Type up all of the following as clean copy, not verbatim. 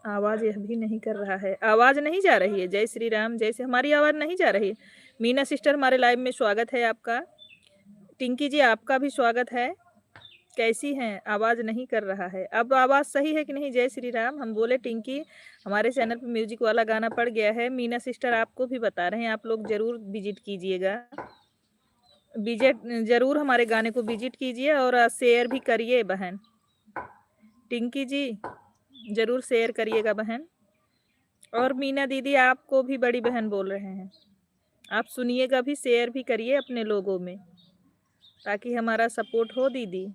आवाज यह भी नहीं कर रहा है, आवाज नहीं जा रही है। जय श्री राम, जैसे हमारी आवाज नहीं जा रही है। मीना सिस्टर हमारे लाइव में स्वागत है आपका। टिंकी जी आपका भी स्वागत है। कैसी हैं? आवाज नहीं कर रहा है। अब आवाज सही है कि नहीं? जय श्री राम। हम बोले टिंकी हमारे चैनल पे म्यूजिक वाला गाना पड़ गया है। मीना सिस्टर आपको भी बता रहे हैं, आप लोग जरूर विजिट कीजिएगा। विजिट जरूर हमारे गाने को विजिट कीजिए और शेयर भी करिए बहन। टिंकी जी जरूर शेयर करिएगा बहन। और मीना दीदी आपको भी बड़ी बहन बोल रहे हैं, आप सुनिएगा भी, शेयर भी करिए अपने लोगों में ताकि हमारा सपोर्ट हो दीदी।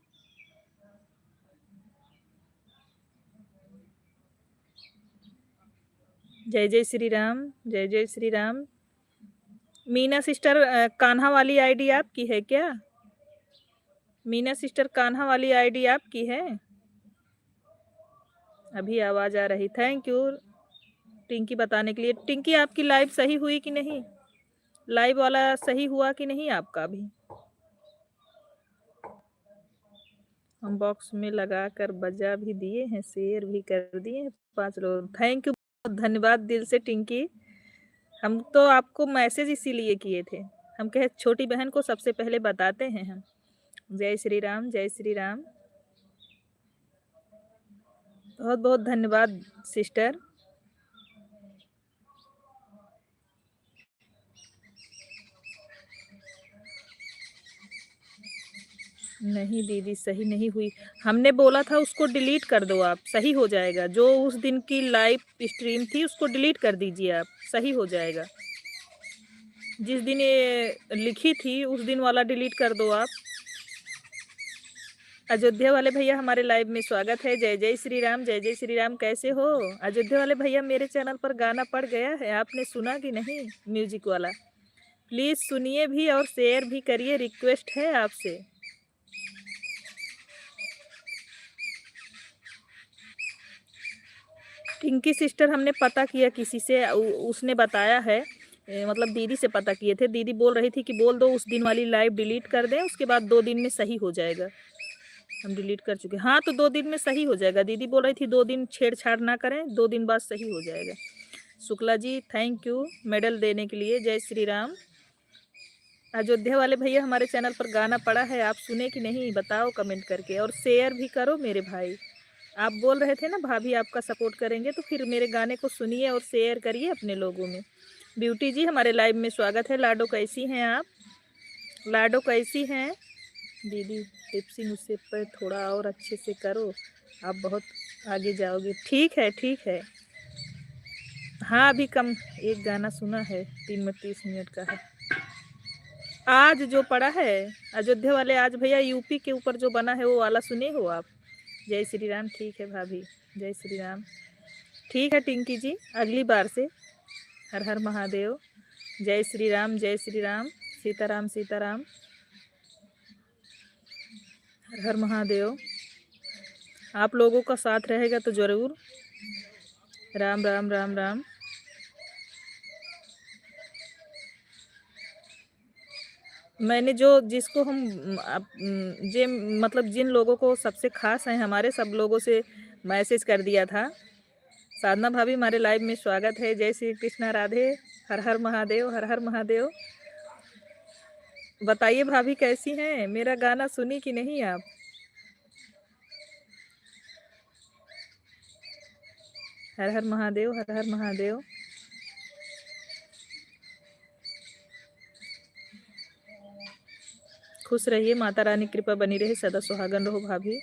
जय जय श्री राम, जय जय श्री राम। मीना सिस्टर कान्हा वाली आईडी आपकी है क्या? मीना सिस्टर कान्हा वाली आईडी आपकी है? अभी आवाज आ रही। थैंक यू टिंकी बताने के लिए। टिंकी आपकी लाइव सही हुई कि नहीं? लाइव वाला सही हुआ कि नहीं आपका भी? हम बॉक्स में लगा कर बजा भी दिए हैं, शेयर भी कर दिए हैं 5 लोग। थैंक यू, बहुत धन्यवाद दिल से टिंकी। हम तो आपको मैसेज इसीलिए किए थे, हम कहे छोटी बहन को सबसे पहले बताते हैं हम। जय श्री राम, जय श्री राम। बहुत बहुत धन्यवाद सिस्टर। नहीं दीदी सही नहीं हुई, हमने बोला था उसको डिलीट कर दो आप, सही हो जाएगा। जो उस दिन की लाइव स्ट्रीम थी उसको डिलीट कर दीजिए आप, सही हो जाएगा। जिस दिन ये लिखी थी उस दिन वाला डिलीट कर दो आप। अयोध्या वाले भैया हमारे लाइव में स्वागत है। जय जय श्री राम, जय जय श्री राम। कैसे हो अयोध्या वाले भैया? मेरे चैनल पर गाना पड़ गया है, आपने सुना कि नहीं? म्यूजिक वाला प्लीज सुनिए भी और शेयर भी करिए, रिक्वेस्ट है आपसे। पिंकी सिस्टर हमने पता किया किसी से, उसने बताया है, मतलब दीदी से पता किए थे। दीदी बोल रही थी कि बोल दो उस दिन वाली लाइव डिलीट कर दें, उसके बाद 2 दिन में सही हो जाएगा। हम डिलीट कर चुके। हाँ तो 2 दिन में सही हो जाएगा। दीदी बोल रही थी 2 दिन छेड़छाड़ ना करें, 2 दिन बाद सही हो जाएगा। Shukla ji thank you medal देने के लिए। जय श्री राम। अयोध्या वाले भैया हमारे चैनल पर गाना पड़ा है, आप सुने कि नहीं बताओ कमेंट करके, और शेयर भी करो मेरे भाई। आप बोल रहे थे ना भाभी आपका सपोर्ट करेंगे, तो फिर मेरे गाने को सुनिए और शेयर करिए अपने लोगों में। ब्यूटी जी हमारे लाइव में स्वागत है। लाडो कैसी हैं आप? लाडो कैसी हैं? दीदी टिप्सिंग उससे पर थोड़ा और अच्छे से करो, आप बहुत आगे जाओगे। ठीक है ठीक है। हाँ अभी कम, एक गाना सुना है 3 में 30 मिनट का है। आज जो पड़ा है अयोध्या वाले, आज भैया यूपी के ऊपर जो बना है वो वाला सुने हो आप? जय श्री राम। ठीक है भाभी, जय श्री राम। ठीक है टिंकी जी, अगली बार से। हर हर महादेव। जय श्री राम, जय श्री राम। सीताराम सीताराम। हर हर महादेव। आप लोगों का साथ रहेगा तो जरूर। राम राम राम राम। मैंने जो जिसको हम जे मतलब जिन लोगों को सबसे खास है हमारे, सब लोगों से मैसेज कर दिया था। साधना भाभी हमारे लाइव में स्वागत है। जय श्री कृष्णा राधे। हर हर महादेव, हर हर महादेव। बताइए भाभी कैसी हैं? मेरा गाना सुनी कि नहीं आप? हर हर महादेव, हर हर महादेव। खुश रहिए, माता रानी कृपा बनी रहे, सदा सुहागन रहो भाभी।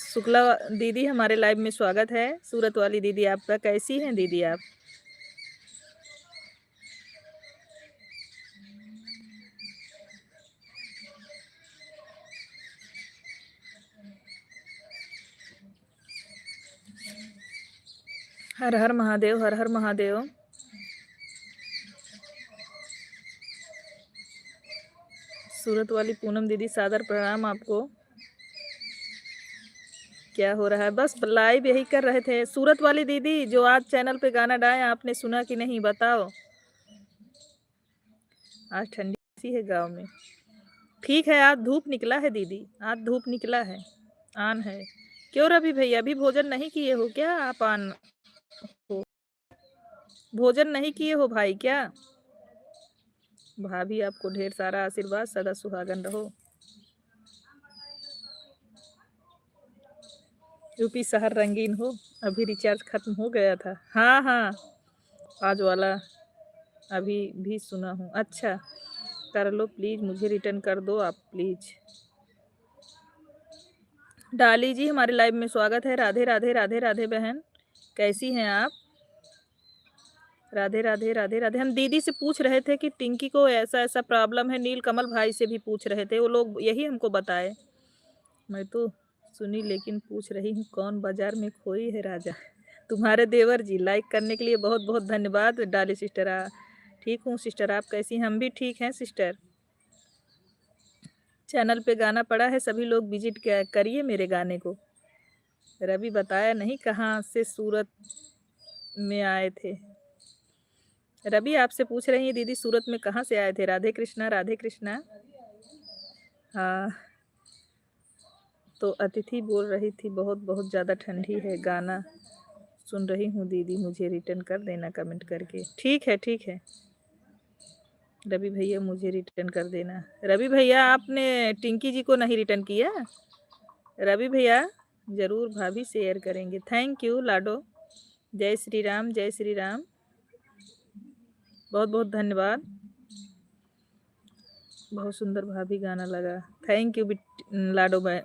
शुक्ला दीदी हमारे लाइव में स्वागत है। सूरत वाली दीदी आपका, कैसी हैं दीदी आप? हर हर महादेव, हर हर महादेव। सूरत वाली पूनम दीदी सादर प्रणाम आपको। क्या हो रहा है? बस लाइव यही कर रहे थे। सूरत वाली दीदी जो आज चैनल पे गाना डाले, आपने सुना कि नहीं बताओ? आज ठंडी सी है गांव में। ठीक है, आज धूप निकला है दीदी, आज धूप निकला है, आन है। क्यों रवि भैया अभी भोजन नहीं किए हो क्या आप? आन हो, भोजन नहीं किए हो भाई क्या? भाभी आपको ढेर सारा आशीर्वाद, सदा सुहागन रहो। यूपी शहर रंगीन हो। अभी रिचार्ज खत्म हो गया था। हाँ हाँ, आज वाला अभी भी सुना हूँ। अच्छा, कर लो प्लीज़, मुझे रिटर्न कर दो आप प्लीज़। डाली जी, हमारे लाइव में स्वागत है। राधे राधे राधे राधे बहन, कैसी हैं आप? राधे राधे राधे राधे। हम दीदी से पूछ रहे थे कि टिंकी को ऐसा ऐसा प्रॉब्लम है, नील कमल भाई से भी पूछ रहे थे, वो लोग यही हमको बताए। मैं तो सुनी लेकिन पूछ रही हूँ, कौन बाजार में खोई है राजा? तुम्हारे देवर जी, लाइक करने के लिए बहुत बहुत धन्यवाद। डाली सिस्टर, ठीक हूँ सिस्टर, आप कैसी हैं? हम भी ठीक हैं सिस्टर। चैनल पे गाना पड़ा है, सभी लोग विजिट करिए मेरे गाने को। रवि बताया नहीं कहाँ से सूरत में आए थे। रवि आपसे पूछ रही हैं दीदी, सूरत में कहाँ से आए थे? राधे कृष्णा राधे कृष्णा। हाँ, तो अतिथि बोल रही थी बहुत बहुत ज़्यादा ठंडी है, गाना सुन रही हूँ दीदी, मुझे रिटर्न कर देना कमेंट करके। ठीक है ठीक है रवि भैया, मुझे रिटर्न कर देना। रवि भैया, आपने टिंकी जी को नहीं रिटर्न किया? रवि भैया ज़रूर, भाभी शेयर करेंगे। थैंक यू लाडो। जय श्री राम, जय श्री राम, बहुत बहुत धन्यवाद। बहुत सुंदर भाभी गाना लगा। थैंक यू लाडो भाई।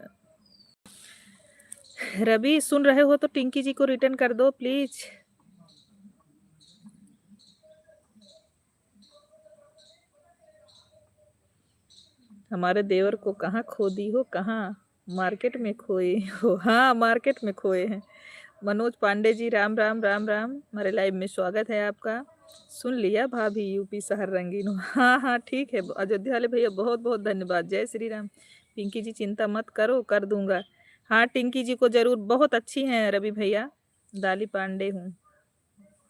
रवि सुन रहे हो तो टिंकी जी को रिटर्न कर दो प्लीज। हमारे देवर को कहाँ खो दी हो? कहाँ? मार्केट में खोए हो? हाँ, मार्केट में खोए हैं। मनोज पांडे जी, राम राम राम राम, हमारे लाइव में स्वागत है आपका। सुन लिया भाभी, यूपी शहर रंगीन हो। हाँ हाँ ठीक है अयोध्या वाले भैया, बहुत बहुत धन्यवाद। जय श्री राम। पिंकी जी चिंता मत करो, कर दूंगा। हाँ, टिंकी जी को जरूर, बहुत अच्छी हैं रवि भैया। दाली पांडे हूँ।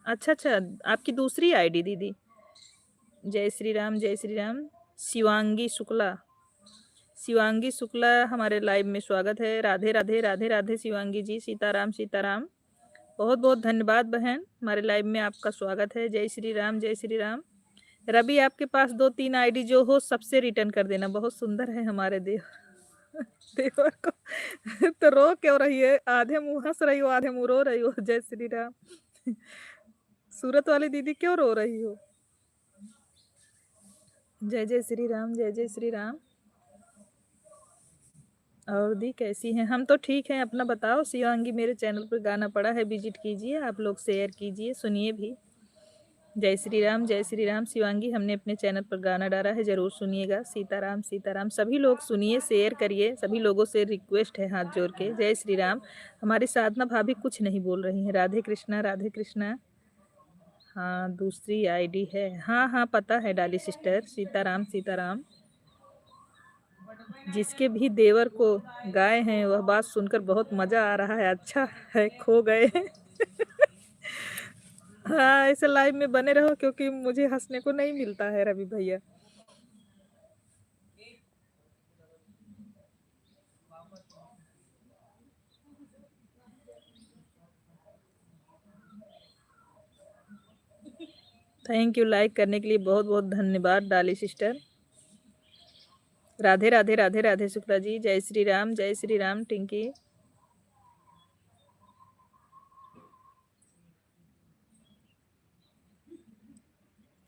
अच्छा अच्छा, आपकी दूसरी आईडी दीदी। जय श्री राम, जय श्री राम। शिवांगी शुक्ला, शिवांगी शुक्ला हमारे लाइव में स्वागत है। राधे राधे राधे राधे शिवांगी जी, सीताराम सीताराम, बहुत बहुत धन्यवाद बहन, हमारे लाइव में आपका स्वागत है। जय श्री राम, जय श्री राम। रवि आपके पास 2-3 आईडी जो हो सबसे रिटर्न कर देना, बहुत सुंदर है हमारे देव देवर को तो रो क्यों रही है? आधे मुंह हंस रही हो, आधे मुंह रो रही हो। जय श्री राम। सूरत वाली दीदी क्यों रो रही हो? जय जय श्री राम, जय जय श्री राम। और दी कैसी हैं? हम तो ठीक हैं, अपना बताओ। शिवांगी, मेरे चैनल पर गाना पड़ा है, विजिट कीजिए, आप लोग शेयर कीजिए, सुनिए भी। जय श्री राम, जय श्री राम। शिवांगी, हमने अपने चैनल पर गाना डाला है, ज़रूर सुनिएगा। सीताराम सीताराम, सभी लोग सुनिए, शेयर करिए, सभी लोगों से रिक्वेस्ट है हाथ जोड़ के। जय श्री राम। हमारी साधना भाभी कुछ नहीं बोल रही हैं। राधे कृष्णा राधे कृष्णा। हाँ, दूसरी आईडी है। हाँ हाँ पता है डाली सिस्टर। सीताराम सीताराम। जिसके भी देवर को गाए हैं वह बात सुनकर बहुत मज़ा आ रहा है। अच्छा है, खो गए हैं। हाँ, ऐसे लाइव में बने रहो, क्योंकि मुझे हंसने को नहीं मिलता है रवि भैया। थैंक यू, लाइक करने के लिए बहुत बहुत धन्यवाद डाली सिस्टर। राधे राधे राधे राधे शुक्ला जी, जय श्री राम, जय श्री राम। टिंकी,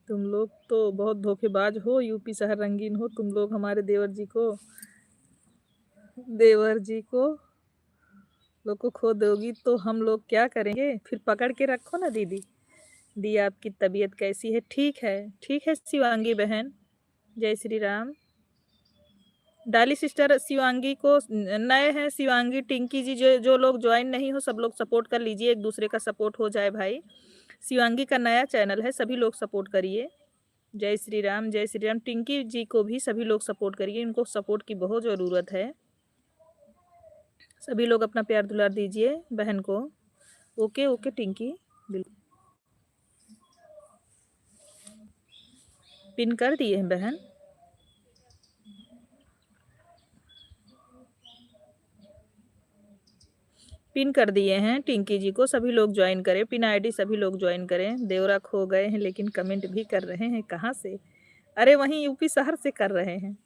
तुम लोग तो बहुत धोखेबाज हो, यूपी शहर रंगीन हो तुम लोग। हमारे देवर जी को लोग को खो दोगी तो हम लोग क्या करेंगे? फिर पकड़ के रखो ना दीदी। दी, आपकी तबीयत कैसी है? ठीक है शिवांगी बहन। जय श्री राम। डाली सिस्टर, शिवांगी को नए हैं शिवांगी, टिंकी जी, जो जो लोग ज्वाइन नहीं हो सब लोग सपोर्ट कर लीजिए, एक दूसरे का सपोर्ट हो जाए भाई। शिवांगी का नया चैनल है, सभी लोग सपोर्ट करिए। जय श्री राम, जय श्री राम। टिंकी जी को भी सभी लोग सपोर्ट करिए, इनको सपोर्ट की बहुत ज़रूरत है। सभी लोग अपना प्यार दुलार दीजिए बहन को। ओके ओके टिंकी, बिल्कुल पिन कर दिए हैं बहन। पिन कर दिए हैं टिंकी जी को, सभी लोग ज्वाइन करें, पिन आईडी सभी लोग ज्वाइन करें। देवरा खो गए हैं लेकिन कमेंट भी कर रहे हैं, कहाँ से? अरे वहीं यूपी शहर से कर रहे हैं।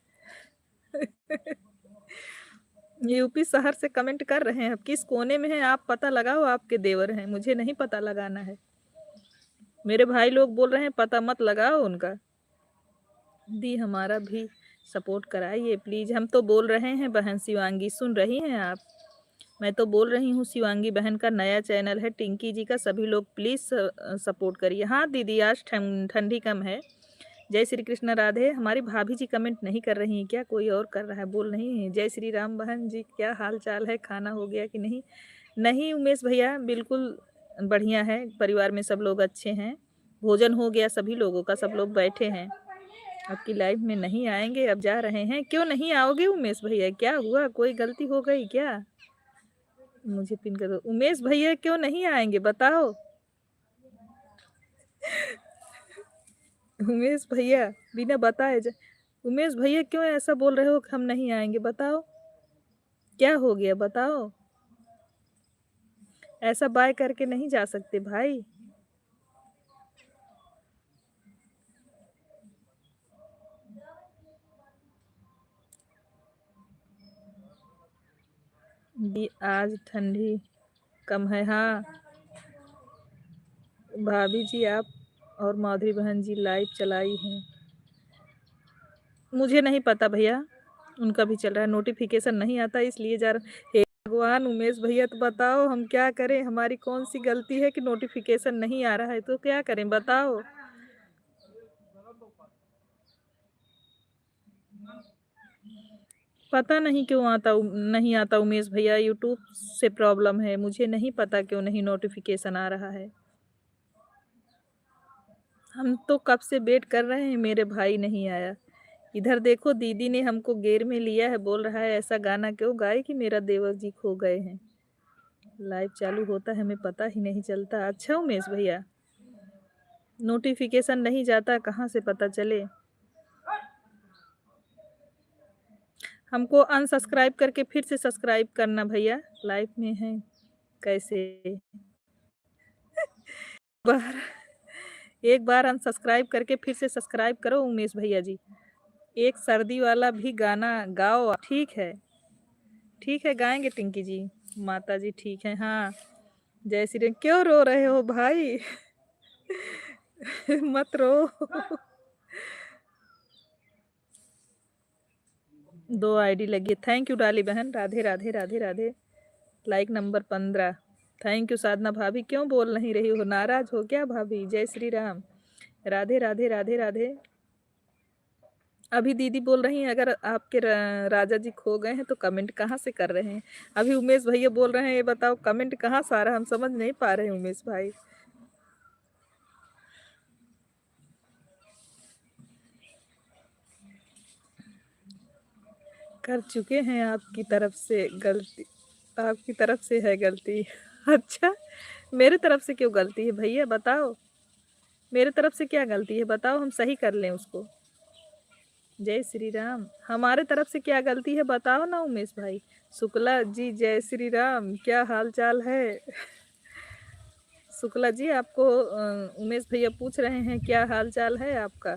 यूपी शहर से कमेंट कर रहे हैं। अब किस कोने में है आप पता लगाओ, आपके देवर हैं, मुझे नहीं पता लगाना है। मेरे भाई लोग बोल रहे हैं पता मत लगाओ उनका। दी हमारा भी सपोर्ट कराइए प्लीज। हम तो बोल रहे हैं बहन शिवांगी, सुन रही हैं आप? मैं तो बोल रही हूँ शिवांगी बहन का नया चैनल है टिंकी जी का, सभी लोग प्लीज सपोर्ट करिए। हाँ दीदी आज ठंडी कम है। जय श्री कृष्ण राधे। हमारी भाभी जी कमेंट नहीं कर रही हैं क्या? कोई और कर रहा है, बोल नहीं है। जय श्री राम बहन जी, क्या हाल चाल है? खाना हो गया कि नहीं? नहीं उमेश भैया बिल्कुल बढ़िया है, परिवार में सब लोग अच्छे हैं। भोजन हो गया सभी लोगों का, सब लोग बैठे हैं। आपकी लाइफ में नहीं आएंगे, अब जा रहे हैं। क्यों नहीं आओगे उमेश भैया? क्या हुआ, कोई गलती हो गई क्या? मुझे पिन कर दो। उमेश भैया क्यों नहीं आएंगे बताओ? उमेश भैया बिना बताए उमेश भैया क्यों ऐसा बोल रहे हो कि हम नहीं आएंगे? बताओ क्या हो गया, बताओ। ऐसा बाय करके नहीं जा सकते भाई। आज ठंडी कम है। हाँ भाभी जी आप और माधुरी बहन जी लाइव चलाई हैं। मुझे नहीं पता भैया, उनका भी चल रहा है, नोटिफिकेशन नहीं आता इसलिए जा रहा। हे भगवान उमेश भैया तो बताओ हम क्या करें? हमारी कौन सी गलती है कि नोटिफिकेशन नहीं आ रहा है? तो क्या करें बताओ। पता नहीं क्यों नहीं आता उमेश भैया, यूट्यूब से प्रॉब्लम है, मुझे नहीं पता क्यों नहीं नोटिफिकेशन आ रहा है। हम तो कब से वेट कर रहे हैं, मेरे भाई नहीं आया। इधर देखो दीदी ने हमको गेर में लिया है, बोल रहा है ऐसा गाना क्यों गाए कि मेरा देवर जी खो गए हैं। लाइव चालू होता है हमें पता ही नहीं चलता। अच्छा उमेश भैया नोटिफिकेशन नहीं जाता, कहाँ से पता चले? हमको अनसब्सक्राइब करके फिर से सब्सक्राइब करना भैया, लाइव में है कैसे? बार एक बार अनसब्सक्राइब करके फिर से सब्सक्राइब करो उमेश भैया जी। एक सर्दी वाला भी गाना गाओ। ठीक है गाएंगे टिंकी जी। माता जी ठीक है। हाँ जय श्री राम। क्यों रो रहे हो भाई? मत रो। 2 आईडी लगी। थैंक यू डाली बहन, Radhe Radhe Radhe Radhe. Like number 15। Thank you Sadhana भाभी। क्यों बोल नहीं रही हो, नाराज हो क्या भाभी? जय श्री राम। राधे राधे राधे राधे। अभी दीदी बोल रही हैं अगर आपके राजा जी खो गए हैं तो कमेंट कहाँ से कर रहे हैं? अभी उमेश भैया बोल रहे हैं, ये बताओ कमेंट कहाँ से आ रहा है? हम समझ नहीं पा रहे हैं उमेश भाई। कर चुके हैं आपकी तरफ से गलती, आपकी तरफ से है गलती। अच्छा मेरे तरफ से क्यों गलती है भैया बताओ? मेरे तरफ से क्या गलती है बताओ, हम सही कर लें उसको। जय श्री राम। हमारे तरफ से क्या गलती है बताओ ना उमेश भाई। शुक्ला जी जय श्री राम, क्या हाल चाल है? शुक्ला जी आपको उमेश भैया पूछ रहे हैं क्या हाल चाल है आपका।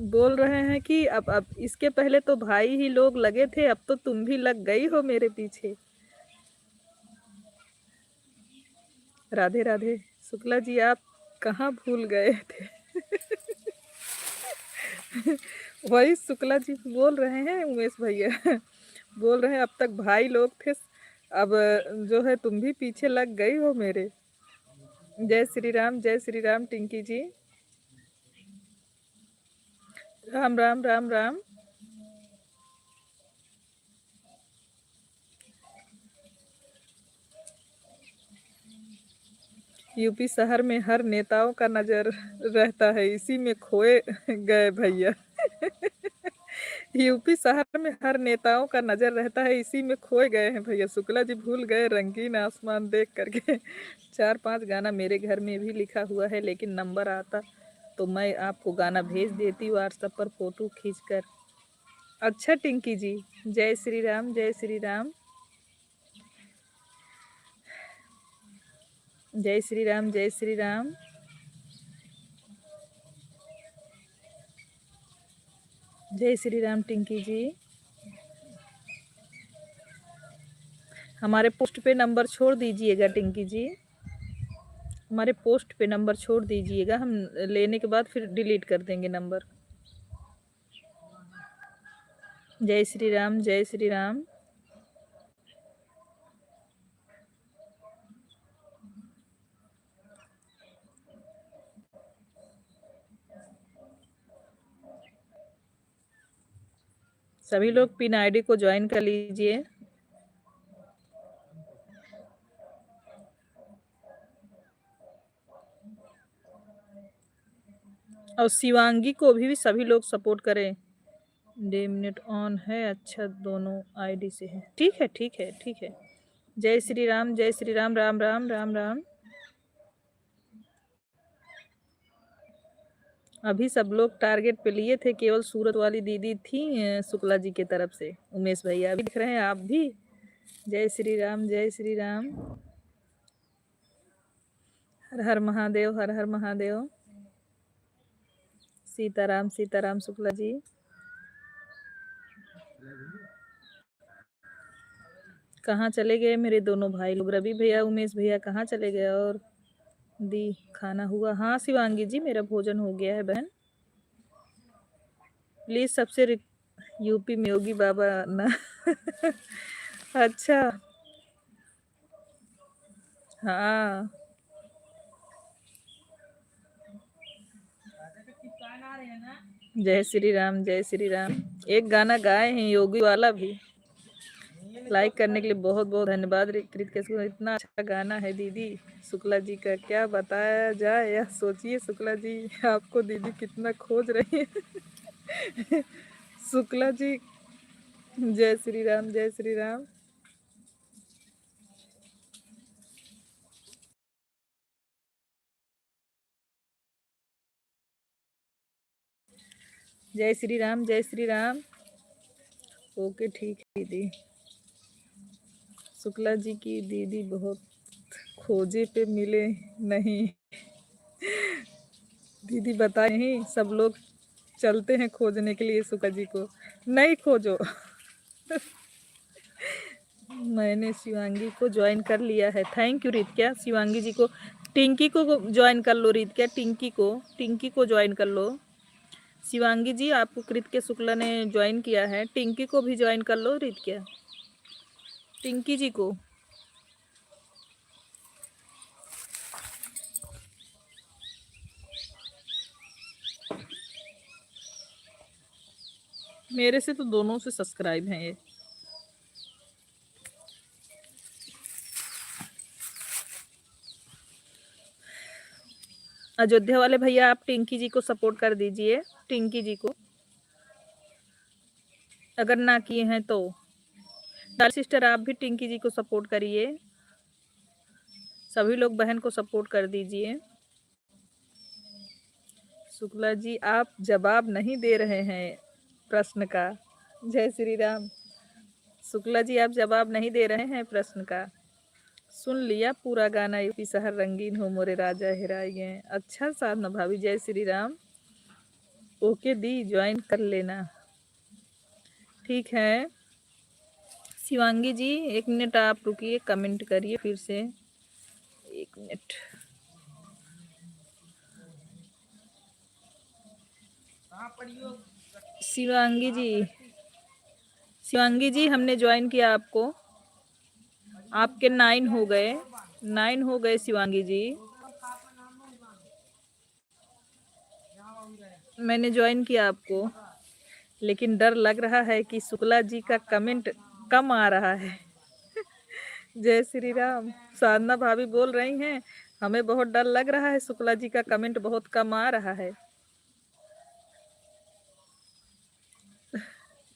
बोल रहे हैं कि अब इसके पहले तो भाई ही लोग लगे थे, अब तो तुम भी लग गई हो मेरे पीछे। राधे राधे। शुक्ला जी आप कहाँ भूल गए थे? वही शुक्ला जी बोल रहे हैं उमेश भैया। बोल रहे हैं अब तक भाई लोग थे, अब जो है तुम भी पीछे लग गई हो मेरे। जय श्री राम टिंकी जी। राम राम राम राम। यूपी शहर में हर नेताओं का नजर रहता है, इसी में खोए गए भैया। यूपी शहर में हर नेताओं का नजर रहता है, इसी में खोए गए हैं भैया। शुक्ला जी भूल गए रंगीन आसमान देख करके। 4-5 गाना मेरे घर में भी लिखा हुआ है, लेकिन नंबर आता तो मैं आपको गाना भेज देती व्हाट्सएप पर फोटो खींचकर। अच्छा टिंकी जी जय श्री राम जय श्री राम। जय श्री राम, जय श्री राम। जय श्री राम टिंकी जी। हमारे पोस्ट पे नंबर छोड़ दीजिएगा टिंकी जी, हमारे पोस्ट पे नंबर छोड़ दीजिएगा, हम लेने के बाद फिर डिलीट कर देंगे नंबर। जय श्री राम, जय श्री राम। सभी लोग पिन आईडी को ज्वाइन कर लीजिए। और शिवांगी को भी सभी लोग सपोर्ट करें। डे मिनट ऑन है, अच्छा दोनों आईडी से है, ठीक है ठीक है ठीक है। जय श्री राम, जय श्री राम, राम राम राम राम। अभी सब लोग टारगेट पे लिए थे, केवल सूरत वाली दीदी थी शुक्ला जी के तरफ से। उमेश भैया अभी दिख रहे हैं आप भी। जय श्री राम, जय श्री राम। हर हर महादेव, हर हर महादेव। सीताराम, सीताराम शुक्ला जी। कहाँ चले गए मेरे दोनों भाई लोग? रवि भैया, उमेश भैया कहाँ चले गए? और दी खाना हुआ? हाँ शिवांगी जी, मेरा भोजन हो गया है बहन। प्लीज सबसे यूपी में योगी बाबा ना अच्छा हाँ। जय श्री राम, जय श्री राम। एक गाना गाए हैं योगी वाला भी, लाइक करने के लिए बहुत बहुत धन्यवाद। इतना अच्छा गाना है दीदी शुक्ला जी का, क्या बताया जाए। यह सोचिए शुक्ला जी, आपको दीदी कितना खोज रही है शुक्ला जी। जय श्री राम, जय श्री राम। जय श्री राम, जय श्री राम। ओके ठीक है दीदी। शुक्ला जी की दीदी बहुत खोजे पे मिले नहीं दीदी बताए नहीं, सब लोग चलते हैं खोजने के लिए शुक्ला जी को, नहीं खोजो मैंने शिवांगी को ज्वाइन कर लिया है। थैंक यू रित्या। शिवांगी जी को, टिंकी को ज्वाइन कर लो रित्या, टिंकी को ज्वाइन कर लो। शिवांगी जी आपको कृत्य शुक्ला ने ज्वाइन किया है, टिंकी को भी ज्वाइन कर लो रित्या, टिंकी जी को। मेरे से तो दोनों से सब्सक्राइब हैं ये। अयोध्या वाले भैया आप टिंकी जी को सपोर्ट कर दीजिए, टिंकी जी को अगर ना किए हैं तो। डाल सिस्टर आप भी टिंकी जी को सपोर्ट करिए, सभी लोग बहन को सपोर्ट कर दीजिए। शुक्ला जी आप जवाब नहीं दे रहे हैं प्रश्न का। जय श्री राम। शुक्ला जी आप जवाब नहीं दे रहे हैं प्रश्न का। सुन लिया पूरा गाना, यूपी शहर रंगीन हो मोरे राजा हेराए गए। अच्छा साधना भाभी, जय श्री राम। ओके दी, ज्वाइन कर लेना, ठीक है। शिवांगी जी 1 मिनट आप रुकिए, कमेंट करिए फिर से, 1 मिनट। शिवांगी जी, शिवांगी जी हमने ज्वाइन किया आपको, आपके 9 हो गए, 9 हो गए शिवांगी जी। मैंने ज्वाइन किया आपको, लेकिन डर लग रहा है कि शुक्ला जी का कमेंट कम आ रहा है जय श्री राम। साधना भाभी बोल रही हैं हमें बहुत डर लग रहा है, शुक्ला जी का कमेंट बहुत कम आ रहा है।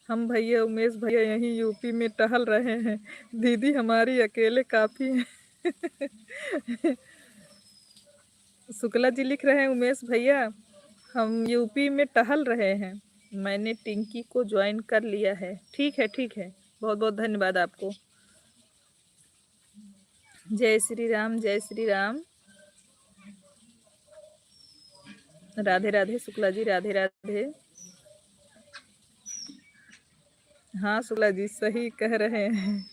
हम भैया उमेश भैया यहीं यूपी में टहल रहे हैं, दीदी हमारी अकेले काफी है शुक्ला जी लिख रहे हैं उमेश भैया हम यूपी में टहल रहे हैं, मैंने टिंकी को ज्वाइन कर लिया है। ठीक है ठीक है, बहुत बहुत धन्यवाद आपको। जय श्री राम, जय श्री राम। राधे राधे शुक्ला जी, राधे राधे। हाँ शुक्ला जी सही कह रहे हैं।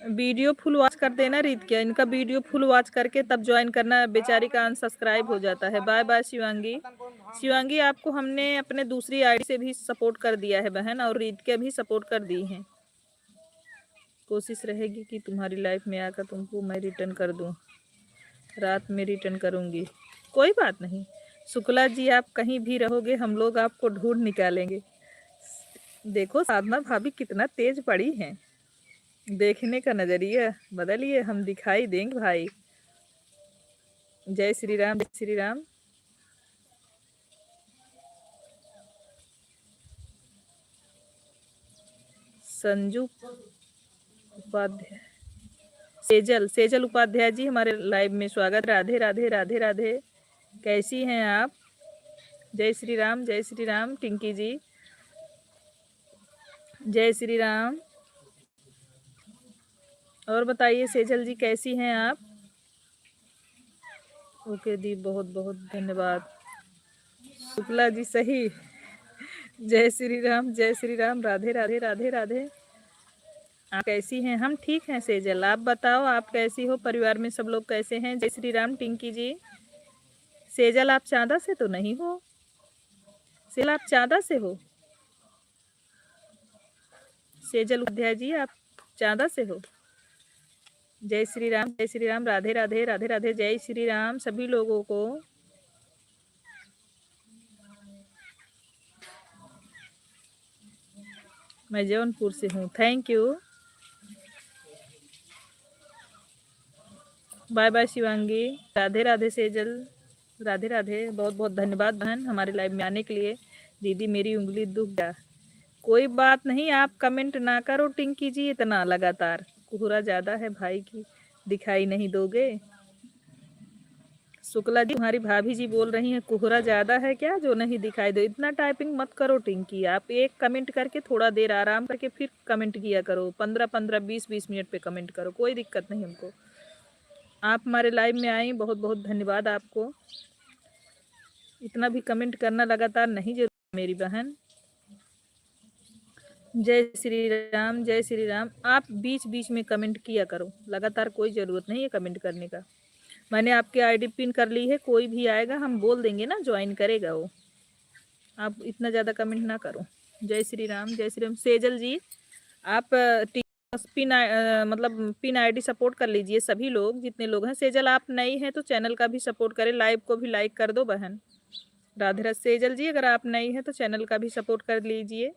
वीडियो फुल वॉच कर देना रीत के, इनका वीडियो फुल वॉच करके तब ज्वाइन करना, बेचारी का अनसब्सक्राइब हो जाता है। Bye bye Shivangi. शिवांगी आपको हमने अपने दूसरी आईडी से भी सपोर्ट कर दिया है बहन, और रीत के भी सपोर्ट कर दी हैं। कोशिश रहेगी कि तुम्हारी लाइफ में आकर तुमको मैं रिटर्न कर दूं, रात में रिटर्न करूंगी। कोई बात नहीं शुक्ला जी, आप कहीं भी रहोगे हम लोग आपको ढूंढ निकालेंगे। देखो साधना भाभी कितना तेज पड़ी हैं, देखने का नजरिया बदलिए, हम दिखाई देंगे भाई। जय श्री राम, जय श्री राम। संजू उपाध्याय, सेजल उपाध्याय जी हमारे लाइव में स्वागत। राधे राधे राधे राधे, कैसी हैं आप? जय श्री राम, जय श्री राम। टिंकी जी जय श्री राम। और बताइए सेजल जी कैसी हैं आप? ओके दी, बहुत बहुत धन्यवाद। शुक्ला जी सही। जय श्री राम, जय श्री राम। राधे राधे राधे राधे। आप कैसी हैं? हम ठीक हैं सेजल, आप बताओ आप कैसी हो? परिवार में सब लोग कैसे हैं? जय श्री राम टिंकी जी। सेजल आप चांदा से तो नहीं हो? सेजल आप चांदा से हो? सेजल उपाध्याय जी आप चांदा से हो? जय श्री राम, जय श्री राम। राधे राधे राधे राधे। जय श्री राम सभी लोगों को। मैं जौनपुर से हूँ। Thank you. Bye bye Shivangi. Radhe Radhe Sejal, Radhe Radhe. बहुत बहुत धन्यवाद बहन हमारे लाइव में आने के लिए। दीदी मेरी उंगली दुख गया। कोई बात नहीं, आप कमेंट ना करो टिंकी जी इतना लगातार, कोहरा ज्यादा है भाई की, दिखाई नहीं दोगे? शुक्ला जी तुम्हारी भाभी जी बोल रही हैं कोहरा ज्यादा है क्या जो नहीं दिखाई दो? इतना टाइपिंग मत करो टिंकी, आप एक कमेंट करके थोड़ा देर आराम करके फिर कमेंट किया करो। 15-15 20-20 मिनट पे कमेंट करो, कोई दिक्कत नहीं हमको। आप हमारे लाइव में आई, बहुत बहुत धन्यवाद आपको। इतना भी कमेंट करना लगातार नहीं जरूरी मेरी बहन। जय श्री राम, जय श्री राम। आप बीच बीच में कमेंट किया करो, लगातार कोई ज़रूरत नहीं है कमेंट करने का। मैंने आपकी आईडी पिन कर ली है, कोई भी आएगा हम बोल देंगे ना, ज्वाइन करेगा वो। आप इतना ज़्यादा कमेंट ना करो। जय श्री राम, जय श्री राम। सेजल जी आप मतलब पिन आईडी सपोर्ट कर लीजिए सभी लोग जितने लोग हैं। सेजल आप नई हैं तो चैनल का भी सपोर्ट करें, लाइव को भी लाइक कर दो बहन। राधे राधे। सेजल जी अगर आप नई हैं तो चैनल का भी सपोर्ट कर लीजिए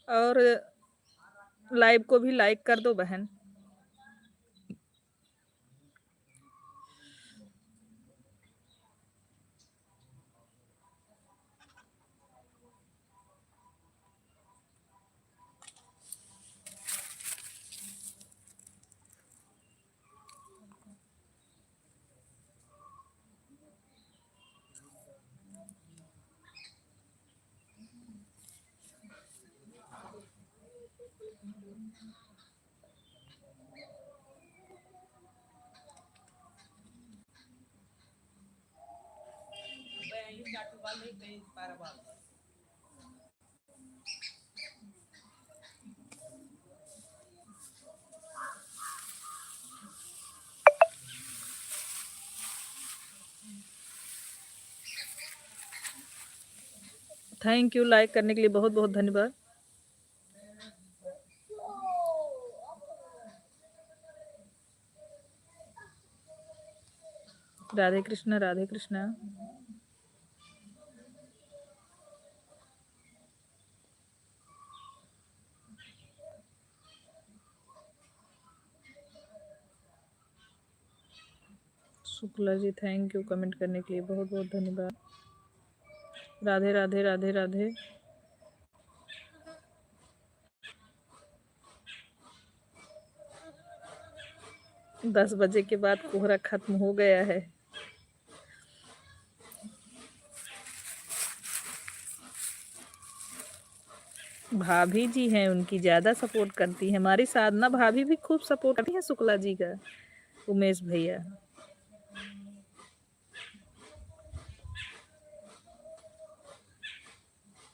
और लाइव को भी लाइक कर दो बहन। थैंक यू लाइक करने के लिए, बहुत बहुत धन्यवाद। Radhe Krishna, Radhe Krishna. Shukla ji thank you comment करने के लिए, बहुत बहुत धन्यवाद। राधे राधे राधे राधे। दस बजे के बाद कोहरा खत्म हो गया है। भाभी जी हैं उनकी ज़्यादा सपोर्ट करती है, हमारी साधना भाभी भी खूब सपोर्ट करती है शुक्ला जी का। उमेश भैया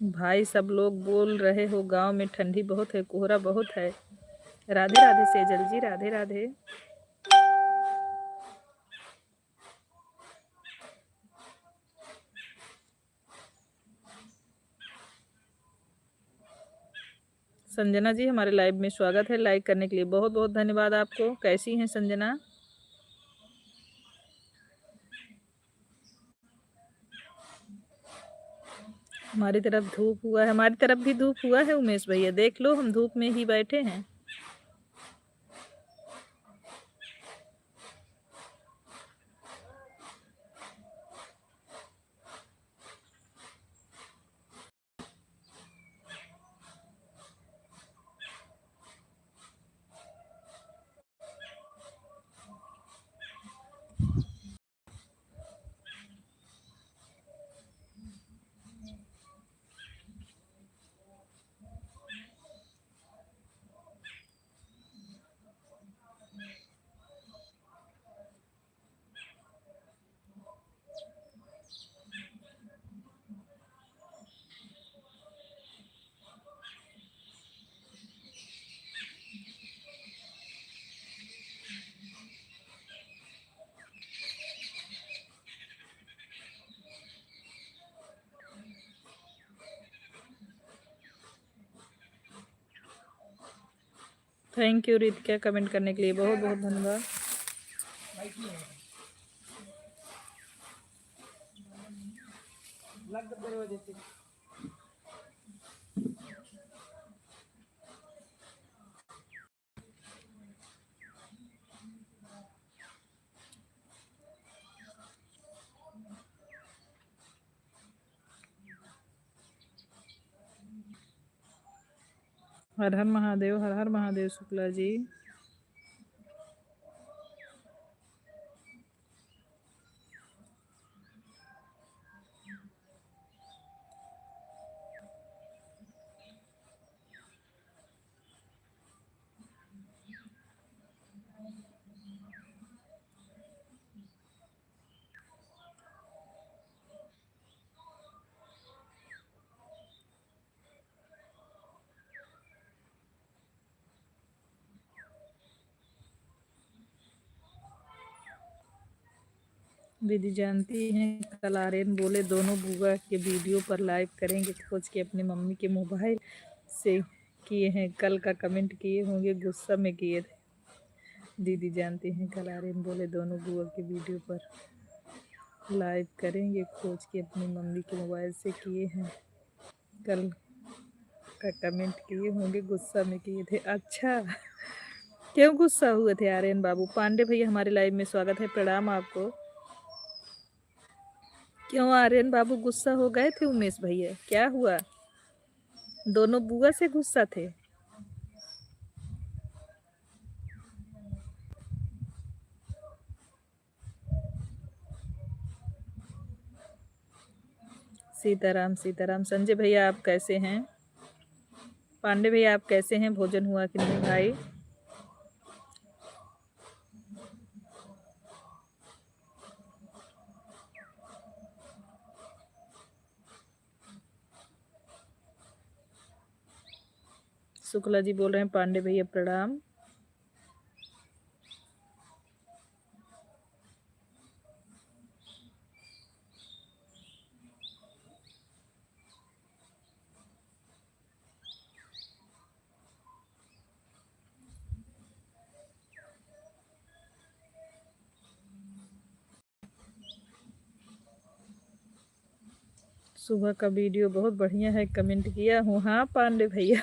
भाई सब लोग बोल रहे हो गांव में ठंडी बहुत है, कोहरा बहुत है। राधे राधे सेजल जी, राधे राधे। संजना जी हमारे लाइव में स्वागत है, लाइक करने के लिए बहुत बहुत धन्यवाद आपको। कैसी हैं संजना? हमारी तरफ धूप हुआ है, हमारी तरफ भी धूप हुआ है उमेश भैया, देख लो हम धूप में ही बैठे हैं। थैंक यू रितिका, कमेंट करने के लिए बहुत बहुत धन्यवाद। हर हर महादेव, हर हर महादेव शुक्ला जी। दीदी जानती हैं कल आर्यन बोले दोनों बुआ के वीडियो पर लाइव करेंगे, खोज के अपनी मम्मी के मोबाइल से किए हैं, कल का कमेंट किए होंगे, गुस्सा में किए थे। दीदी जानती हैं कल आर्यन बोले दोनों बुआ के वीडियो पर लाइव करेंगे, खोज के अपनी मम्मी के मोबाइल से किए हैं, कल का कमेंट किए होंगे, गुस्सा में किए थे। अच्छा, क्यों गुस्सा हुए थे आर्यन बाबू? पांडे भैया हमारे लाइव में स्वागत है, प्रणाम आपको। क्यों आर्यन बाबू गुस्सा हो गए थे उमेश भैया, क्या हुआ? दोनों बुआ से गुस्सा थे? सीताराम सीताराम। संजय भैया आप कैसे हैं? पांडे भैया आप कैसे हैं? भोजन हुआ कि नहीं भाई? शुक्ला जी बोल रहे हैं पांडे भैया प्रणाम। सुबह का वीडियो बहुत बढ़िया है, कमेंट किया हूँ। हाँ पांडे भैया।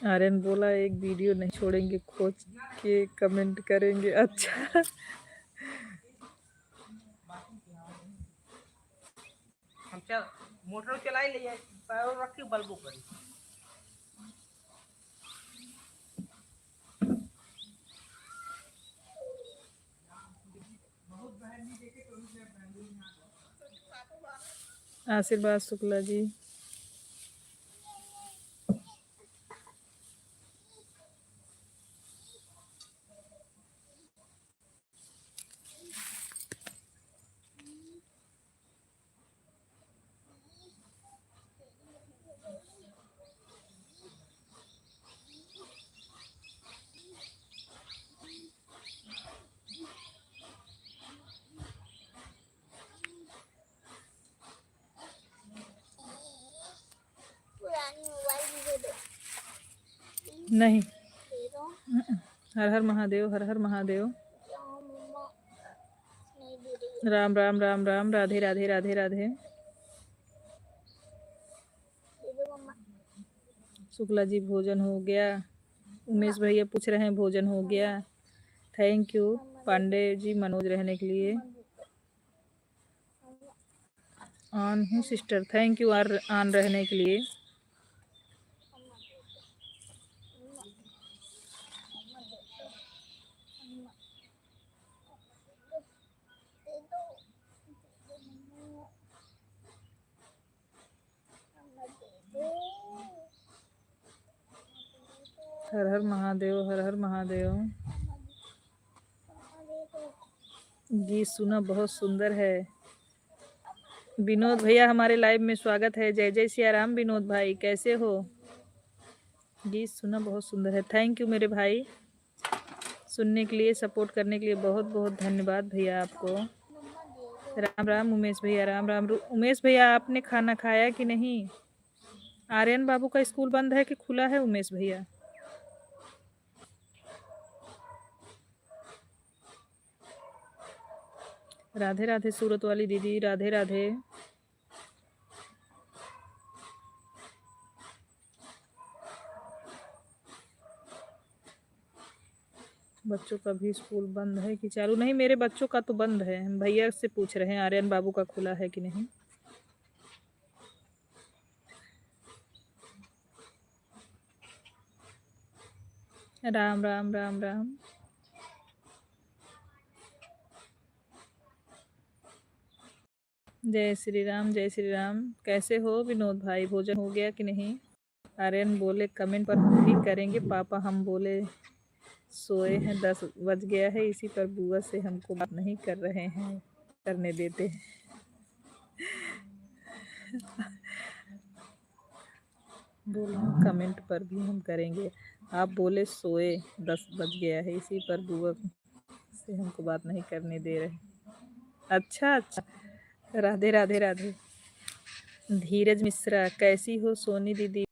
आर्यन बोला एक वीडियो नहीं छोड़ेंगे, खोज के कमेंट करेंगे। अच्छा, मोटर चलाई ले पैर रख के बल्बो करी। आशीर्वाद शुक्ला जी। नहीं। हर हर महादेव, हर हर महादेव। राम राम राम राम, राधे राधे राधे राधे। शुक्ला जी भोजन हो गया। उमेश भैया पूछ रहे हैं भोजन हो गया। थैंक यू पांडे जी मनोज रहने के लिए। ऑन हूँ सिस्टर, थैंक यू ऑन रहने के लिए। हर हर महादेव, हर हर महादेव। गीत सुना बहुत सुंदर है। विनोद भैया हमारे लाइव में स्वागत है। जय जय सिया राम विनोद भाई, कैसे हो? गीत सुना बहुत सुंदर है। थैंक यू मेरे भाई, सुनने के लिए, सपोर्ट करने के लिए बहुत बहुत धन्यवाद भैया आपको। राम राम उमेश भैया, राम राम। उमेश भैया आपने खाना खाया कि नहीं? आर्यन बाबू का स्कूल बंद है कि खुला है उमेश भैया? राधे राधे सूरत वाली दीदी, राधे राधे। बच्चों का भी स्कूल बंद है कि चालू? नहीं, मेरे बच्चों का तो बंद है। हम भैया से पूछ रहे हैं आर्यन बाबू का खुला है कि नहीं। राम राम राम राम। जय श्री राम, जय श्री राम। कैसे हो विनोद भाई, भोजन हो गया कि नहीं? आर्यन बोले कमेंट पर हम भी करेंगे पापा, हम बोले सोए हैं, 10 बज गया है, इसी पर बुआ से हमको बात नहीं कर रहे हैं, करने देते हैं। बोला कमेंट पर भी हम करेंगे, आप बोले सोए 10 बज गया है, इसी पर बुआ से हमको बात नहीं करने दे रहे। अच्छा अच्छा, राधे राधे राधे। धीरज मिश्रा, कैसी हो सोनी दीदी?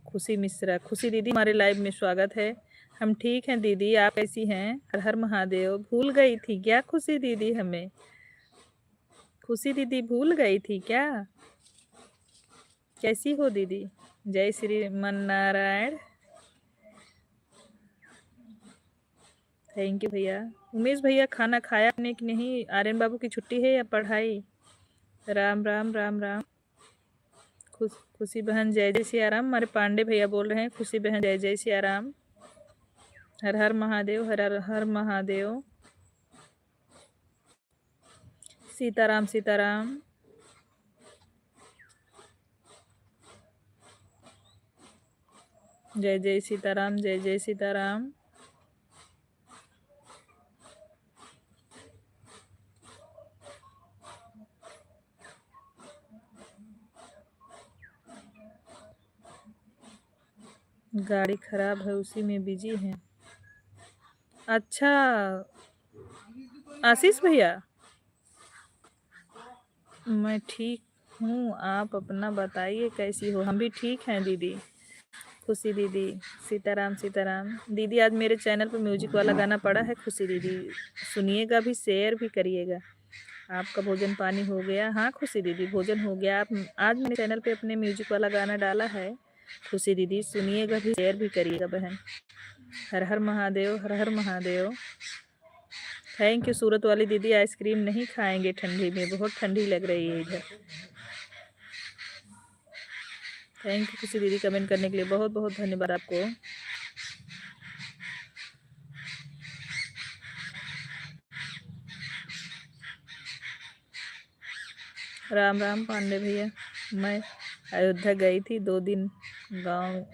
खुशी मिश्रा, खुशी दीदी हमारे लाइव में स्वागत है। हम ठीक हैं दीदी, आप कैसी हैं? हर हर महादेव। भूल गई थी क्या खुशी दीदी हमें? खुशी दीदी भूल गई थी क्या? कैसी हो दीदी? जय श्री मन नारायण। थैंक यू भैया। उमेश भैया खाना खाया आपने कि नहीं? आर्यन बाबू की छुट्टी है या पढ़ाई? राम राम राम राम। खुशी बहन जय जय सिया राम। हमारे पांडे भैया बोल रहे हैं खुशी बहन जय जय सिया राम। हर हर महादेव, हर हर हर महादेव। सीताराम सीताराम। जय जय सीताराम, जय जय सीताराम। गाड़ी खराब है उसी में बिजी हैं। अच्छा आशीष भैया, मैं ठीक हूँ, आप अपना बताइए कैसी हो? हम भी ठीक हैं दीदी। खुशी दीदी, सीताराम सीताराम। दीदी आज मेरे चैनल पर म्यूजिक वाला गाना पड़ा है, खुशी दीदी सुनिएगा भी, शेयर भी करिएगा। आपका भोजन पानी हो गया? हाँ खुशी दीदी भोजन हो गया। आप आज मेरे चैनल पे अपने म्यूजिक वाला गाना डाला है, खुशी दीदी सुनिएगा भी, शेयर भी करिएगा बहन। हर हर महादेव, हर हर महादेव। थैंक यू सूरत वाली दीदी। आइसक्रीम नहीं खाएंगे ठंडी में, बहुत ठंडी लग रही है इधर। थैंक यू खुशी दीदी कमेंट करने के लिए, बहुत बहुत धन्यवाद आपको। राम राम पांडे भैया। मैं अयोध्या गई थी 2 दिन, गांव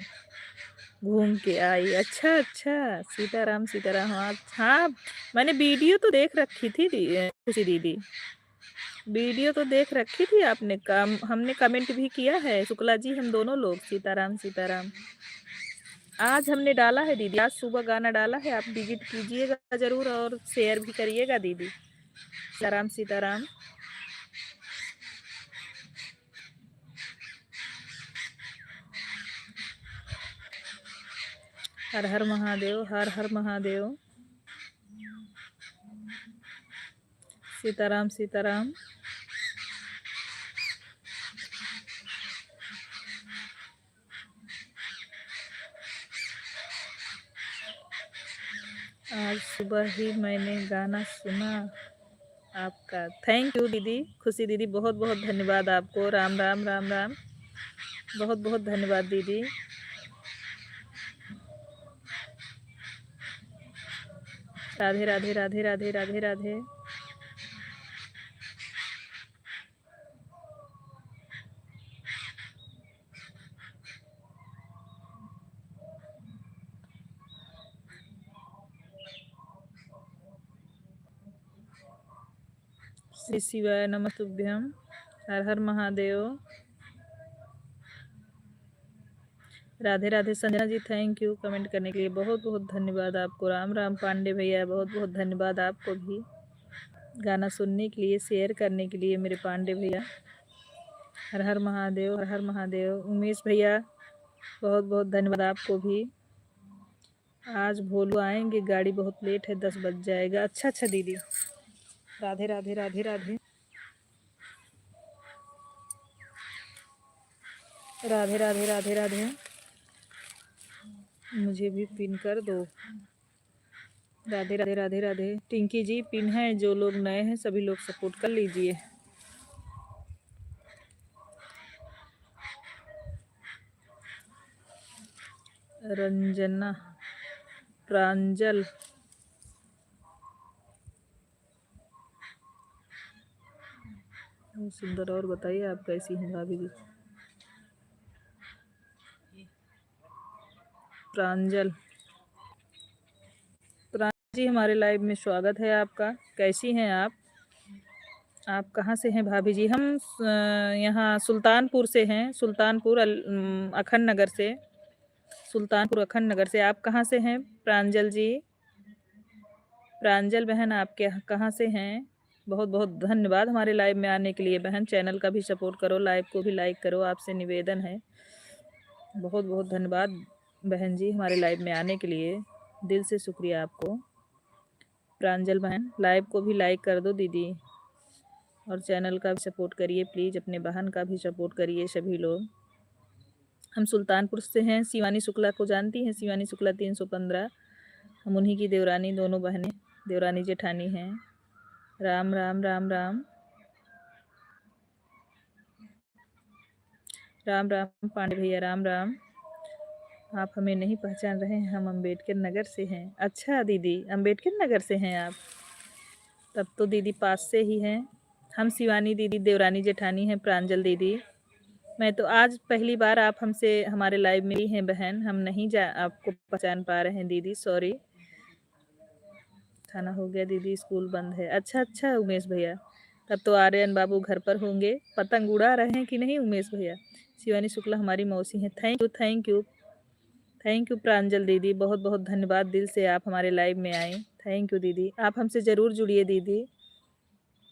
घूम के आई। अच्छा अच्छा, सीताराम सीताराम। हाँ हाँ, मैंने वीडियो तो देख रखी थी खुशी दीदी, वीडियो तो देख रखी थी आपने। हमने कमेंट भी किया है, शुक्ला जी हम दोनों लोग। सीताराम सीताराम। आज हमने डाला है दीदी, आज सुबह गाना डाला है, आप विजिट कीजिएगा ज़रूर और शेयर भी करिएगा दीदी। सीताराम सीताराम। हर हर महादेव, हर हर महादेव। सीताराम सीताराम। आज सुबह ही मैंने गाना सुना आपका। थैंक यू दीदी, खुशी दीदी, बहुत बहुत धन्यवाद आपको। राम राम राम राम, बहुत बहुत धन्यवाद दीदी। राधे राधे राधे राधे राधे राधे। श्री शिवाय नमस्तुभ्यम। हर हर Mahadev. Radhe Radhe Sanjana ji, thank you comment करने के लिए, बहुत बहुत धन्यवाद आपको। राम राम पांडे भैया, बहुत बहुत धन्यवाद आपको भी गाना सुनने के लिए, शेयर करने के लिए मेरे पांडे भैया। हर हर महादेव, हर हर महादेव। उमेश भैया, बहुत बहुत धन्यवाद आपको भी। आज भोलू आएंगे, गाड़ी बहुत लेट है, 10 बज जाएगा। अच्छा अच्छा दीदी, राधे राधे राधे राधे राधे राधे राधे राधे। मुझे भी पिन कर दो। राधे राधे राधे राधे। टिंकी जी पिन है, जो लोग नए हैं सभी लोग सपोर्ट कर लीजिए। रंजना, प्रांजल, सुंदर, और बताइए आप कैसी हैं भाभी जी? प्रांजल, जी हमारे लाइव में स्वागत है आपका। कैसी हैं आप कहाँ से हैं भाभी जी? हम यहाँ सुल्तानपुर से हैं, सुल्तानपुर अखंड नगर से, सुल्तानपुर अखंड नगर से। आप कहाँ से हैं प्रांजल जी? प्रांजल बहन, आप कहाँ से हैं? बहुत बहुत धन्यवाद हमारे लाइव में आने के लिए बहन। चैनल का भी सपोर्ट करो, लाइव को भी लाइक करो, आपसे निवेदन है। बहुत बहुत धन्यवाद बहन जी हमारे लाइव में आने के लिए, दिल से शुक्रिया आपको। प्रांजल बहन, लाइव को भी लाइक कर दो दीदी, और चैनल का भी सपोर्ट करिए प्लीज़, अपने बहन का भी सपोर्ट करिए सभी लोग। हम सुल्तानपुर से हैं। शिवानी शुक्ला को जानती हैं? शिवानी शुक्ला 315, हम उन्हीं की देवरानी, दोनों बहनें देवरानी जेठानी हैं। राम राम राम राम राम राम पांडे भैया, राम राम। आप हमें नहीं पहचान रहे हैं, हम अम्बेडकर नगर से हैं। अच्छा दीदी, अम्बेडकर नगर से हैं आप? तब तो दीदी पास से ही हैं। हम शिवानी दीदी देवरानी जेठानी हैं प्रांजल दीदी। मैं तो आज पहली बार आप हमसे हमारे लाइव में ही हैं बहन, हम नहीं आपको पहचान पा रहे हैं दीदी, सॉरी। खाना हो गया दीदी, स्कूल बंद है। अच्छा अच्छा उमेश भैया, तब तो आर्यन बाबू घर पर होंगे। पतंग उड़ा रहे हैं कि नहीं उमेश भैया? शिवानी शुक्ला हमारी मौसी हैं। Thank you thank you thank you Pranjal दीदी, बहुत बहुत धन्यवाद, दिल से आप हमारे लाइव में आए। थैंक यू दीदी, आप हमसे ज़रूर जुड़िए दीदी।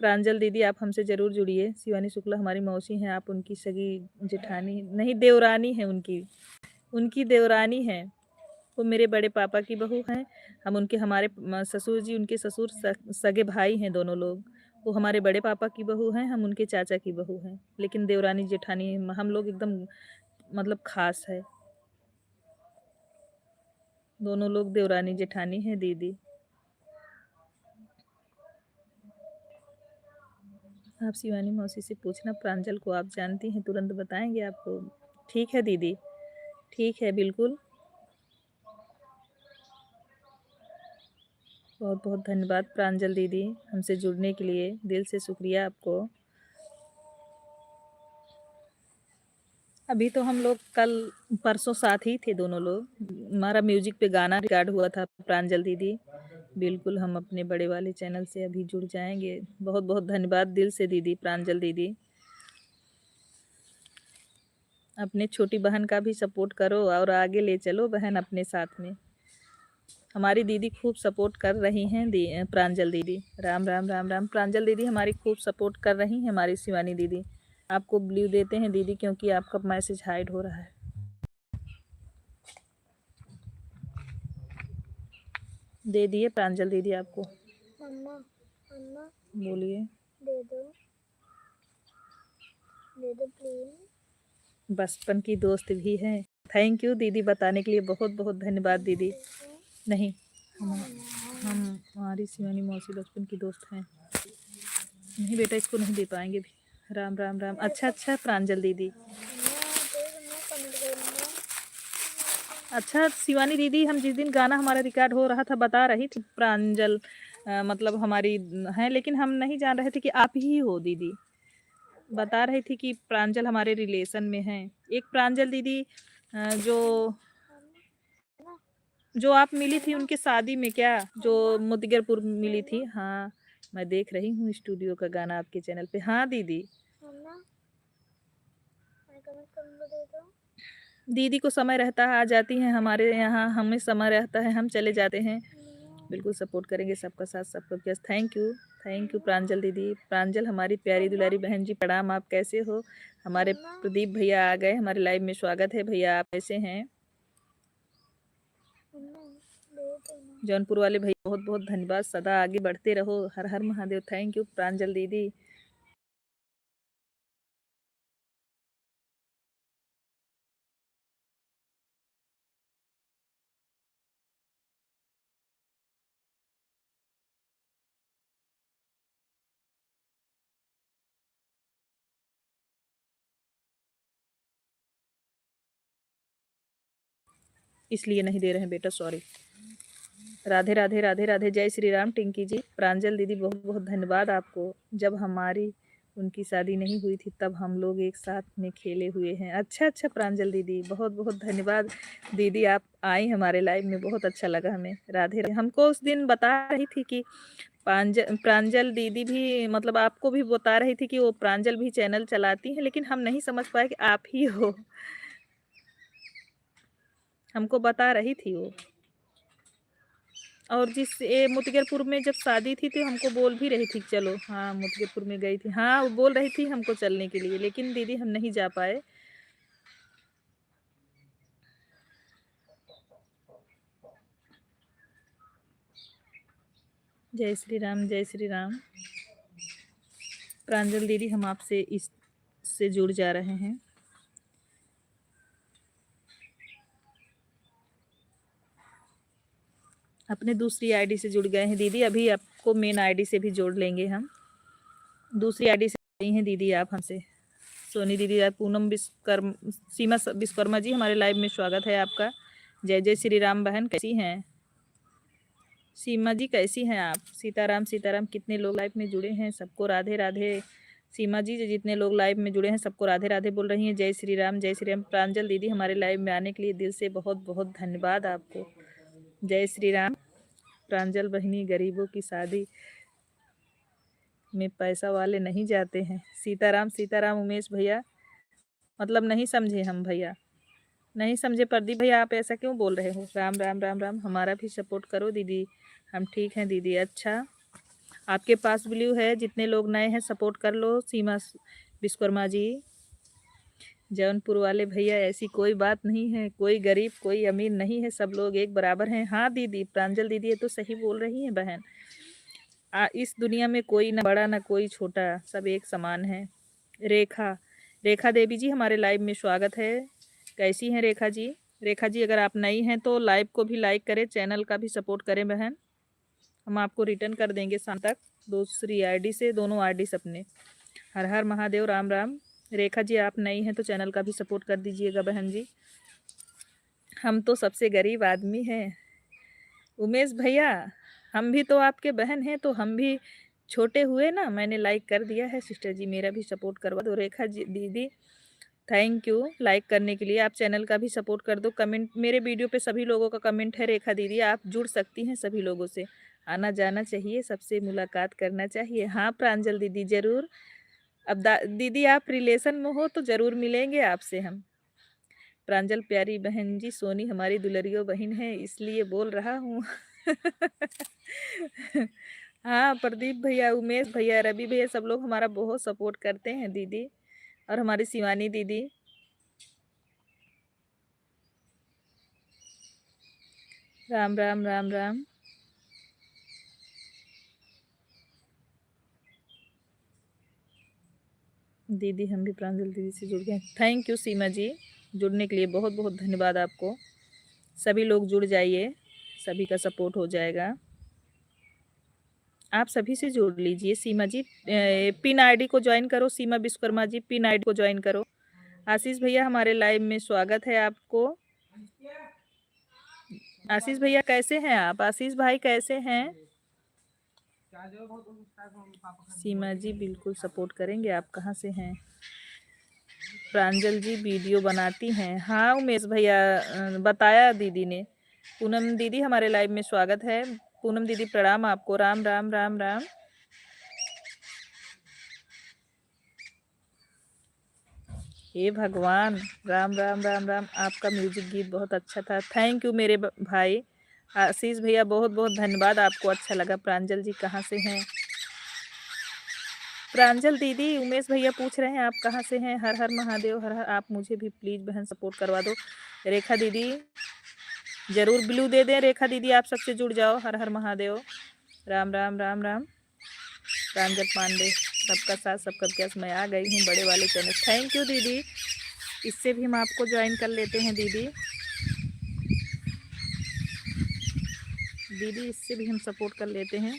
प्रांजल दीदी आप हमसे ज़रूर जुड़िए। शिवानी शुक्ला हमारी मौसी हैं, आप उनकी सगी जेठानी नहीं, देवरानी हैं, उनकी देवरानी हैं। वो मेरे बड़े पापा की बहू हैं। हम उनके, हमारे ससुर जी, उनके ससुर सगे भाई हैं दोनों लोग। वो हमारे बड़े पापा की बहू हैं, हम उनके चाचा की बहू हैं। लेकिन देवरानी जेठानी हम लोग एकदम मतलब खास है, दोनों लोग देवरानी जेठानी हैं दीदी। आप शिवानी मौसी से पूछना प्रांजल को आप जानती हैं, तुरंत बताएंगे आपको। ठीक है दीदी, ठीक है, बिल्कुल। बहुत बहुत धन्यवाद प्रांजल दीदी हमसे जुड़ने के लिए, दिल से शुक्रिया आपको। अभी तो हम लोग कल परसों साथ ही थे दोनों लोग। हमारा म्यूजिक पे गाना रिकॉर्ड हुआ था प्रांजल दीदी। बिल्कुल, हम अपने बड़े वाले चैनल से अभी जुड़ जाएंगे। बहुत बहुत धन्यवाद दिल से दीदी, प्रांजल दीदी। अपने छोटी बहन का भी सपोर्ट करो और आगे ले चलो बहन अपने साथ में। हमारी दीदी खूब सपोर्ट कर रही हैं प्रांजल दीदी। राम राम राम राम। प्रांजल दीदी हमारी खूब सपोर्ट कर रही हैं, हमारी शिवानी दीदी। आपको ब्लू देते हैं दीदी, क्योंकि आपका मैसेज हाइड हो रहा है। दे दिए प्रांजल दीदी आपको। मम्मा मम्मा बोलिए। दे दो प्लीज। बचपन की दोस्त भी है। थैंक यू दीदी, बताने के लिए बहुत बहुत धन्यवाद दीदी। नहीं, हम हमारी शिवानी मौसी बचपन की दोस्त हैं। नहीं बेटा, इसको नहीं दे पाएंगे भी। राम राम राम। अच्छा अच्छा प्रांजल दीदी। अच्छा शिवानी दीदी, हम जिस दिन गाना हमारा रिकॉर्ड हो रहा था बता रही थी प्रांजल मतलब हमारी है, लेकिन हम नहीं जान रहे थे कि आप ही हो दीदी। बता रही थी कि प्रांजल हमारे रिलेशन में है। एक प्रांजल दीदी जो जो आप मिली थी उनके शादी में, क्या जो मुदगरपुर मिली थी। हाँ, मैं देख रही हूँ स्टूडियो का गाना आपके चैनल पे। हाँ दीदी। दीदी को समय रहता है आ जाती हैं हमारे यहाँ, हमें समय रहता है हम चले जाते हैं। बिल्कुल सपोर्ट करेंगे, सबका साथ सबका प्यार। थैंक यू प्रांजल दीदी। प्रांजल हमारी प्यारी दुलारी बहन जी, प्रणाम। आप कैसे हो? हमारे प्रदीप भैया आ गए हमारे लाइव में, स्वागत है भैया, आप कैसे हैं? जौनपुर वाले भैया बहुत बहुत धन्यवाद, सदा आगे बढ़ते रहो, हर हर महादेव। थैंक यू प्रांजल दीदी। इसलिए नहीं दे रहे हैं बेटा, सॉरी। राधे राधे राधे राधे, जय श्री राम टिंकी जी। प्रांजल दीदी बहुत बहुत धन्यवाद आपको। जब हमारी उनकी शादी नहीं हुई थी तब हम लोग एक साथ में खेले हुए हैं। अच्छा अच्छा प्रांजल दीदी, बहुत बहुत धन्यवाद दीदी, आप आई हमारे लाइव में, बहुत अच्छा लगा हमें। राधे राधे। हमको उस दिन बता रही थी कि प्रांजल दीदी भी, मतलब आपको भी बता रही थी कि वो प्रांजल भी चैनल चलाती हैं, लेकिन हम नहीं समझ पाए कि आप ही हो। हमको बता रही थी वो। और जिस ये मुदगरपुर में जब शादी थी तो हमको बोल भी रही थी चलो। हाँ मुदगरपुर में गई थी, हाँ वो बोल रही थी हमको चलने के लिए, लेकिन दीदी हम नहीं जा पाए। जय श्री राम जय श्री राम। प्रांजल दीदी हम आपसे इससे जुड़ जा रहे हैं। अपने दूसरी आईडी से जुड़ गए हैं दीदी, अभी आपको मेन आईडी से भी जोड़ लेंगे हम। दूसरी आईडी से नहीं हैं दीदी आप हमसे। सोनी दीदी, पूनम विश्वकर्मा, सीमा विश्वकर्मा जी, हमारे लाइव में स्वागत है आपका। जय जय श्री राम बहन, कैसी हैं? सीमा जी कैसी हैं आप? सीताराम सीताराम। कितने लोग लाइव में जुड़े हैं, सबको राधे राधे। सीमा जी जितने लोग लाइव में जुड़े हैं सबको राधे राधे बोल रही हैं। जय श्री राम जय श्री राम। प्रांजल दीदी हमारे लाइव में आने के लिए दिल से बहुत बहुत धन्यवाद आपको। जय श्री राम। प्रांजल बहिनी, गरीबों की शादी में पैसा वाले नहीं जाते हैं। सीताराम सीताराम। उमेश भैया, मतलब नहीं समझे हम भैया, नहीं समझे प्रदीप भैया, आप ऐसा क्यों बोल रहे हो? राम राम राम राम। हमारा भी सपोर्ट करो दीदी, हम ठीक हैं दीदी। अच्छा, आपके पास ब्लू है, जितने लोग नए हैं सपोर्ट कर लो। सीमा विश्वकर्मा जी, जौनपुर वाले भैया, ऐसी कोई बात नहीं है, कोई गरीब कोई अमीर नहीं है, सब लोग एक बराबर हैं। हाँ दीदी, प्रांजल दीदी ये तो सही बोल रही हैं बहन। इस दुनिया में कोई ना बड़ा ना कोई छोटा, सब एक समान है। रेखा, रेखा देवी जी हमारे लाइव में स्वागत है। कैसी हैं रेखा जी? रेखा जी अगर आप नई हैं तो लाइव को भी लाइक करें, चैनल का भी सपोर्ट करें बहन। हम आपको रिटर्न कर देंगे शाम तक, दूसरी आईडी से, दोनों आईडी से अपने। हर हर महादेव, राम राम। रेखा जी आप नई हैं तो चैनल का भी सपोर्ट कर दीजिएगा बहन जी। हम तो सबसे गरीब आदमी हैं। उमेश भैया, हम भी तो आपके बहन हैं, तो हम भी छोटे हुए ना। मैंने लाइक कर दिया है सिस्टर जी, मेरा भी सपोर्ट करवा दो। रेखा जी दीदी थैंक यू लाइक करने के लिए। आप चैनल का भी सपोर्ट कर दो। कमेंट, मेरे वीडियो पे सभी लोगों का कमेंट है। रेखा दीदी आप जुड़ सकती हैं, सभी लोगों से आना जाना चाहिए, सबसे मुलाकात करना चाहिए। हाँ प्रांजल दीदी ज़रूर। अब दीदी आप रिलेशन में हो तो ज़रूर मिलेंगे आपसे हम। प्रांजल प्यारी बहन जी, सोनी हमारी दुलरियो बहन है इसलिए बोल रहा हूँ। हाँ प्रदीप भैया, उमेश भैया, रवि भैया, सब लोग हमारा बहुत सपोर्ट करते हैं दीदी, और हमारी शिवानी दीदी। राम राम राम राम। दीदी हम भी प्रांजल दीदी से जुड़ गए। थैंक यू सीमा जी, जुड़ने के लिए बहुत बहुत धन्यवाद आपको। सभी लोग जुड़ जाइए, सभी का सपोर्ट हो जाएगा। आप सभी से जुड़ लीजिए। सीमा जी पिन आईडी को ज्वाइन करो। सीमा विश्वकर्मा जी पिन आईडी को ज्वाइन करो। आशीष भैया हमारे लाइव में स्वागत है आपको। आशीष भैया कैसे हैं आप? आशीष भाई कैसे हैं? सीमा जी बिल्कुल सपोर्ट करेंगे। आप कहाँ से हैं? प्रांजल जी वीडियो बनाती हैं। हाँ उमेश भैया बताया दीदी ने। पूनम दीदी हमारे लाइव में स्वागत है। पूनम दीदी प्रणाम आपको। राम राम राम राम। हे भगवान, राम राम राम राम। आपका म्यूजिक गीत बहुत अच्छा था। थैंक यू मेरे भाई आशीष भैया, बहुत बहुत धन्यवाद। आपको अच्छा लगा। प्रांजल जी कहाँ से हैं? प्रांजल दीदी उमेश भैया पूछ रहे हैं आप कहाँ से हैं? हर हर महादेव, हर हर। आप मुझे भी प्लीज बहन सपोर्ट करवा दो। रेखा दीदी जरूर ब्लू दे दें। रेखा दीदी आप सबसे जुड़ जाओ। हर हर महादेव, राम राम राम राम। प्रांजल पांडे, सबका साथ सबका विकास। मैं आ गई हूँ बड़े वाले चैनल। थैंक यू दीदी। इससे भी हम आपको ज्वाइन कर लेते हैं दीदी। दीदी इससे भी हम सपोर्ट कर लेते हैं।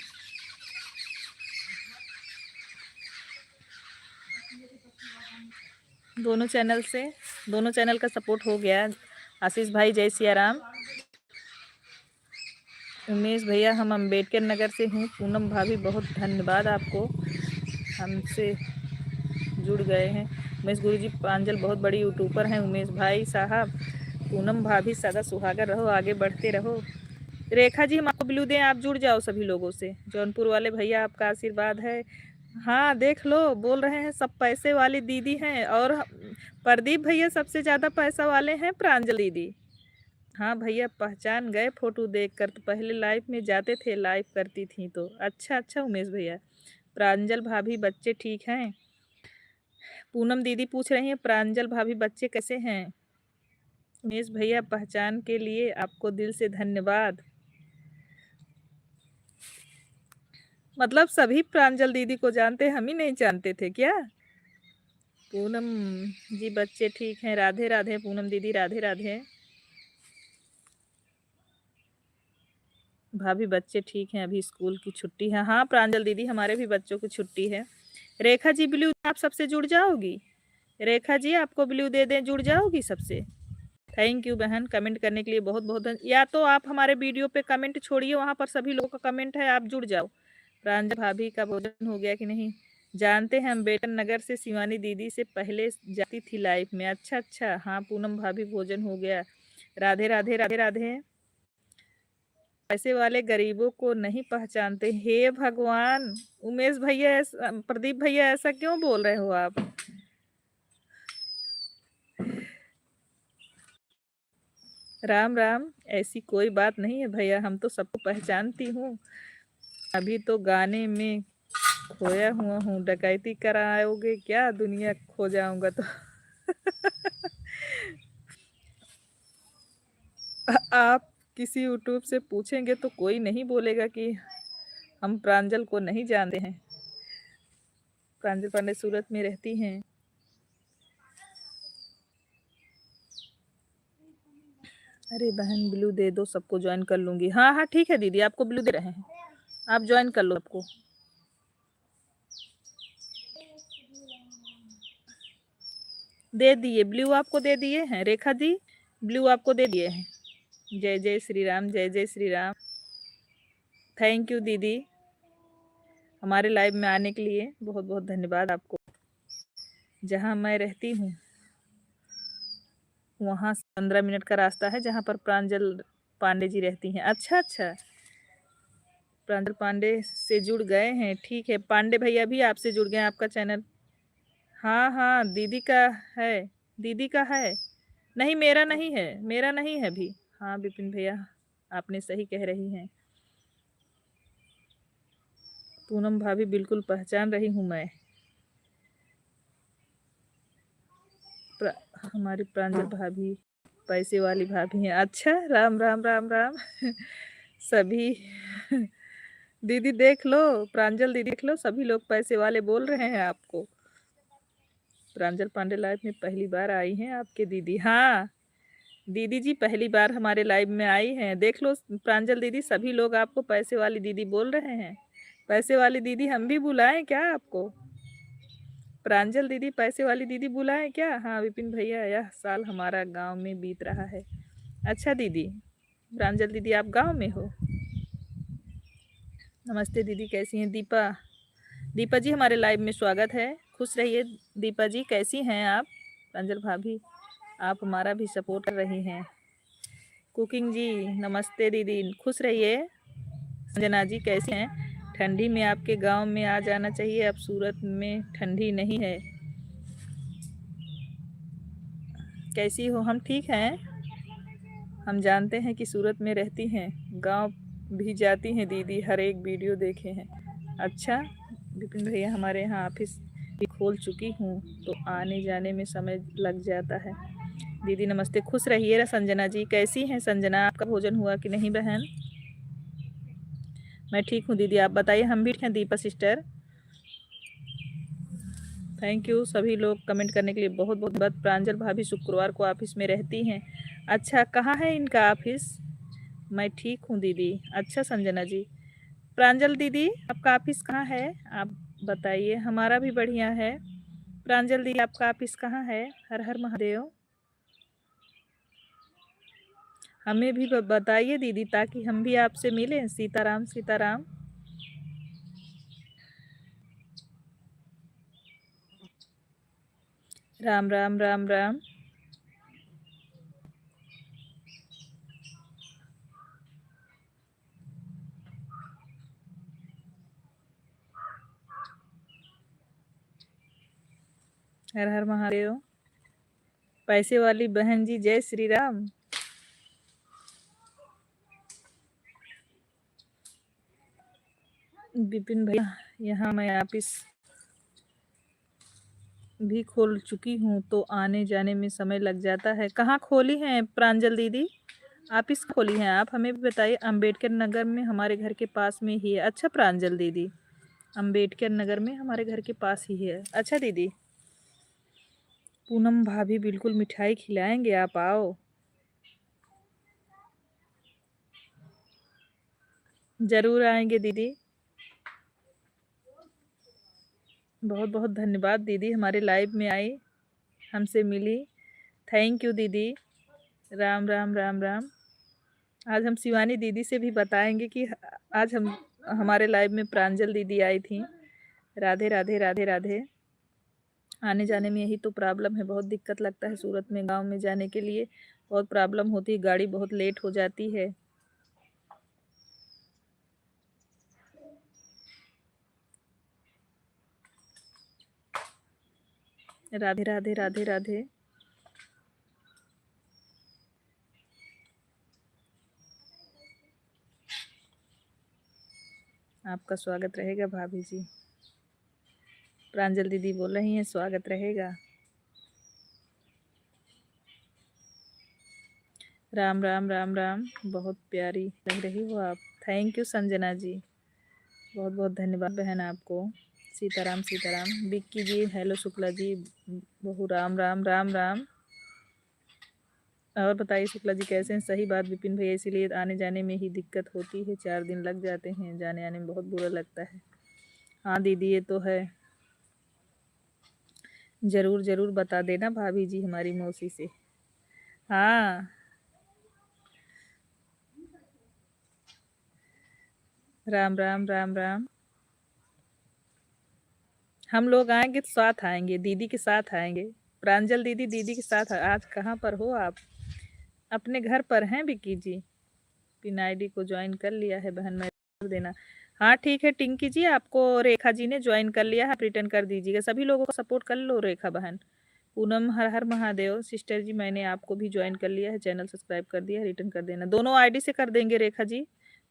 दोनों चैनल से, दोनों चैनल का सपोर्ट हो गया। आशीष भाई जय सिया राम। उमेश भैया हम अम्बेडकर नगर से हूँ। पूनम भाभी बहुत धन्यवाद आपको, हमसे जुड़ गए हैं। उमेश गुरुजी प्रांजल बहुत बड़ी यूट्यूबर हैं। उमेश भाई साहब, पूनम भाभी सदा सुहागर रहो, आगे बढ़ते रहो। रेखा जी हम आपको ब्लू दें, आप जुड़ जाओ सभी लोगों से। जौनपुर वाले भैया आपका आशीर्वाद है। हाँ देख लो, बोल रहे हैं सब पैसे वाली दीदी हैं। और प्रदीप भैया सबसे ज़्यादा पैसा वाले हैं प्रांजल दीदी। हाँ भैया पहचान गए फोटो देखकर। तो पहले लाइव में जाते थे, लाइव करती थी तो। अच्छा अच्छा उमेश भैया। प्रांजल भाभी बच्चे ठीक हैं? पूनम दीदी पूछ रही हैं प्रांजल भाभी बच्चे कैसे हैं? उमेश भैया पहचान के लिए आपको दिल से धन्यवाद। मतलब सभी प्रांजल दीदी को जानते, हम ही नहीं जानते थे क्या? पूनम जी बच्चे ठीक हैं। राधे राधे पूनम दीदी, राधे राधे। भाभी बच्चे ठीक हैं, अभी स्कूल की छुट्टी है। हाँ प्रांजल दीदी हमारे भी बच्चों की छुट्टी है। रेखा जी ब्लू आप सबसे जुड़ जाओगी? रेखा जी आपको ब्लू दे दें, जुड़ जाओगी सबसे? थैंक यू बहन, कमेंट करने के लिए बहुत बहुत या तो आप हमारे वीडियो पे कमेंट छोड़िए, वहाँ पर सभी लोगों का कमेंट है, आप जुड़ जाओ। प्रांजल भाभी का भोजन हो गया कि नहीं? जानते हैं हम बेटन नगर से शिवानी दीदी से पहले जाती थी लाइफ में। अच्छा अच्छा। हाँ पूनम भाभी भोजन हो गया। राधे राधे राधे राधे। पैसे वाले गरीबों को नहीं पहचानते। हे भगवान, उमेश भैया प्रदीप भैया ऐसा क्यों बोल रहे हो आप? राम राम, ऐसी कोई बात नहीं है भैया, हम तो सबको पहचानती हूँ। अभी तो गाने में खोया हुआ हूँ। डकैती कराओगे क्या? दुनिया खो जाऊंगा तो। आप किसी यूट्यूब से पूछेंगे तो कोई नहीं बोलेगा कि हम प्रांजल को नहीं जानते हैं। प्रांजल पांडे सूरत में रहती हैं। अरे बहन ब्लू दे दो, सबको ज्वाइन कर लूंगी। हाँ हाँ ठीक है दीदी, आपको ब्लू दे रहे हैं, आप ज्वाइन कर लो सबको। दे दिए ब्लू, आपको दे दिए हैं। रेखा जी ब्लू आपको दे दिए हैं। जय जय श्री राम, जय जय श्री राम। थैंक यू दीदी, हमारे लाइव में आने के लिए बहुत बहुत धन्यवाद आपको। जहाँ मैं रहती हूँ वहाँ से 15 मिनट का रास्ता है, जहाँ पर प्रांजल पांडे जी रहती हैं। अच्छा अच्छा, प्रांजल पांडे से जुड़ गए हैं, ठीक है। पांडे भैया भी आपसे जुड़ गए हैं, आपका चैनल। हाँ हाँ दीदी का है, दीदी का है। नहीं मेरा नहीं है, मेरा नहीं है भी। हाँ विपिन भैया आपने सही कह रही हैं। पूनम भाभी बिल्कुल पहचान रही हूँ मैं। हमारी प्रांजल भाभी पैसे वाली भाभी हैं। अच्छा राम राम राम राम। सभी दीदी देख लो, प्रांजल दीदी देख लो, सभी लोग पैसे वाले बोल रहे हैं आपको। प्रांजल पांडे लाइव में पहली बार आई हैं आपके दीदी। हाँ दीदी जी पहली बार हमारे लाइव में आई हैं। देख लो प्रांजल दीदी, सभी लोग आपको पैसे वाली दीदी बोल रहे हैं। पैसे वाली दीदी हम भी बुलाएं क्या आपको? प्रांजल दीदी पैसे वाली दीदी बुलाएं क्या? हाँ विपिन भैया, यह साल हमारा गांव में बीत रहा है। अच्छा दीदी, प्रांजल दीदी आप गांव में हो? नमस्ते दीदी, कैसी हैं? दीपा, दीपा जी हमारे लाइव में स्वागत है। खुश रहिए दीपा जी, कैसी हैं आप? प्रांजल भाभी, आप हमारा भी सपोर्ट कर रही हैं। कुकिंग जी नमस्ते दीदी, खुश रहिए। संजना जी कैसी हैं? ठंडी में आपके गांव में आ जाना चाहिए, अब सूरत में ठंडी नहीं है। कैसी हो? हम ठीक हैं। हम जानते हैं कि सूरत में रहती हैं, गांव भी जाती हैं दीदी, हर एक वीडियो देखे हैं। अच्छा विपिन भैया, हमारे यहाँ ऑफिस भी खोल चुकी हूँ तो आने जाने में समय लग जाता है। दीदी नमस्ते, खुश रहिए। संजना जी कैसी हैं? संजना, आपका भोजन हुआ कि नहीं बहन? मैं ठीक हूँ दीदी, आप बताइए। हम भी ठीक हैं दीपा सिस्टर। थैंक यू सभी लोग कमेंट करने के लिए, बहुत बहुत धन्यवाद। प्रांजल भाभी शुक्रवार को ऑफिस में रहती हैं। अच्छा, कहाँ है इनका ऑफिस? मैं ठीक हूँ दीदी। अच्छा संजना जी, प्रांजल दीदी आपका ऑफिस कहाँ है आप बताइए? हमारा भी बढ़िया है। प्रांजल दीदी आपका ऑफिस कहाँ है? हर हर महादेव। हमें भी बताइए दीदी, ताकि हम भी आपसे मिलें। सीताराम सीताराम। राम राम राम राम। हर हर महादेव। पैसे वाली बहन जी जय श्री राम। विपिन भैया, यहाँ मैं ऑफिस भी खोल चुकी हूँ तो आने जाने में समय लग जाता है। कहाँ खोली हैं प्रांजल दीदी? ऑफिस खोली हैं आप? हमें भी बताइए। अंबेडकर नगर में, हमारे घर के पास में ही है। अच्छा प्रांजल दीदी, अंबेडकर नगर में हमारे घर के पास ही है। अच्छा दीदी। पूनम भाभी बिल्कुल मिठाई खिलाएंगे, आप आओ। जरूर आएंगे दीदी। बहुत बहुत धन्यवाद दीदी, हमारे लाइव में आई, हमसे मिली। थैंक यू दीदी। राम राम राम राम। आज हम शिवानी दीदी से भी बताएंगे कि आज हमारे लाइव में प्रांजल दीदी आई थी। राधे राधे राधे राधे। आने जाने में यही तो प्रॉब्लम है, बहुत दिक्कत लगता है सूरत में, गांव में जाने के लिए बहुत प्रॉब्लम होती है, गाड़ी बहुत लेट हो जाती है। राधे राधे राधे राधे। आपका स्वागत रहेगा भाभी जी। प्रांजल दीदी बोल रही हैं स्वागत रहेगा। राम राम राम राम। बहुत प्यारी लग रही हो आप। थैंक यू संजना जी, बहुत बहुत धन्यवाद बहन आपको। सीताराम सीताराम। विक्की जी हेलो। शुक्ला जी बहु राम राम राम राम। और बताइए शुक्ला जी कैसे हैं? सही बात विपिन भैया, इसीलिए आने जाने में ही दिक्कत होती है, 4 दिन लग जाते हैं, जाने आने में बहुत बुरा लगता है। हाँ दीदी ये तो है। ज़रूर ज़रूर बता देना भाभी जी हमारी मौसी से। हाँ राम राम राम राम। हम लोग आएंगे तो साथ आएंगे, दीदी के साथ आएंगे। प्रांजल दीदी दीदी के साथ। आज कहाँ पर हो आप? अपने घर पर हैं विक्की जी? पिन आईडी को ज्वाइन कर लिया है बहन, मैं कर देना। हाँ ठीक है टिंकी जी, आपको रेखा जी ने ज्वाइन कर लिया है, आप रिटर्न कर दीजिएगा। सभी लोगों को सपोर्ट कर लो रेखा बहन। पूनम हर हर महादेव। सिस्टर जी मैंने आपको भी ज्वाइन कर लिया है, चैनल सब्सक्राइब कर दिया है, रिटर्न कर देना। दोनों आईडी से कर देंगे रेखा जी,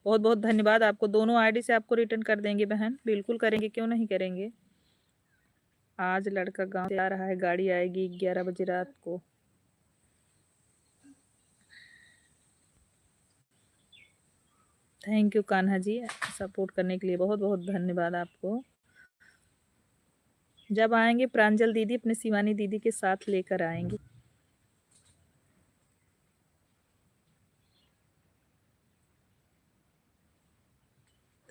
बहुत बहुत धन्यवाद आपको। दोनों आईडी से आपको रिटर्न कर देंगे बहन, बिल्कुल करेंगे, क्यों नहीं करेंगे। आज लड़का गांव से आ रहा है, गाड़ी आएगी 11 बजे रात को। Thank you Kanha ji, support करने के लिए बहुत बहुत धन्यवाद आपको। जब आएंगे प्रांजल दीदी अपने शिवानी दीदी के साथ लेकर आएंगे।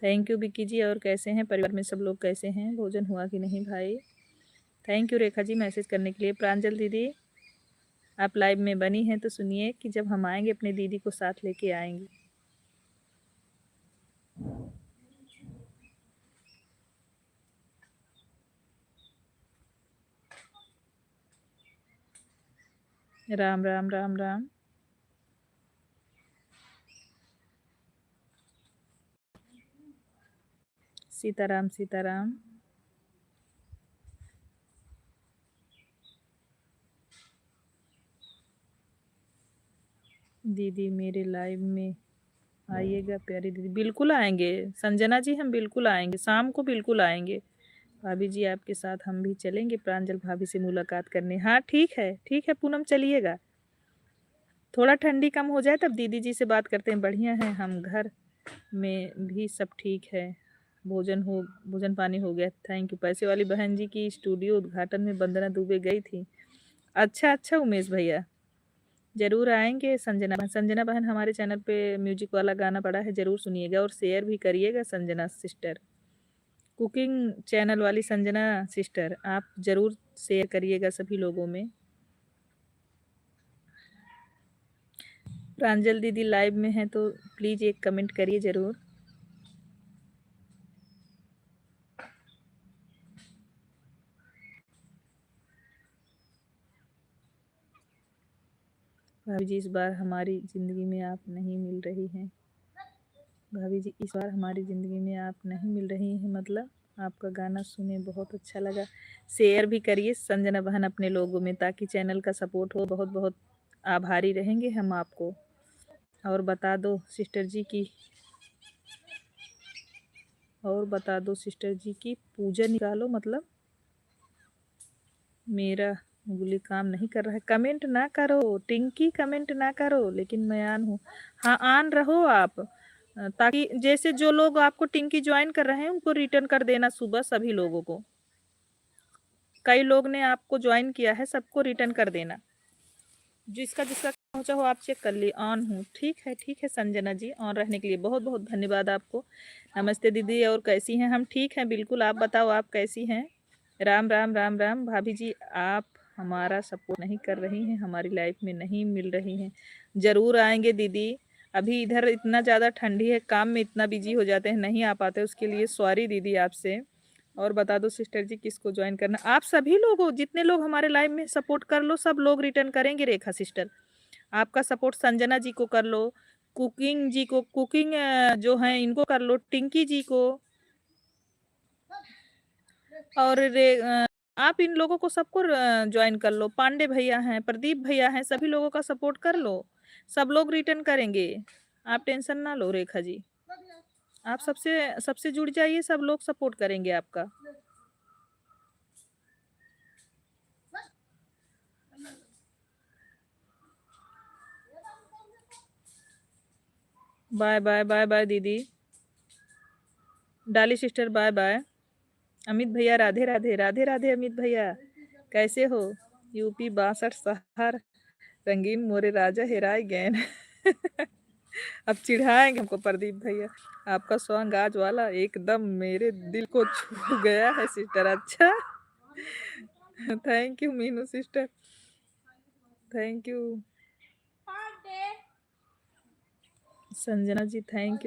थैंक यू विक्की जी। और कैसे हैं परिवार में सब लोग, कैसे हैं? भोजन हुआ कि नहीं भाई? Thank you Rekha ji message करने के लिए। प्रांजल दीदी आप लाइव में बनी हैं तो सुनिए कि जब हम आएंगे अपने दीदी को साथ लेके आएंगे। राम राम राम राम। सीताराम सीताराम। दीदी मेरे लाइव में आइएगा प्यारी दीदी। बिल्कुल आएंगे संजना जी, हम बिल्कुल आएंगे, शाम को बिल्कुल आएंगे। भाभी जी आपके साथ हम भी चलेंगे प्रांजल भाभी से मुलाकात करने। हाँ ठीक है पूनम, चलिएगा। थोड़ा ठंडी कम हो जाए तब दीदी जी से बात करते हैं। बढ़िया है, हम घर में भी सब ठीक है। भोजन पानी हो गया, थैंक यू। पैसे वाली बहन जी की स्टूडियो उद्घाटन में वंदना दुबे गई थी। अच्छा उमेश भैया, जरूर आएंगे। संजना बहन हमारे चैनल पे म्यूजिक वाला गाना पड़ा है, जरूर सुनिएगा और शेयर भी करिएगा। संजना सिस्टर, कुकिंग चैनल वाली संजना सिस्टर, आप जरूर शेयर करिएगा सभी लोगों में। प्रांजल दीदी लाइव में है तो प्लीज एक कमेंट करिए जरूर। भाभी जी इस बार हमारी जिंदगी में आप नहीं मिल रही हैं। भाभी जी इस बार हमारी ज़िंदगी में आप नहीं मिल रही हैं, मतलब आपका गाना सुने बहुत अच्छा लगा। शेयर भी करिए संजना बहन अपने लोगों में, ताकि चैनल का सपोर्ट हो। बहुत बहुत आभारी रहेंगे हम आपको। और बता दो सिस्टर जी की पूजा निकालो, मतलब मेरा उंगली काम नहीं कर रहा है। कमेंट ना करो टिंकी, कमेंट ना करो, लेकिन मैं आन हूँ। हाँ आन रहो आप, ताकि जैसे जो लोग आपको टिंकी ज्वाइन कर रहे हैं उनको रिटर्न कर देना सुबह सभी लोगों को। कई लोग ने आपको ज्वाइन किया है, सबको रिटर्न कर देना। जिसका जिसका पहुंचा हो आप चेक कर लिए। ऑन हूँ, ठीक है संजना जी, ऑन रहने के लिए बहुत बहुत धन्यवाद आपको। नमस्ते दीदी, और कैसी हैं? हम ठीक हैं बिल्कुल, आप बताओ आप कैसी हैं? राम राम राम राम। भाभी जी आप हमारा सपोर्ट नहीं कर रही हैं, हमारी लाइफ में नहीं मिल रही हैं। ज़रूर आएंगे दीदी। अभी इधर इतना ज़्यादा ठंडी है, काम में इतना बिजी हो जाते हैं, नहीं आ पाते, उसके लिए सॉरी दीदी आपसे। और बता दो सिस्टर जी किसको ज्वाइन करना। आप सभी लोगों, जितने लोग हमारे लाइव में सपोर्ट कर लो, सब लोग रिटर्न करेंगे। रेखा सिस्टर आपका सपोर्ट संजना जी को कर लो, कुकिंग जी को, कुकिंग जो है इनको कर लो, टिंकी जी को, और आप इन लोगों को सबको ज्वाइन कर लो। पांडे भैया हैं, प्रदीप भैया हैं, सभी लोगों का सपोर्ट कर लो। सब लोग रिटर्न करेंगे, आप टेंशन ना लो रेखा जी। आप सबसे सबसे जुड़ जाइए, सब लोग सपोर्ट करेंगे आपका। बाय बाय बाय बाय दीदी। डाली सिस्टर बाय बाय। अमित भैया राधे राधे राधे राधे। अमित भैया कैसे हो? यूपी 62 शहर, रंगीन मोरे राजा हेराय गैन। अब चिढ़ाएंगे हमको प्रदीप भैया। आपका सॉन्ग आज वाला एकदम मेरे दिल को छू गया है सिस्टर। अच्छा thank you Meenu sister, thank you. Sanjana ji thank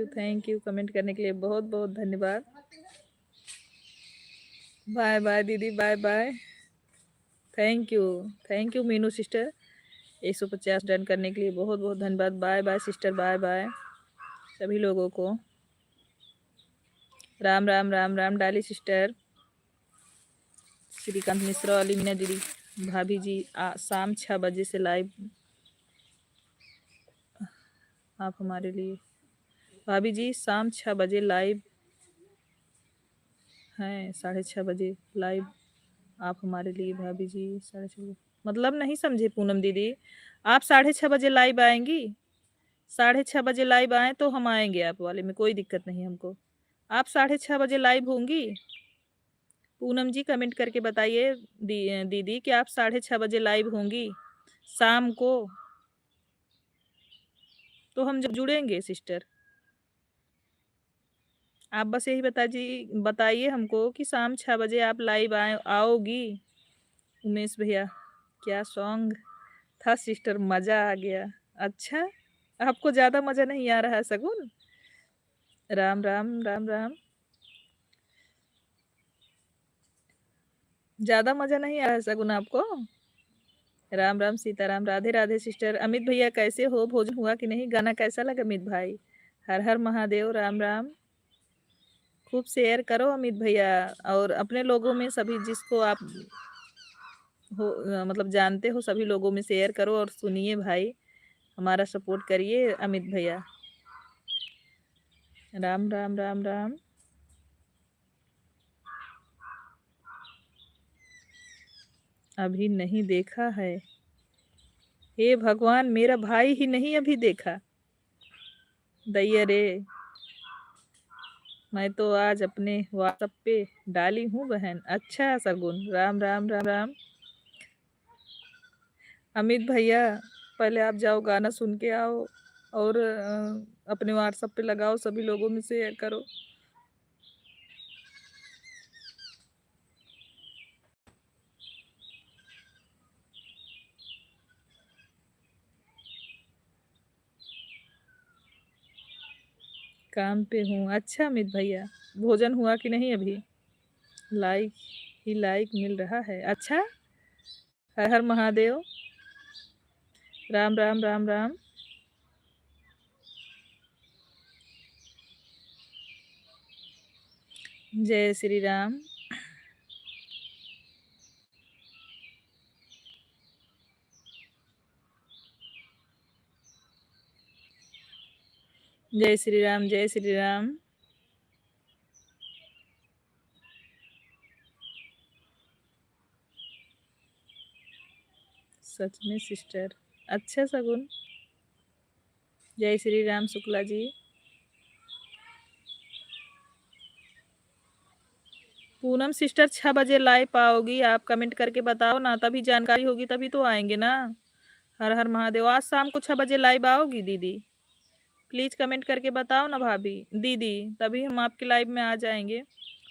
you comment करने के लिए बहुत बहुत धन्यवाद। बाय बाय दीदी, bye bye. Thank you Meenu sister, 150 done करने के लिए बहुत बहुत धन्यवाद। Bye bye sister, bye bye सभी लोगों को। राम राम राम राम। डाली सिस्टर, श्रीकांत मिश्रा वाली मीना दीदी, भाभी जी शाम 6 बजे से लाइव आप हमारे लिए। भाभी जी शाम 6 बजे लाइव हैं, 6:30 बजे लाइव आप हमारे लिए। भाभी जी 6:30, मतलब नहीं समझे पूनम दीदी। आप 6:30 बजे लाइव आएंगी? 6:30 बजे लाइव आए तो हम आएंगे आप वाले में, कोई दिक्कत नहीं हमको। आप 6:30 बजे लाइव होंगी? पूनम जी कमेंट करके बताइए दीदी कि आप 6:30 बजे लाइव होंगी शाम को, तो हम जब जुड़ेंगे सिस्टर। आप बस यही बताइए हमको कि शाम 6 बजे आप लाइव आओगी। उमेश भैया क्या सॉन्ग था सिस्टर, मजा आ गया। अच्छा, आपको ज्यादा मजा नहीं आ रहा है सगुन? राम राम राम राम। ज्यादा मजा नहीं आ रहा है सगुन आपको? राम राम सीताराम, राधे राधे सिस्टर। अमित भैया कैसे हो, भोजन हुआ कि नहीं? गाना कैसा लगा अमित भाई? हर हर महादेव, राम राम। खूब शेयर करो अमित भैया, और अपने लोगों में सभी जिसको आप मतलब जानते हो सभी लोगों में शेयर करो और सुनिए भाई, हमारा सपोर्ट करिए अमित भैया। राम राम राम राम। अभी नहीं देखा है, हे भगवान, मेरा भाई ही नहीं अभी देखा। दैया रे, मैं तो आज अपने व्हाट्सएप पे डाली हूँ बहन। अच्छा सगुन, राम राम राम राम। अमित भैया पहले आप जाओ गाना सुन के आओ, और अपने व्हाट्सएप पे लगाओ, सभी लोगों में शेयर करो। काम पे हूँ। अच्छा अमित भैया, भोजन हुआ कि नहीं अभी? लाइक ही लाइक मिल रहा है। अच्छा, हर हर महादेव, राम राम राम राम। जय श्री राम। जय श्री राम, जय श्री राम। सच में सिस्टर, अच्छा सगुन। जय श्री राम शुक्ला जी। पूनम सिस्टर 6 बजे लाइव आओगी, आप कमेंट करके बताओ ना, तभी जानकारी होगी तभी तो आएंगे ना। हर हर महादेव। आज शाम को 6 बजे लाइव आओगी दीदी? प्लीज कमेंट करके बताओ ना भाभी दीदी, तभी हम आपके लाइव में आ जाएंगे।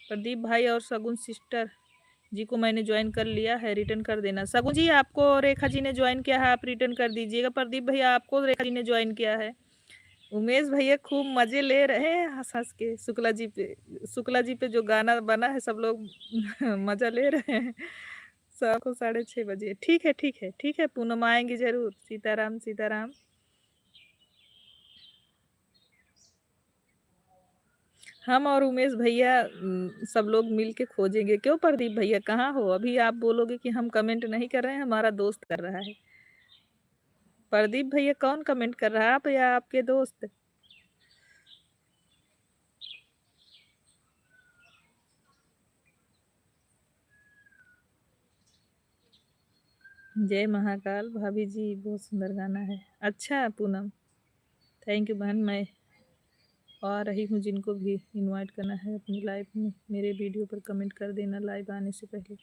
प्रदीप भाई और सगुन सिस्टर जी को मैंने ज्वाइन कर लिया है, रिटर्न कर देना। सगुन जी आपको रेखा जी ने ज्वाइन किया है, आप रिटर्न कर दीजिएगा। प्रदीप भैया आपको रेखा जी ने ज्वाइन किया है। उमेश भैया खूब मजे ले रहे हैं हंस हंस के शुक्ला जी पे। शुक्ला जी पे जो गाना बना है सब लोग मजा ले रहे हैं। शाम को 6:30 बजे। ठीक है ठीक है ठीक है पूनम, आएंगे जरूर। सीताराम सीताराम। हम और उमेश भैया सब लोग मिल के खोजेंगे। क्यों प्रदीप भैया कहाँ हो? अभी आप बोलोगे कि हम कमेंट नहीं कर रहे हैं, हमारा दोस्त कर रहा है। प्रदीप भैया कौन कमेंट कर रहा है, आप या आपके दोस्त? जय महाकाल भाभी जी, बहुत सुंदर गाना है। अच्छा पूनम, थैंक यू बहन। मैं आ रही हूँ, जिनको भी इनवाइट करना है अपनी लाइव में मेरे वीडियो पर कमेंट कर देना लाइव आने से पहले।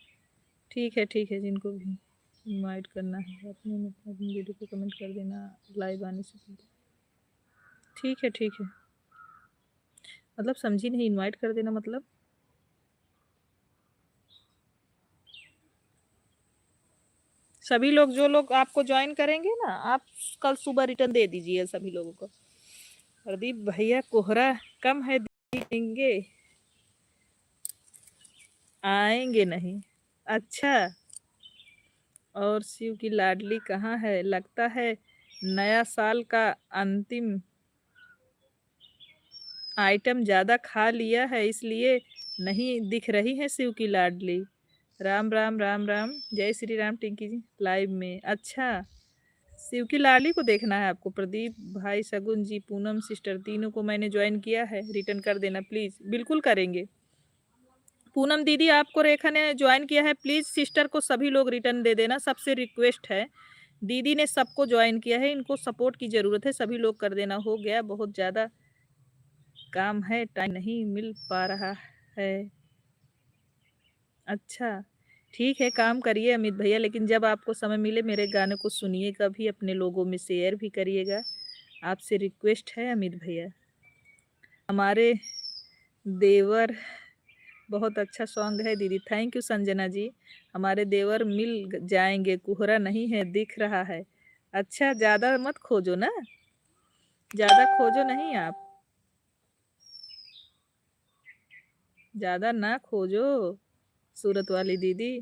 ठीक है, जिनको भी इनवाइट करना है अपनी वीडियो पर कमेंट कर देना लाइव आने से पहले। ठीक है, मतलब समझी नहीं, इनवाइट कर देना मतलब? सभी लोग जो लोग आपको ज्वाइन करेंगे ना, आप कल सुबह रिटर्न दे दीजिए सभी लोगों को। प्रदीप भैया कोहरा कम है, देंगे आएंगे नहीं। अच्छा, और शिव की लाडली कहाँ है? लगता है नया साल का अंतिम आइटम ज्यादा खा लिया है, इसलिए नहीं दिख रही है शिव की लाडली। राम राम राम राम। जय श्री राम टिंकी जी लाइव में। अच्छा, शिव की लाडली को देखना है आपको? प्रदीप भाई, सगुन जी, पूनम सिस्टर, तीनों को मैंने ज्वाइन किया है, रिटर्न कर देना प्लीज। बिल्कुल करेंगे। पूनम दीदी आपको रेखा ने ज्वाइन किया है, प्लीज सिस्टर को सभी लोग रिटर्न दे देना, सबसे रिक्वेस्ट है। दीदी ने सबको ज्वाइन किया है, इनको सपोर्ट की जरूरत है, सभी लोग कर देना। हो गया बहुत ज्यादा काम है, टाइम नहीं मिल पा रहा है। अच्छा, ठीक है, काम करिए अमित भैया, लेकिन जब आपको समय मिले मेरे गाने को सुनिएगा भी, अपने लोगों में शेयर भी करिएगा। आपसे रिक्वेस्ट है अमित भैया। हमारे देवर, बहुत अच्छा सॉन्ग है दीदी, थैंक यू संजना जी। हमारे देवर मिल जाएंगे, कोहरा नहीं है दिख रहा है। अच्छा, ज़्यादा मत खोजो ना, ज़्यादा खोजो नहीं आप, ज़्यादा ना खोजो। सूरत वाली दीदी,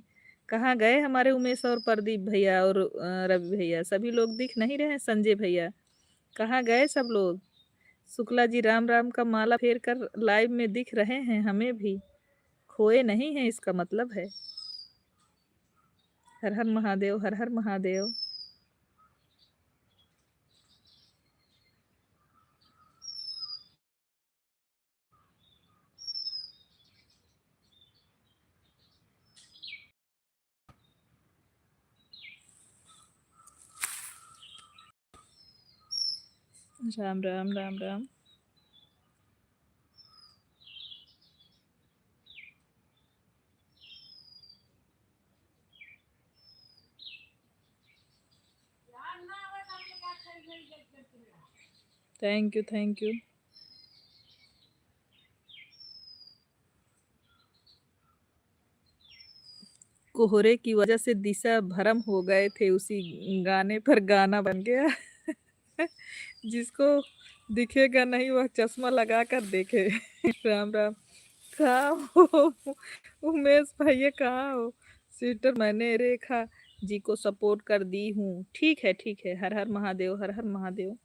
कहाँ गए हमारे उमेश और प्रदीप भैया और रवि भैया? सभी लोग दिख नहीं रहे हैं। संजय भैया, कहाँ गए सब लोग? शुक्ला जी, राम राम का माला फेर कर लाइव में दिख रहे हैं, हमें भी खोए नहीं हैं, इसका मतलब है। हर हर महादेव, हर हर Mahadev. Ram Ram Ram Ram. Thank you, thank you. कोहरे की वजह से दिशा भरम हो गए थे, उसी गाने पर गाना बन गया। जिसको दिखेगा नहीं वह चश्मा लगा कर देखे। राम राम। कहाँ हो उमेश भैया, कहाँ हो? सिस्टर, मैंने रेखा जी को सपोर्ट कर दी हूँ। ठीक है, ठीक है, हर हर महादेव, हर हर महादेव।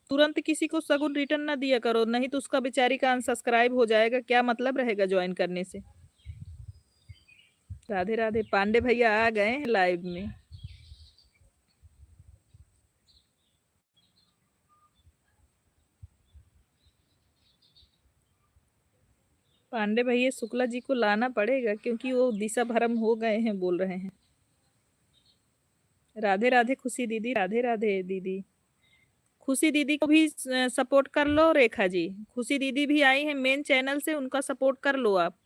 तुरंत किसी को सगुन रिटर्न ना दिया करो, नहीं तो उसका बेचारी का अनसब्सक्राइब हो जाएगा, क्या मतलब रहेगा ज्वाइन करने से। राधे राधे। पांडे भैया आ गए हैं लाइव में। पांडे भैया, शुक्ला जी को लाना पड़ेगा, क्योंकि वो दिशा भरम हो गए हैं, बोल रहे हैं। राधे राधे खुशी दीदी, राधे राधे दीदी। खुशी दीदी को भी सपोर्ट कर लो रेखा जी। खुशी दीदी भी आई हैं मेन चैनल से, उनका सपोर्ट कर लो आप।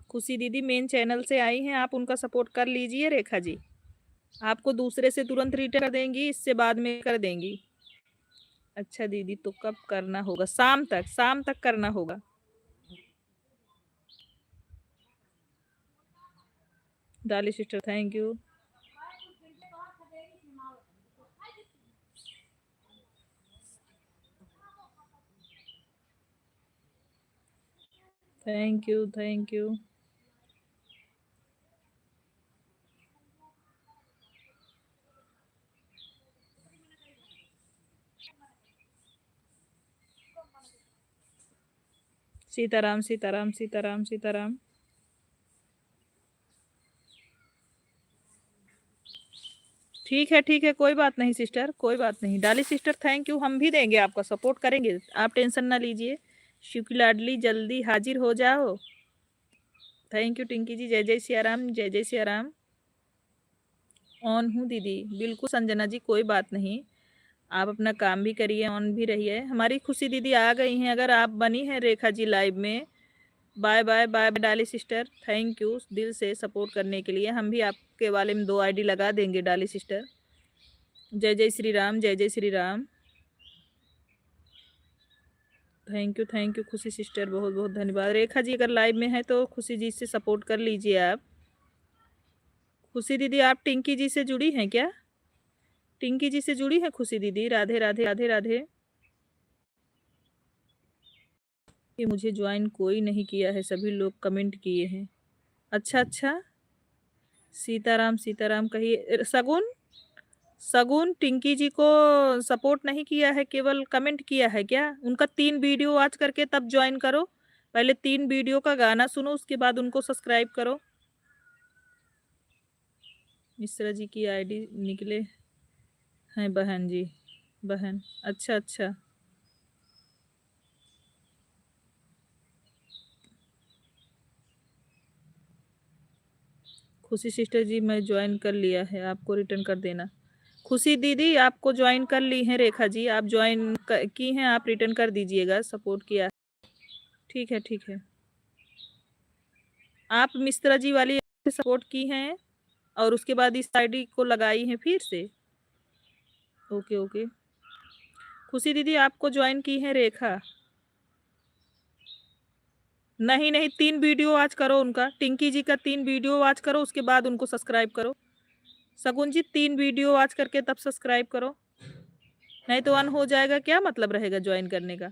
खुशी दीदी मेन चैनल से आई हैं, आप उनका सपोर्ट कर लीजिए रेखा जी। आपको दूसरे से तुरंत रिटर्न कर देंगी, इससे बाद में कर देंगी। अच्छा दीदी, तो कब करना होगा? शाम तक, शाम तक करना होगा। डाली sister, thank you. Thank you, thank you. Sitaram Sitaram Sitaram Sitaram. ठीक है, ठीक है, कोई बात नहीं सिस्टर, कोई बात नहीं। डाली सिस्टर, थैंक यू, हम भी देंगे, आपका सपोर्ट करेंगे, आप टेंशन ना लीजिए। शिव की लाडली, जल्दी हाजिर हो जाओ। थैंक यू टिंकी जी, जय जय सिया राम, जय जय सिया राम। ऑन हूँ दीदी, बिल्कुल संजना जी, कोई बात नहीं। आप अपना काम भी करिए, ऑन भी रहिए। हमारी खुशी दीदी आ गई हैं, अगर आप बनी हैं रेखा जी लाइव में। बाय बाय बाय डाली सिस्टर, थैंक यू दिल से सपोर्ट करने के लिए। हम भी आपके वाले में 2 आईडी लगा देंगे डाली सिस्टर। जय जय श्री राम, जय जय श्री राम। थैंक यू खुशी सिस्टर, बहुत बहुत धन्यवाद। रेखा जी अगर लाइव में है तो खुशी जी से सपोर्ट कर लीजिए आप। खुशी दीदी, आप टिंकी जी से जुड़ी हैं क्या? टिंकी जी से जुड़ी हैं खुशी दीदी? राधे राधे राधे राधे। ये मुझे ज्वाइन कोई नहीं किया है, सभी लोग कमेंट किए हैं। अच्छा अच्छा, सीताराम सीताराम कहिए। सगुन, सगुन टिंकी जी को सपोर्ट नहीं किया है, केवल कमेंट किया है क्या? उनका 3 वीडियो वॉच करके तब ज्वाइन करो। पहले 3 वीडियो का गाना सुनो, उसके बाद उनको सब्सक्राइब करो। मिश्रा जी की आईडी निकले हैं बहन जी, बहन, अच्छा अच्छा। खुशी सिस्टर जी, मैं ज्वाइन कर लिया है, आपको रिटर्न कर देना। खुशी दीदी, आपको ज्वाइन कर ली हैं रेखा जी, आप ज्वाइन की हैं, आप रिटर्न कर दीजिएगा, सपोर्ट किया। ठीक है, ठीक है। आप मिश्रा जी वाली से सपोर्ट की हैं और उसके बाद इस आईडी को लगाई हैं फिर से। Okay okay. खुशी दीदी आपको ज्वाइन की है रेखा। नहीं नहीं, 3 वीडियो वॉच करो उनका, टिंकी जी का 3 वीडियो वॉच करो, उसके बाद उनको सब्सक्राइब करो। शगुन जी 3 वीडियो वॉच करके तब सब्सक्राइब करो, नहीं तो अन हो जाएगा, क्या मतलब रहेगा ज्वाइन करने का।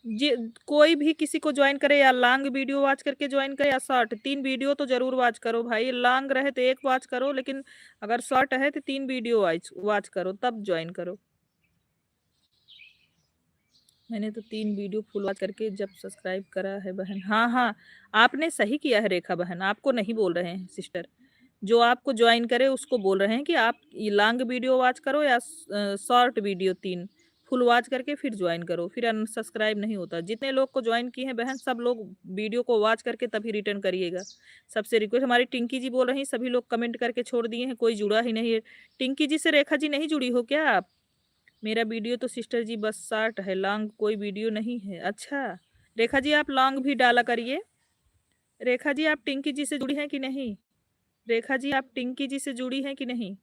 जी, कोई भी किसी को ज्वाइन करे, या लॉन्ग वीडियो वॉच करके ज्वाइन करे या शॉर्ट, 3 वीडियो तो जरूर वॉच करो भाई। लॉन्ग रहे तो 1 वॉच करो, लेकिन अगर शॉर्ट है तो 3 वीडियो वॉच करो तब ज्वाइन करो। मैंने तो 3 वीडियो फुल वॉच करके जब सब्सक्राइब करा है बहन। हाँ हाँ, आपने सही किया है रेखा बहन, आपको नहीं बोल रहे हैं सिस्टर, जो आपको ज्वाइन करे उसको बोल रहे हैं कि आप लॉन्ग वीडियो वॉच करो या शॉर्ट वीडियो 3 फुल वॉच करके फिर ज्वाइन करो, फिर अनसब्सक्राइब नहीं होता। जितने लोग को ज्वाइन किए हैं बहन, सब लोग वीडियो को वॉच करके तभी रिटर्न करिएगा। सबसे रिक्वेस्ट, हमारी टिंकी जी बोल रही हैं, सभी लोग कमेंट करके छोड़ दिए हैं, कोई जुड़ा ही नहीं है। टिंकी जी से रेखा जी नहीं जुड़ी हो क्या आप? मेरा वीडियो तो सिस्टर जी बस शॉर्ट है, लॉन्ग कोई वीडियो नहीं है। अच्छा, रेखा जी आप लॉन्ग भी डाला करिए। रेखा जी आप टिंकी जी से जुड़ी हैं कि नहीं? रेखा जी आप टिंकी जी से जुड़ी हैं कि नहीं?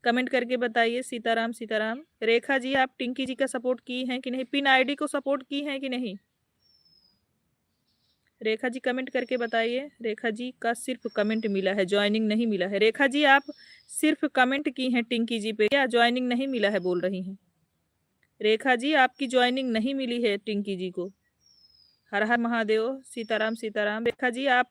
कमेंट करके बताइए। सीताराम सीताराम। रेखा जी आप टिंकी जी का सपोर्ट की हैं कि नहीं? पिन आईडी को सपोर्ट की हैं कि नहीं? रेखा जी कमेंट करके बताइए। रेखा जी का सिर्फ कमेंट मिला है, ज्वाइनिंग नहीं मिला है। रेखा जी आप सिर्फ कमेंट की हैं टिंकी जी पे, क्या ज्वाइनिंग नहीं मिला है बोल रही हैं? रेखा जी आपकी ज्वाइनिंग नहीं मिली है टिंकी जी को। हर हर महादेव। सीताराम सीताराम। रेखा जी आप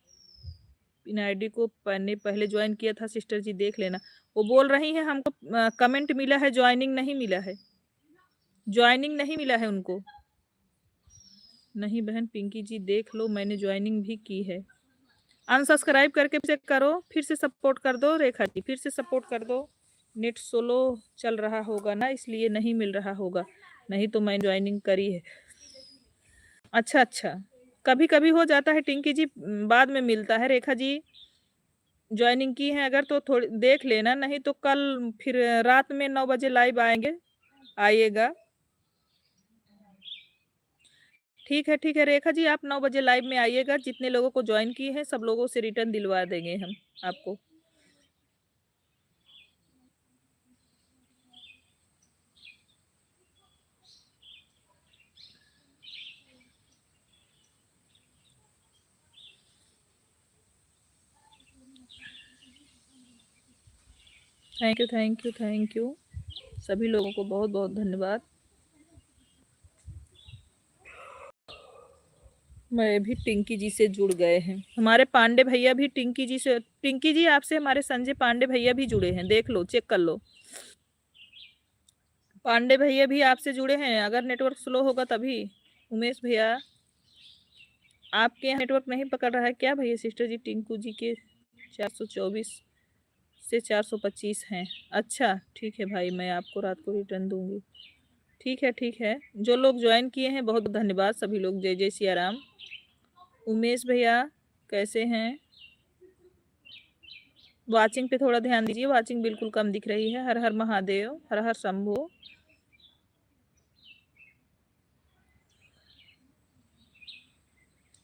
इन आईडी को पहले ज्वाइन किया था सिस्टर जी, देख लेना। वो बोल रही हैं हमको कमेंट मिला है, ज्वाइनिंग नहीं मिला है। ज्वाइनिंग नहीं मिला है उनको। नहीं बहन पिंकी जी देख लो, मैंने ज्वाइनिंग भी की है। अनसब्सक्राइब करके फिर से करो, फिर से सपोर्ट कर दो रेखा जी, फिर से सपोर्ट कर दो। नेट स्लो चल रहा होगा ना, इसलिए नहीं मिल रहा होगा, नहीं तो मैं ज्वाइनिंग करी है। अच्छा अच्छा, कभी कभी हो जाता है टिंकी जी, बाद में मिलता है। रेखा जी ज्वाइनिंग की है अगर तो थोड़ी देख लेना, नहीं तो कल फिर रात में 9 बजे लाइव आएंगे, आइएगा। ठीक है रेखा जी, आप 9 बजे लाइव में आइएगा। जितने लोगों को ज्वाइन किए हैं सब लोगों से रिटर्न दिलवा देंगे हम आपको। Thank you thank you thank you, सभी लोगों को बहुत बहुत धन्यवाद। मैं भी टिंकी जी से जुड़ गए हैं, हमारे पांडे भैया भी टिंकी जी से। टिंकी जी आपसे हमारे संजय पांडे भैया भी जुड़े हैं, देख लो, चेक कर लो। पांडे भैया भी आपसे जुड़े हैं, अगर नेटवर्क स्लो होगा तभी। उमेश भैया आपके यहाँ नेटवर्क नहीं पकड़ रहा है क्या भैया? सिस्टर जी टिंकू जी के 424 से 425 हैं। अच्छा ठीक है भाई, मैं आपको रात को रिटर्न दूंगी। ठीक है, जो लोग ज्वाइन किए हैं बहुत धन्यवाद सभी लोग। जय जय सिया राम। उमेश भैया कैसे हैं? वाचिंग पे थोड़ा ध्यान दीजिए, वाचिंग बिल्कुल कम दिख रही है। हर हर महादेव, हर हर शंभो।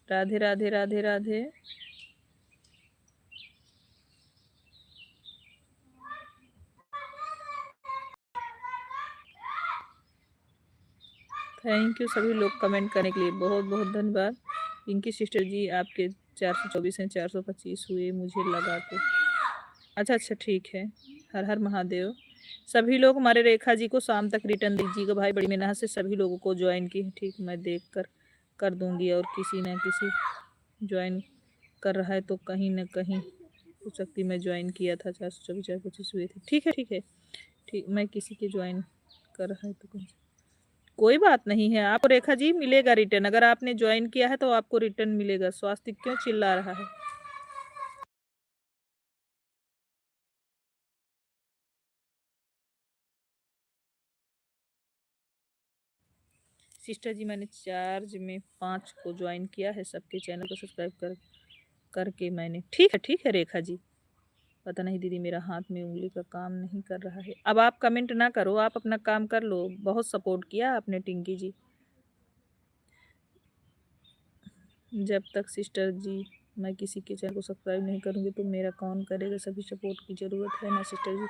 राधे राधे राधे राधे। थैंक यू सभी लोग कमेंट करने के लिए, बहुत बहुत धन्यवाद। पिंकी सिस्टर जी आपके 424 हैं, 425 हुए मुझे लगा तो। अच्छा अच्छा ठीक है। हर हर महादेव। सभी लोग हमारे रेखा जी को शाम तक रिटर्न दीजिएगा भाई, बड़ी मेहनत से सभी लोगों को ज्वाइन की है। ठीक, मैं देख कर दूंगी, और किसी न किसी ज्वाइन कर रहा है तो कहीं ना कहीं हो सकती मैं ज्वाइन किया था, 424 425 हुए थे। ठीक है ठीक, मैं किसी के ज्वाइन कर रहा है तो कहीं, कोई बात नहीं है। आपको रेखा जी मिलेगा रिटर्न, अगर आपने ज्वाइन किया है तो आपको रिटर्न मिलेगा। स्वास्थ्य क्यों चिल्ला रहा है? सिस्टर जी मैंने चार्ज में 5 को ज्वाइन किया है, सबके चैनल को सब्सक्राइब करके मैंने। ठीक है रेखा जी। पता नहीं दीदी मेरा हाथ में उंगली का काम नहीं कर रहा है। अब आप कमेंट ना करो, आप अपना काम कर लो। बहुत सपोर्ट किया आपने टिंकी जी। जब तक सिस्टर जी मैं किसी के चैनल को सब्सक्राइब नहीं करूँगी तो मेरा कौन करेगा, सभी सपोर्ट की ज़रूरत है ना सिस्टर जी।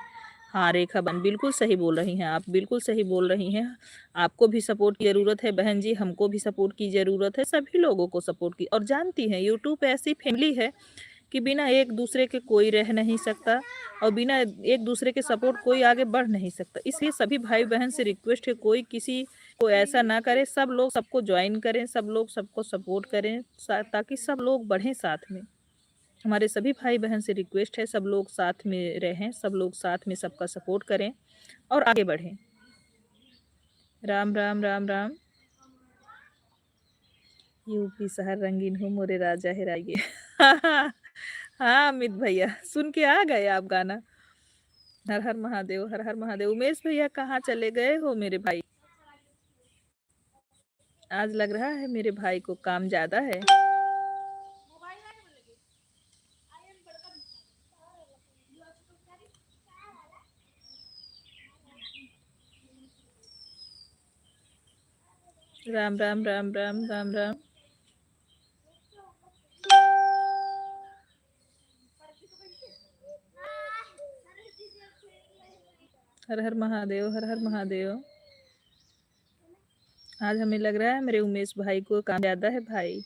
हाँ रेखा बहन बिल्कुल सही बोल रही हैं आप, बिल्कुल सही बोल रही हैं। आपको भी सपोर्ट की ज़रूरत है बहन जी, हमको भी सपोर्ट की ज़रूरत है, सभी लोगों को सपोर्ट की। और जानती हैं यूट्यूब ऐसी फैमिली है कि बिना एक दूसरे के कोई रह नहीं सकता और बिना एक दूसरे के सपोर्ट कोई आगे बढ़ नहीं सकता। इसलिए सभी भाई बहन से रिक्वेस्ट है कोई किसी को ऐसा ना करे, सब लोग सबको ज्वाइन करें, सब लोग सबको सपोर्ट करें ताकि सब लोग बढ़ें साथ में। हमारे सभी भाई बहन से रिक्वेस्ट है सब लोग साथ में रहें, सब लोग साथ में सबका सपोर्ट करें और आगे बढ़ें। राम राम राम राम। यूपी शहर रंगीन हो मोरे राजा है राइए। हाँ अमित भैया सुन के आ गए आप गाना। हर हर महादेव, हर हर महादेव। उमेश भैया कहाँ चले गए हो मेरे भाई? आज लग रहा है मेरे भाई को काम ज्यादा है। राम राम राम राम राम राम। हर हर महादेव, हर हर महादेव। आज हमें लग रहा है मेरे उमेश भाई को काम ज्यादा है भाई।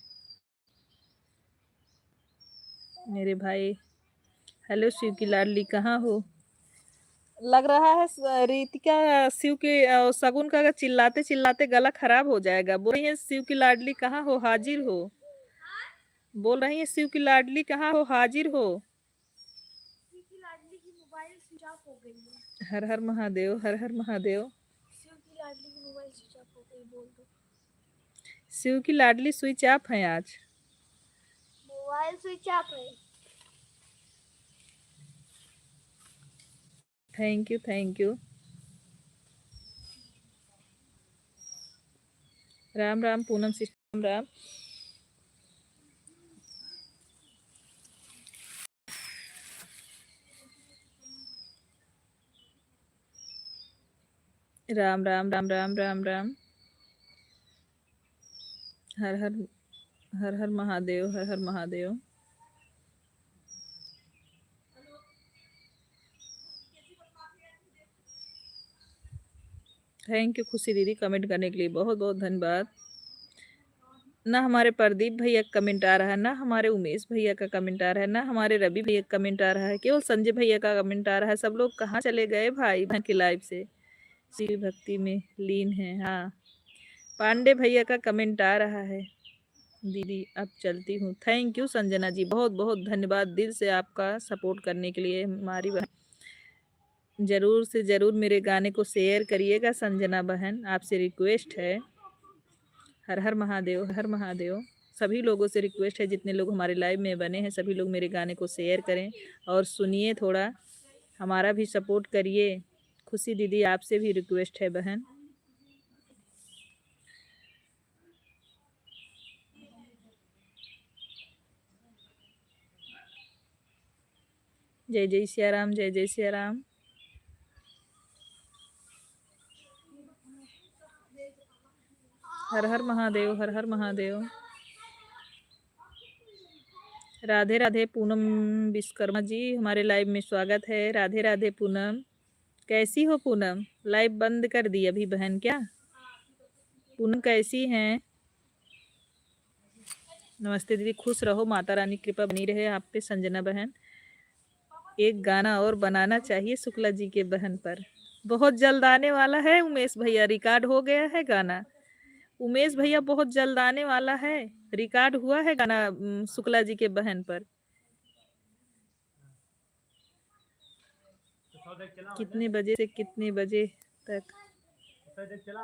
मेरे भाई हेलो शिव की लाडली कहाँ हो? लग रहा है रितिका शिव के शगुन का चिल्लाते चिल्लाते गला खराब हो जाएगा। बोल रही है शिव की लाडली कहाँ हो, हाजिर हो। बोल रही है शिव की लाडली कहाँ हो, हाजिर हो। शिव की लाडली की मोबाइल स्विच ऑफ हो गई है। हर हर महादेव, हर हर महादेव। शिव की लाडली की मोबाइल स्विच ऑफ हो गई, बोल दो। शिव की लाडली स्विच ऑफ है आज। मोबाइल स्विच ऑफ है। Thank you thank you. Ram Ram Poonam system Ram. Ram Ram Ram Ram Ram Ram. हर हर हर हर महादेव, हर हर महादेव। थैंक यू खुशी दीदी कमेंट करने के लिए, बहुत बहुत धन्यवाद। ना हमारे प्रदीप भैया का कमेंट आ रहा है, ना हमारे उमेश भैया का कमेंट आ रहा है, ना हमारे रवि भैया का कमेंट आ रहा है, केवल संजय भैया का कमेंट आ रहा है। सब लोग कहाँ चले गए भाई बहन की लाइव से? शिव भक्ति में लीन है। हाँ पांडे भैया का कमेंट आ रहा है। दीदी अब चलती हूँ। थैंक यू संजना जी, बहुत बहुत धन्यवाद दिल से आपका सपोर्ट करने के लिए। हमारी बहन जरूर से जरूर मेरे गाने को शेयर करिएगा संजना बहन, आपसे रिक्वेस्ट है। हर हर महादेव, हर महादेव। सभी लोगों से रिक्वेस्ट है, जितने लोग हमारे लाइव में बने हैं सभी लोग मेरे गाने को शेयर करें और सुनिए, थोड़ा हमारा भी सपोर्ट करिए। खुशी दीदी आपसे भी रिक्वेस्ट है बहन। जय जय सिया राम, जय जय सिया राम। हर हर महादेव, हर हर महादेव। राधे राधे पूनम विश्वकर्मा जी, हमारे लाइव में स्वागत है। राधे राधे पूनम, कैसी हो पूनम? लाइव बंद कर दी अभी बहन क्या? पूनम कैसी हैं? नमस्ते दीदी, खुश रहो, माता रानी की कृपा बनी रहे आप पे संजना बहन। एक गाना और बनाना चाहिए शुक्ला जी के बहन पर। बहुत जल्द आने वाला है उमेश भैया, रिकॉर्ड हो गया है गाना। उमेश भैया बहुत जल्द आने वाला है, रिकॉर्ड हुआ है गाना शुक्ला जी के बहन पर। कितने बजे से कितने बजे तक?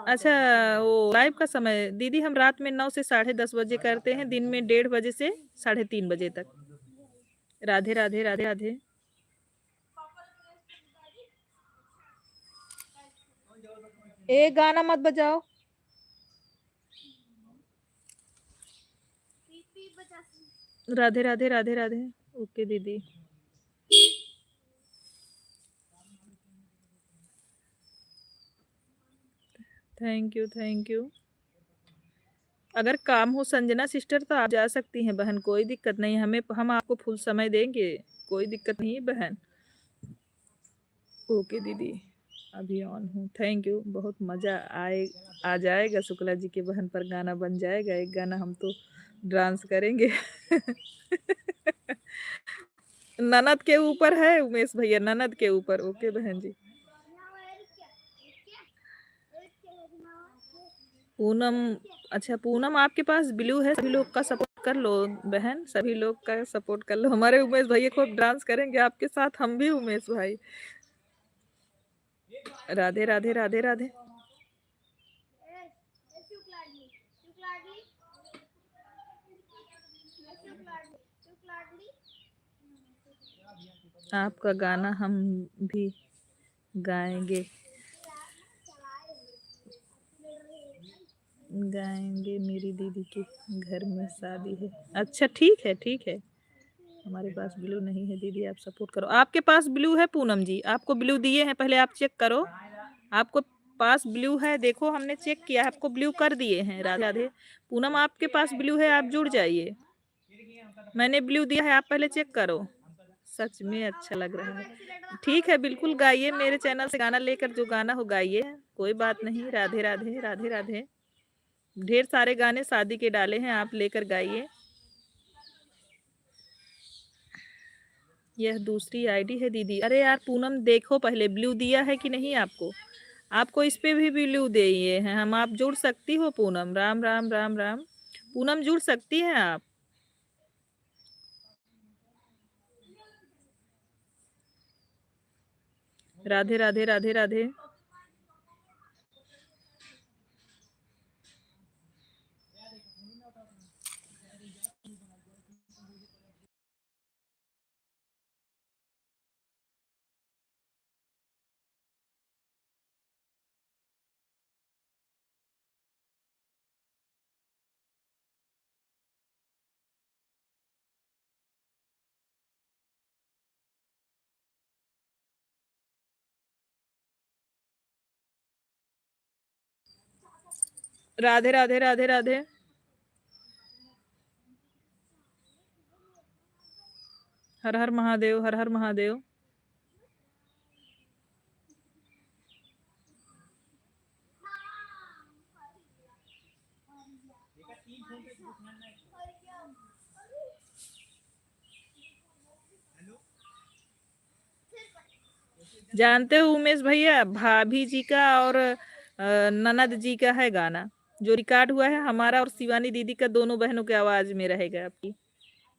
अच्छा वो लाइव का समय दीदी हम रात में 9 से 10:30 बजे करते हैं, दिन में 1:30 बजे से 3:30 बजे तक। राधे राधे राधे राधे। एक गाना मत बजाओ। राधे राधे राधे राधे। ओके दीदी। Thank you thank you. अगर काम हो संजना सिस्टर तो आप जा सकती हैं बहन, कोई दिक्कत नहीं, हम आपको फुल समय देंगे, कोई दिक्कत नहीं है बहन। ओके दीदी, अभी ऑन हूँ। थैंक यू, बहुत मज़ा आ जाएगा शुक्ला जी के बहन पर, गाना बन जाएगा एक गाना, हम तो डांस करेंगे। ननद के ऊपर है उमेश भैया, ननद के ऊपर। ओके बहन जी। पूनम, अच्छा पूनम आपके पास ब्लू है, सभी लोग का सपोर्ट कर लो बहन, सभी लोग का सपोर्ट कर लो। हमारे उमेश भैया खूब डांस करेंगे आपके साथ, हम भी उमेश भाई। राधे राधे राधे राधे। आपका गाना हम भी गाएंगे, गाएंगे, मेरी दीदी के घर में शादी है। अच्छा ठीक है ठीक है, हमारे पास ब्लू नहीं है दीदी, आप सपोर्ट करो। आपके पास ब्लू है पूनम जी, आपको ब्लू दिए हैं, पहले आप चेक करो। आपको पास ब्लू है, देखो हमने चेक किया, आपको ब्लू कर दिए हैं। राधे राधे। पूनम आपके पास ब्लू है, आप जुड़ जाइए, मैंने ब्लू दिया है, आप पहले चेक करो। सच में अच्छा लग रहा है। ठीक है, बिल्कुल गाइए, मेरे चैनल से गाना लेकर जो गाना हो गाइए, कोई बात नहीं। राधे राधे राधे राधे। ढेर सारे गाने शादी के डाले हैं, आप लेकर गाइए। यह दूसरी आईडी है दीदी। अरे यार पूनम देखो पहले ब्लू दिया है कि नहीं आपको, आपको इस पे भी ब्लू दिए हैं हम। आप जुड़ सकती हो पूनम, राम राम राम राम। पूनम जुड़ सकती हैं आप। राधे राधे राधे राधे। राधे राधे राधे राधे। हर हर महादेव, हर हर महादेव। जानते हो उमेश भैया, भाभी जी का और ननद जी का है गाना, जो रिकॉर्ड हुआ है हमारा और शिवानी दीदी का, दोनों बहनों के आवाज में रहेगा आपकी।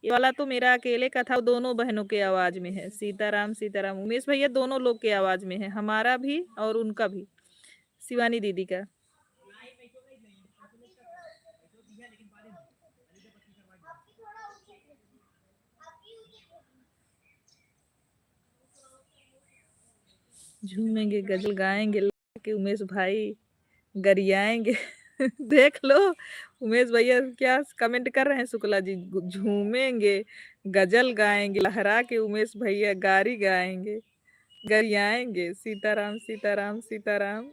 ये वाला तो मेरा अकेले का था, वो दोनों बहनों के आवाज में है। सीताराम सीताराम, उमेश भैया दोनों लोग के आवाज में है, हमारा भी और उनका भी, शिवानी दीदी का। झूमेंगे गजल गाएंगे के उमेश भाई, गरियाएंगे। देख लो उमेश भैया क्या कमेंट कर रहे हैं, शुक्ला जी झूमेंगे, गजल गाएंगे, लहरा के उमेश भैया गारी गाएंगे, गरियाएंगे। सीताराम सीताराम सीताराम।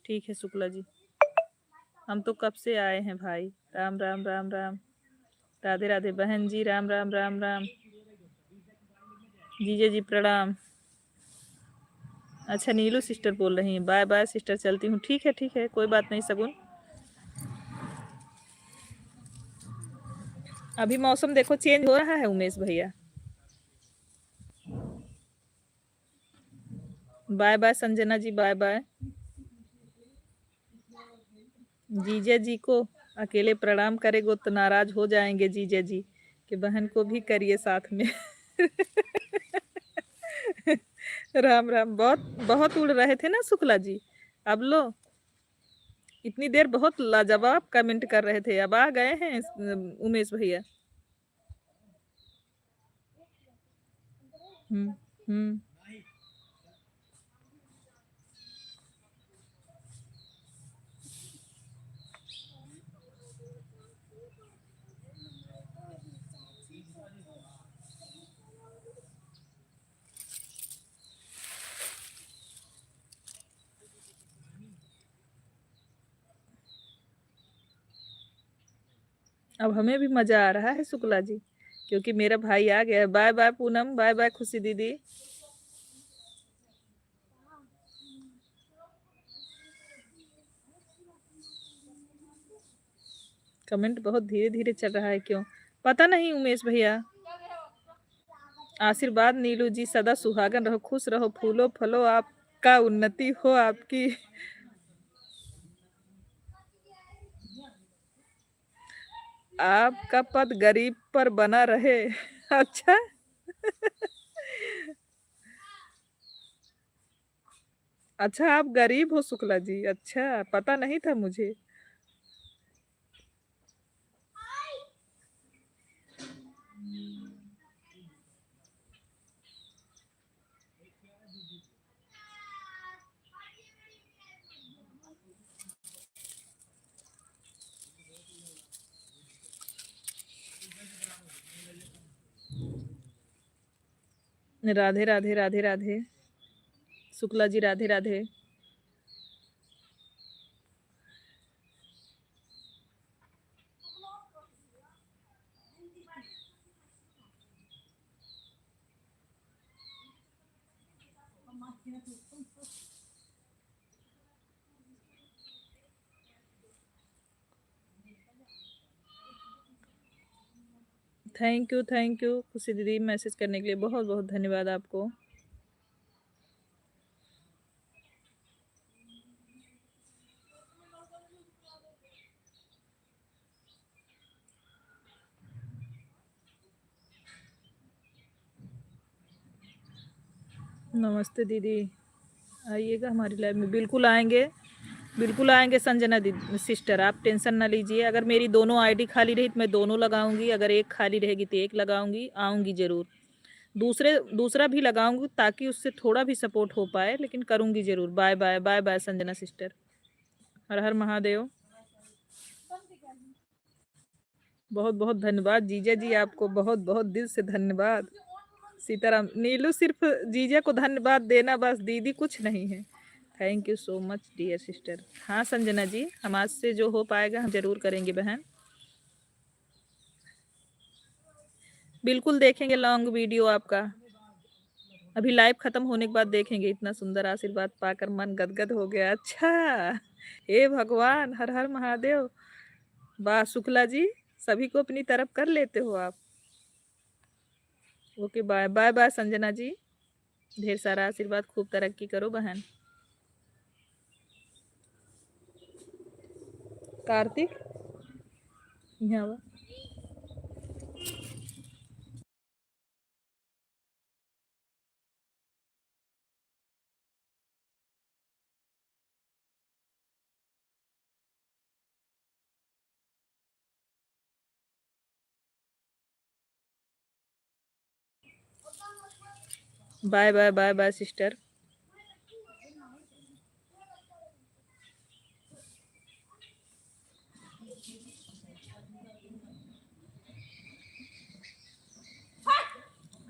ठीक है शुक्ला जी, हम तो कब से आए हैं भाई। राम राम राम राम। राधे राधे बहन जी, राम राम राम राम। जीजे जी प्रणाम। अच्छा नीलू सिस्टर बोल रही हैं, बाय बाय सिस्टर, चलती हूँ। ठीक है कोई बात नहीं सगुन। अभी मौसम देखो चेंज हो रहा है उमेश भैया। बाय बाय संजना जी, बाय बाय। जीजा जी को अकेले प्रणाम करेगो तो नाराज हो जाएंगे जीजा जी, कि बहन को भी करिए साथ में। राम राम। बहुत बहुत उड़ रहे थे ना शुक्ला जी, अब लो। इतनी देर बहुत लाजवाब कमेंट कर रहे थे, अब आ गए हैं उमेश भैया। हम्म। अब हमें भी मजा आ रहा है शुक्ला जी, क्योंकि मेरा भाई आ गया है। Bye bye Poonam, bye bye Khushi दीदी। कमेंट बहुत धीरे धीरे चल रहा है, क्यों पता नहीं उमेश भैया। आशीर्वाद नीलू जी, सदा सुहागन रहो, खुश रहो, फूलो फलो आपका, उन्नति हो आपकी। आपका पद गरीब पर बना रहे। अच्छा। अच्छा आप गरीब हो शुक्ला जी, अच्छा पता नहीं था मुझे। राधे राधे राधे राधे शुक्ला जी, राधे राधे। थैंक यू खुशी दीदी, मैसेज करने के लिए बहुत बहुत धन्यवाद आपको। नमस्ते दीदी, आइएगा हमारी लाइफ में। बिल्कुल आएंगे, बिल्कुल आएंगे संजना दीदी सिस्टर, आप टेंशन ना लीजिए। अगर मेरी दोनों आईडी खाली रही तो मैं दोनों लगाऊंगी, अगर एक खाली रहेगी तो एक लगाऊंगी, आऊंगी जरूर। दूसरा भी लगाऊंगी ताकि उससे थोड़ा भी सपोर्ट हो पाए, लेकिन करूंगी जरूर। Bye bye bye bye Sanjana sister. हर हर महादेव। बहुत बहुत धन्यवाद जीजा जी, आपको बहुत बहुत दिल से धन्यवाद। सीताराम। नीलू सिर्फ जीजा को धन्यवाद देना बस, दीदी कुछ नहीं है। Thank you so much dear sister. हाँ संजना जी, हम आज से जो हो पाएगा हम जरूर करेंगे बहन। बिल्कुल देखेंगे लॉन्ग वीडियो आपका, अभी लाइव खत्म होने के बाद देखेंगे। इतना सुंदर आशीर्वाद पाकर मन गदगद हो गया। अच्छा, हे भगवान, हर हर महादेव। वाह शुक्ला जी, सभी को अपनी तरफ कर लेते हो आप। Okay bye bye bye Sanjana ji, ढेर सारा आशीर्वाद, खूब तरक्की करो बहन। कार्तिक यहाँ bye bye bye bye sister.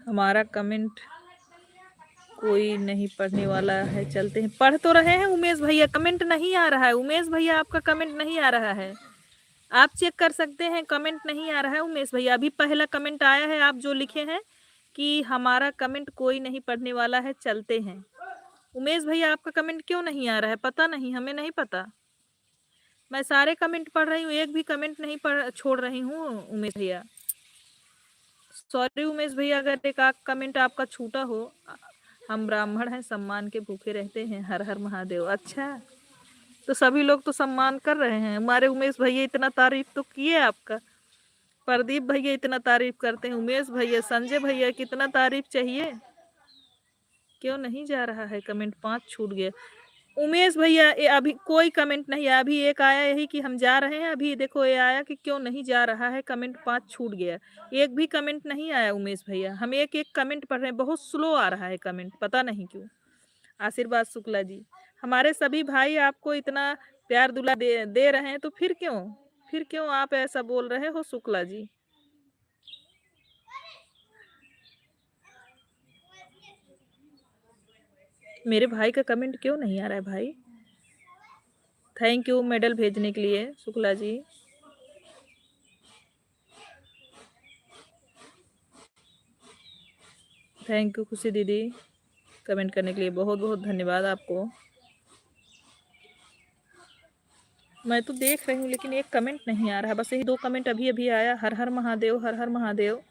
हमारा कमेंट कोई नहीं पढ़ने वाला है, चलते हैं। पढ़ तो रहे हैं उमेश भैया, कमेंट नहीं आ रहा है। उमेश भैया आपका कमेंट नहीं आ रहा है, आप चेक कर सकते हैं, कमेंट नहीं आ रहा है उमेश भैया। अभी पहला कमेंट आया है, आप जो लिखे हैं कि हमारा कमेंट कोई नहीं पढ़ने वाला है, चलते हैं। उमेश भैया आपका कमेंट क्यों नहीं आ रहा है, पता नहीं, हमें नहीं पता। मैं सारे कमेंट पढ़ रही हूँ, एक भी कमेंट नहीं पढ़ छोड़ रही हूँ उमेश भैया। सॉरी उमेश भैया, अगर एक आध कमेंट आपका छूटा हो। हम ब्राह्मण हैं, सम्मान के भूखे रहते हैं, हर हर महादेव। अच्छा, तो सभी लोग तो सम्मान कर रहे हैं। हमारे उमेश भैया इतना तारीफ तो किए आपका, प्रदीप भैया इतना तारीफ करते हैं, उमेश भैया, संजय भैया, कितना तारीफ चाहिए। क्यों नहीं जा रहा है कमेंट, 5 छूट गए। उमेश भैया ये अभी कोई कमेंट नहीं आया, अभी एक आया यही कि हम जा रहे हैं। अभी देखो ये आया कि क्यों नहीं जा रहा है कमेंट, 5 छूट गया। एक भी कमेंट नहीं आया उमेश भैया, हम एक एक कमेंट पढ़ रहे हैं, बहुत स्लो आ रहा है कमेंट, पता नहीं क्यों। आशीर्वाद शुक्ला जी, हमारे सभी भाई आपको इतना प्यार दुला दे रहे हैं, तो फिर क्यों आप ऐसा बोल रहे हो शुक्ला जी। मेरे भाई का कमेंट क्यों नहीं आ रहा है भाई। थैंक यू मेडल भेजने के लिए शुक्ला जी। थैंक यू खुशी दीदी, कमेंट करने के लिए बहुत बहुत धन्यवाद आपको। मैं तो देख रही हूँ लेकिन एक कमेंट नहीं आ रहा, बस यही 2 कमेंट अभी अभी आया, हर हर महादेव, हर हर महादेव।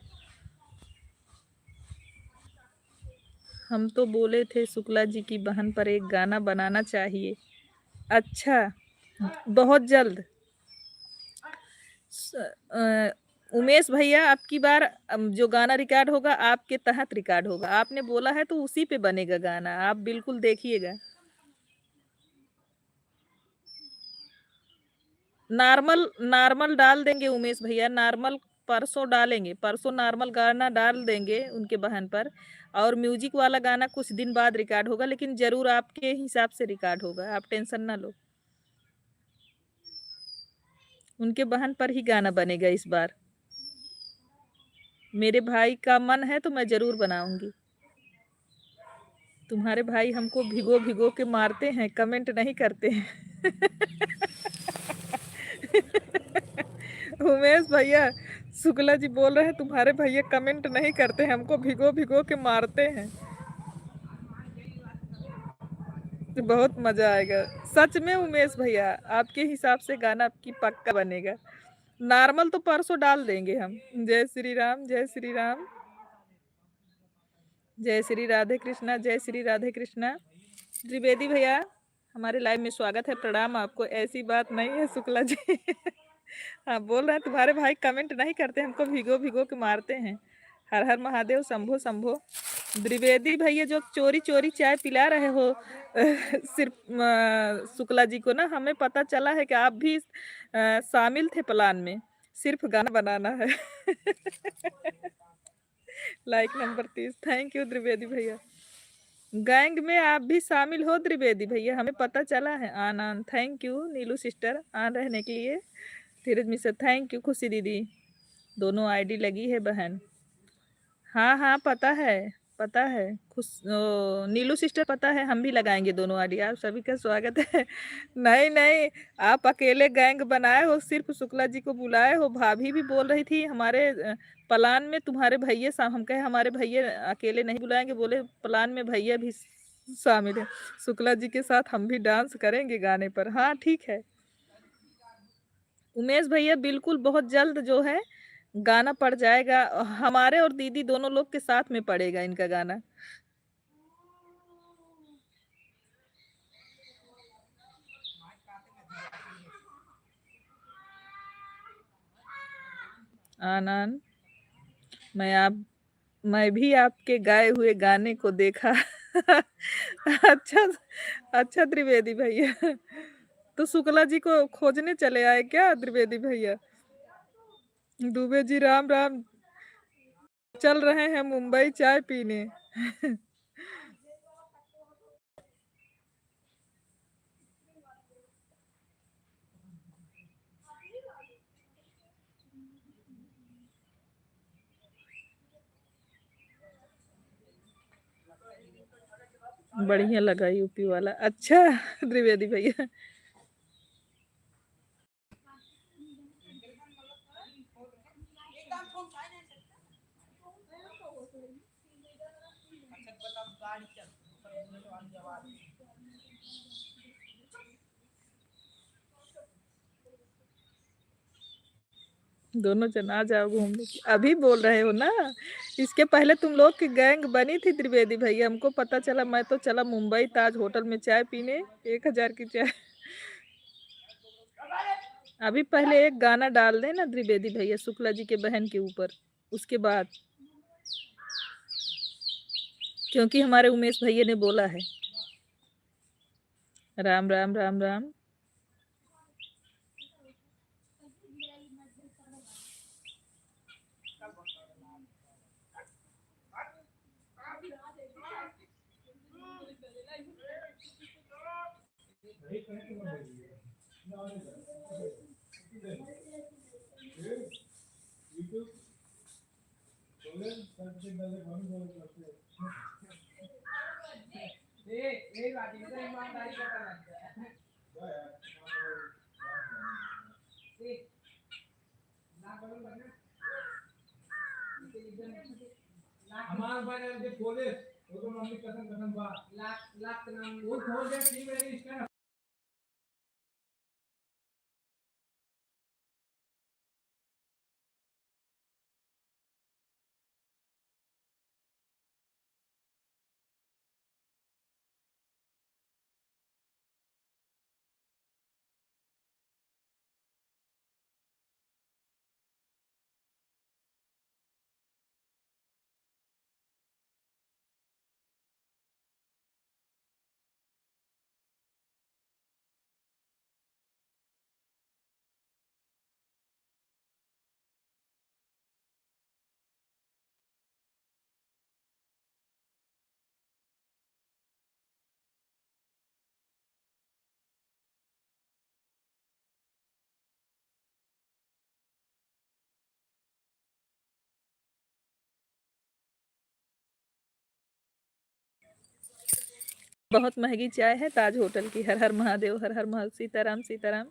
हम तो बोले थे शुक्ला जी की बहन पर एक गाना बनाना चाहिए। अच्छा, बहुत जल्द। उमेश भैया आपकी बार जो गाना रिकॉर्ड होगा आपके तहत रिकॉर्ड होगा, आपने बोला है तो उसी पे बनेगा गाना, आप बिल्कुल देखिएगा। नॉर्मल नॉर्मल डाल देंगे उमेश भैया, नॉर्मल परसों डालेंगे, परसों नॉर्मल गाना डाल देंगे उनके बहन पर। और म्यूजिक वाला गाना कुछ दिन बाद रिकॉर्ड होगा, लेकिन जरूर आपके हिसाब से रिकॉर्ड होगा, आप टेंशन ना लो। उनके बहन पर ही गाना बनेगा इस बार। मेरे भाई का मन है तो मैं जरूर बनाऊंगी। तुम्हारे भाई हमको भिगो भिगो के मारते हैं, कमेंट नहीं करते हैं। उमेश भैया, शुक्ला जी बोल रहे हैं तुम्हारे भैया कमेंट नहीं करते, हमको भिगो भिगो के मारते हैं। तो बहुत मजा आएगा सच में उमेश भैया, आपके हिसाब से गाना आपकी पक्का बनेगा। नॉर्मल तो परसों डाल देंगे हम। जय श्री राम, जय श्री राम, जय श्री राधे कृष्णा, जय श्री राधे कृष्णा। त्रिवेदी भैया हमारे लाइव में स्वागत है, प्रणाम आपको। ऐसी बात नहीं है शुक्ला जी। हाँ बोल रहे हैं तुम्हारे भाई कमेंट नहीं करते, हमको भिगो भिगो के मारते हैं। हर हर महादेव, शंभो शंभो। द्विवेदी भैया जो चोरी चोरी चाय पिला रहे हो सिर्फ शुक्ला जी को ना, हमें पता चला है कि आप भी शामिल थे प्लान में, सिर्फ गाना बनाना है। Like number 30, thank you Trivedi भैया। गैंग में आप भी शामिल हो त्रिवेदी भैया, हमें पता चला है। आन आन, थैंक यू नीलू सिस्टर आन रहने के लिए। धीरज मिश्रा, थैंक यू खुशी दीदी, दोनों आईडी लगी है बहन। हाँ हाँ पता है, पता है। नीलू सिस्टर पता है, हम भी लगाएंगे दोनों आईडी। आप सभी का स्वागत है। नहीं नहीं, आप अकेले गैंग बनाए हो, सिर्फ शुक्ला जी को बुलाए हो। भाभी भी बोल रही थी हमारे प्लान में तुम्हारे भैया हम कहे हमारे भैया अकेले नहीं बुलाएंगे, बोले प्लान में भैया भी शामिल है। शुक्ला जी के साथ हम भी डांस करेंगे गाने पर। हाँ ठीक है उमेश भैया, बिल्कुल बहुत जल्द जो है गाना पड़ जाएगा, हमारे और दीदी दोनों लोग के साथ में पड़ेगा इनका गाना। आनंद, मैं भी आपके गाए हुए गाने को देखा। अच्छा, अच्छा त्रिवेदी भैया, तो शुक्ला जी को खोजने चले आए क्या त्रिवेदी भैया। दुबे जी राम राम, चल रहे हैं मुंबई चाय पीने। बढ़िया लगा यूपी वाला। अच्छा त्रिवेदी भैया। दोनों जन आ जाओ घूमने की। अभी बोल रहे हो ना, इसके पहले तुम लोग की गैंग बनी थी त्रिवेदी भैया, हमको पता चला। मैं तो चला मुंबई ताज होटल में चाय पीने, 1,000 की चाय। अभी पहले एक गाना डाल दे ना त्रिवेदी भैया शुक्ला जी के बहन के ऊपर, उसके बाद, क्योंकि हमारे उमेश भैया ने बोला है। राम राम राम राम। हमारे बारे में बोले वो तो मम्मी कसम कसम बा लाख लाख नाम वो छोड़ दे तीन बजे इसका। बहुत महंगी चाय है ताज होटल की। हर हर महादेव, हर हर महादेव, सीताराम सीताराम।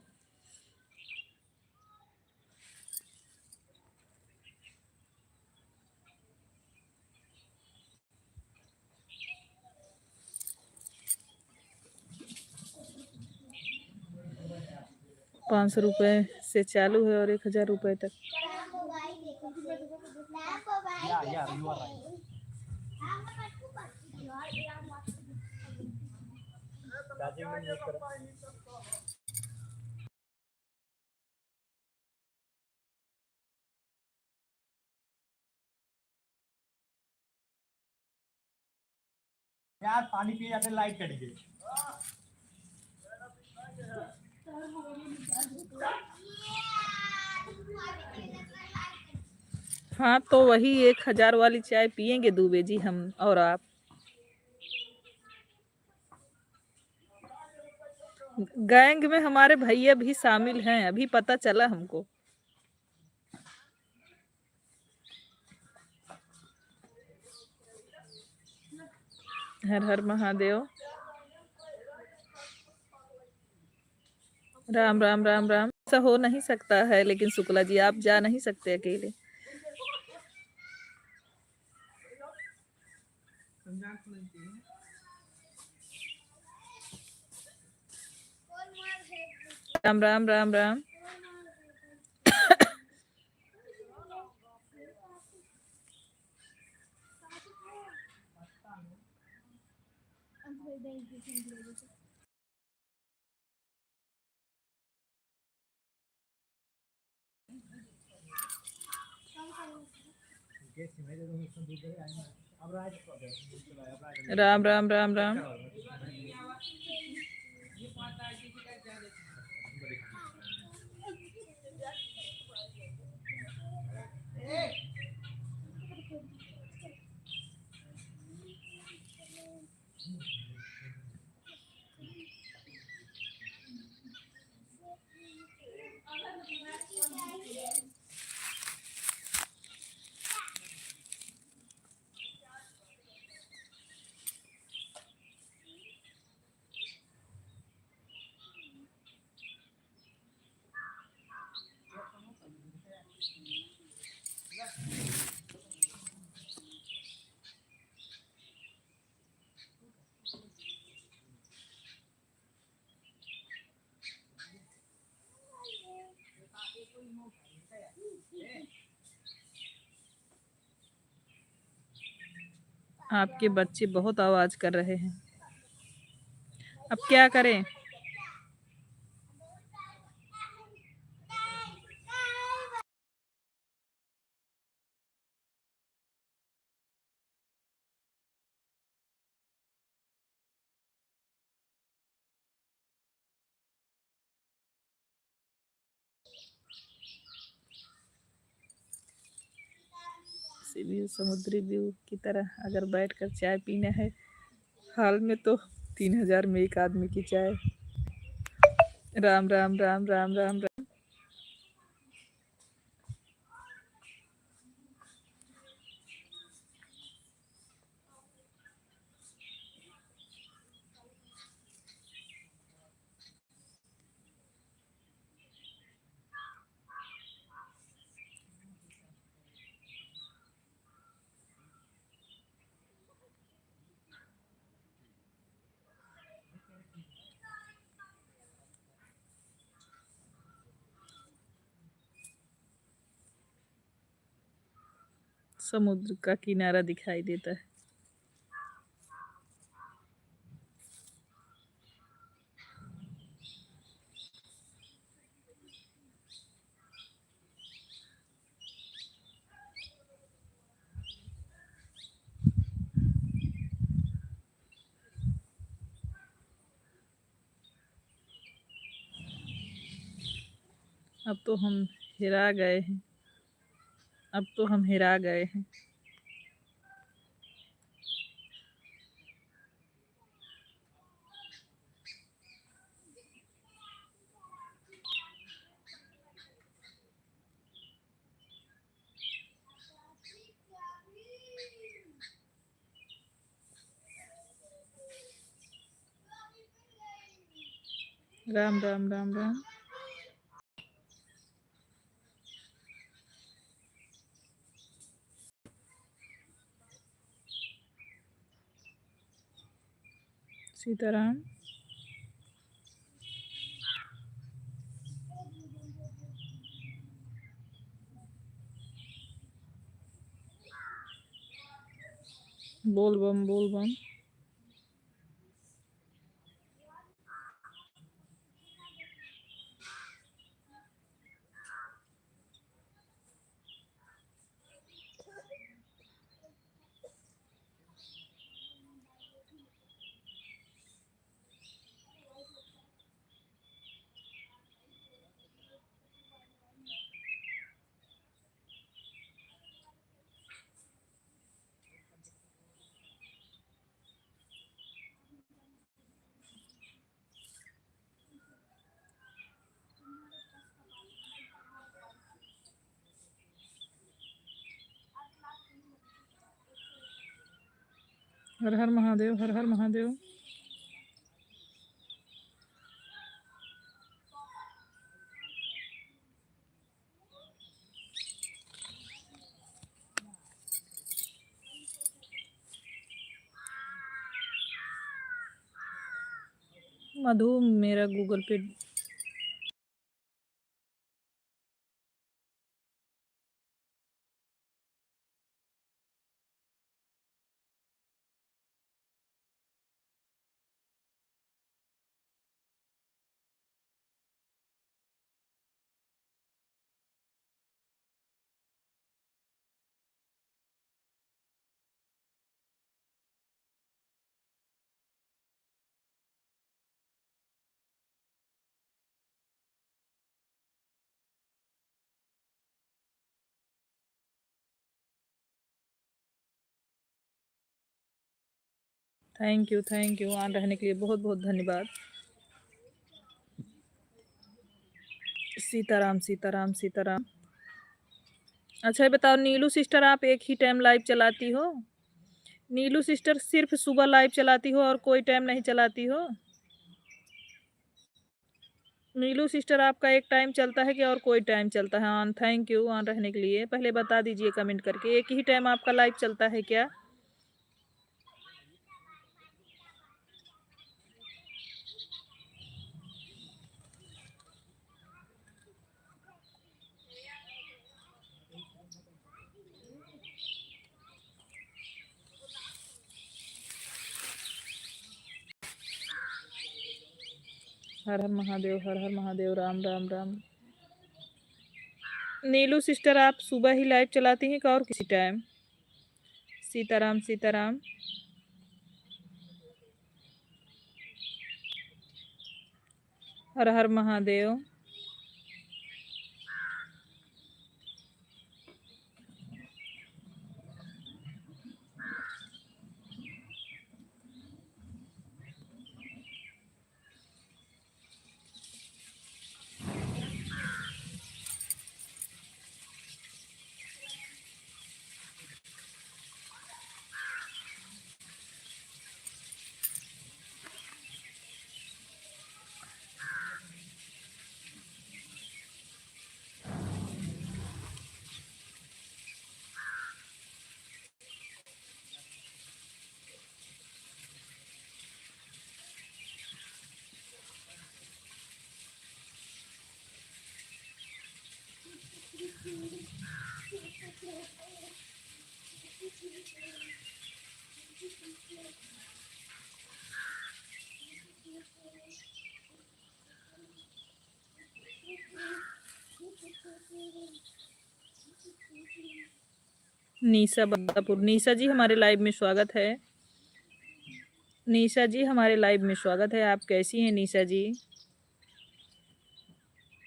₹500 से चालू है और ₹1,000 तक। Yeah, you are right. यार पानी पिए जाते लाइट कट गई। हाँ तो वही 1,000 वाली चाय पियेंगे दुबे जी, हम और आप। गैंग में हमारे भैया भी शामिल हैं, अभी पता चला हमको। हर हर महादेव। राम राम राम राम। ऐसा हो नहीं सकता है, लेकिन शुक्ला जी आप जा नहीं सकते अकेले। राम राम राम राम। राम राम राम राम। आपके बच्चे बहुत आवाज कर रहे हैं, अब क्या करें। सी व्यू, समुद्री व्यू की तरह अगर बैठकर चाय पीना है हाल में तो 3,000 में एक आदमी की चाय। राम राम राम राम राम राम। समुद्र का किनारा दिखाई देता है। अब तो हम हिरा गए हैं, अब तो हम हिरा गए हैं। राम राम राम राम। सीताराम। बोल बम बोल बम। हर हर महादेव, हर हर महादेव। मधु मेरा गूगल पे थैंक यू ऑन रहने के लिए बहुत बहुत धन्यवाद। सीताराम सीताराम सीताराम। अच्छा ये बताओ नीलू सिस्टर, आप एक ही टाइम लाइव चलाती हो? नीलू सिस्टर सिर्फ सुबह लाइव चलाती हो और कोई टाइम नहीं चलाती हो? नीलू सिस्टर आपका एक टाइम चलता है कि और कोई टाइम चलता है? ऑन, थैंक यू ऑन रहने के लिए। पहले बता दीजिए कमेंट करके, एक ही टाइम आपका लाइव चलता है क्या? हर हर महादेव, हर हर महादेव, राम राम राम। नीलू सिस्टर, आप सुबह ही लाइव चलाती हैं क्या और किसी टाइम? सीताराम सीताराम। हर हर महादेव। निशा बदलापुर। निशा जी हमारे लाइव में स्वागत है। निशा जी हमारे लाइव में स्वागत है। आप कैसी हैं निशा जी?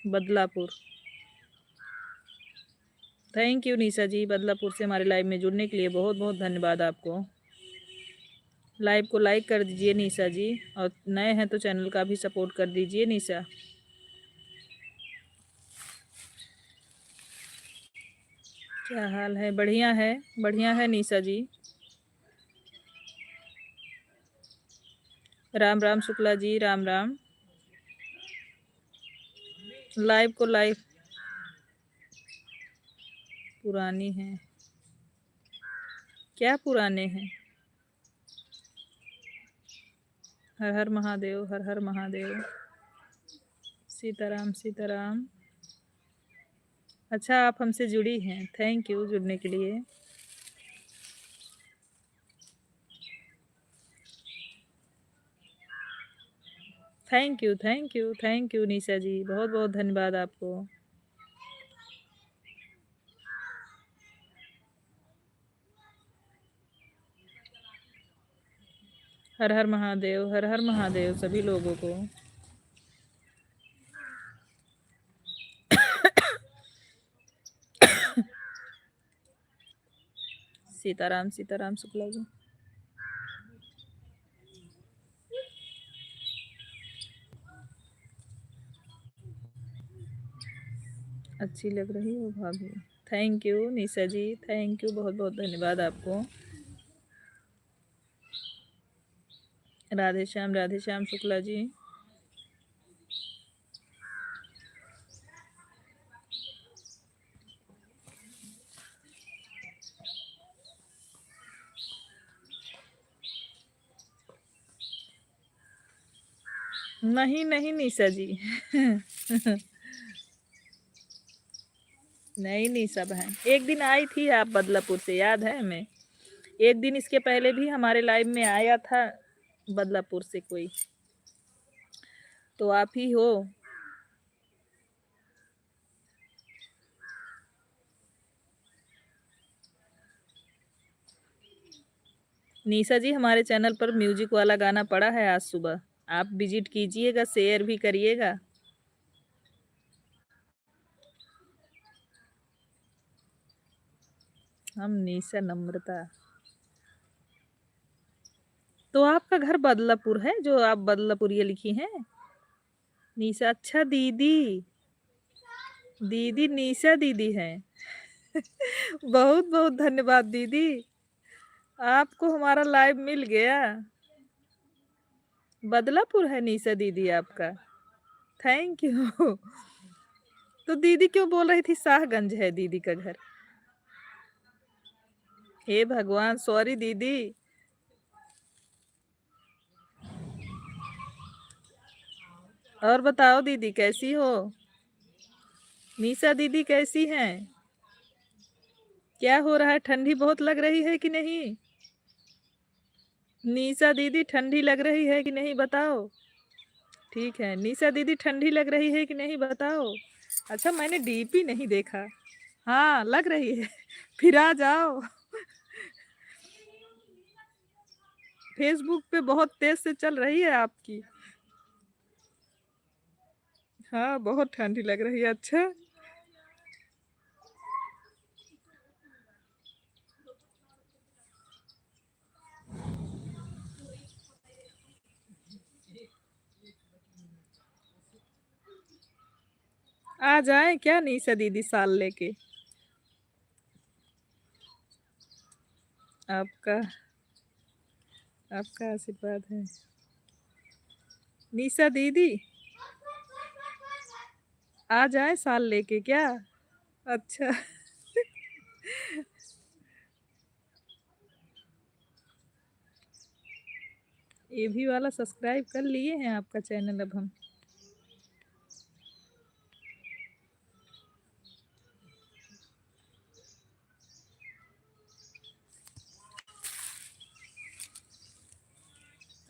बदलापुर। थैंक यू निशा जी, बदलापुर से हमारे लाइव में जुड़ने के लिए बहुत बहुत धन्यवाद आपको। लाइव को लाइक कर दीजिए निशा जी, और नए हैं तो चैनल का भी सपोर्ट कर दीजिए निशा। क्या हाल है? बढ़िया है, बढ़िया है निशा जी। राम राम शुक्ला जी, राम राम। लाइव को लाइक। पुरानी है? क्या पुराने हैं? हर हर महादेव, हर हर महादेव। सीताराम सीताराम। अच्छा, आप हमसे जुड़ी हैं, थैंक यू जुड़ने के लिए। Thank you thank you thank you Nisha ji, बहुत बहुत धन्यवाद आपको। हर हर महादेव, हर हर महादेव सभी लोगों को। सीताराम सीताराम शुक्ला जी। अच्छी लग रही हो भाभी। Thank you Nisha ji, thank you, बहुत बहुत धन्यवाद आपको। राधे श्याम शुक्ला जी। नहीं नहीं निशा जी। नहीं निशा बहन, एक दिन आई थी आप बदलापुर से, याद है हमें? एक दिन इसके पहले भी हमारे लाइव में आया था बदलापुर से कोई, तो आप ही हो। निशा जी हमारे चैनल पर म्यूजिक वाला गाना पड़ा है आज सुबह, आप विजिट कीजिएगा, शेयर भी करिएगा। हम निशा नम्रता। तो आपका घर बदलापुर है, जो आप बदलापुर ये लिखी हैं निशा? अच्छा दीदी, दीदी निशा दीदी हैं। बहुत बहुत धन्यवाद दीदी, आपको हमारा लाइव मिल गया। बदलापुर है निशा दीदी आपका, थैंक यू। तो दीदी क्यों बोल रही थी शाहगंज है दीदी का घर? हे भगवान, सॉरी दीदी। और बताओ दीदी कैसी हो? निशा दीदी कैसी हैं? क्या हो रहा है? ठंडी बहुत लग रही है कि नहीं? निशा दीदी ठंडी लग रही है कि नहीं बताओ। ठीक है। निशा दीदी ठंडी लग रही है कि नहीं बताओ? अच्छा मैंने डीपी नहीं देखा। हाँ लग रही है। फिर आ जाओ। फेसबुक पे बहुत तेज से चल रही है आपकी। हाँ बहुत ठंडी लग रही है। अच्छा आ जाए क्या निशा दीदी साल लेके? आपका आपका आशीर्वाद है। निशा दीदी आ जाए साल लेके क्या? अच्छा ये भी वाला सब्सक्राइब कर लिए हैं आपका चैनल अब हम।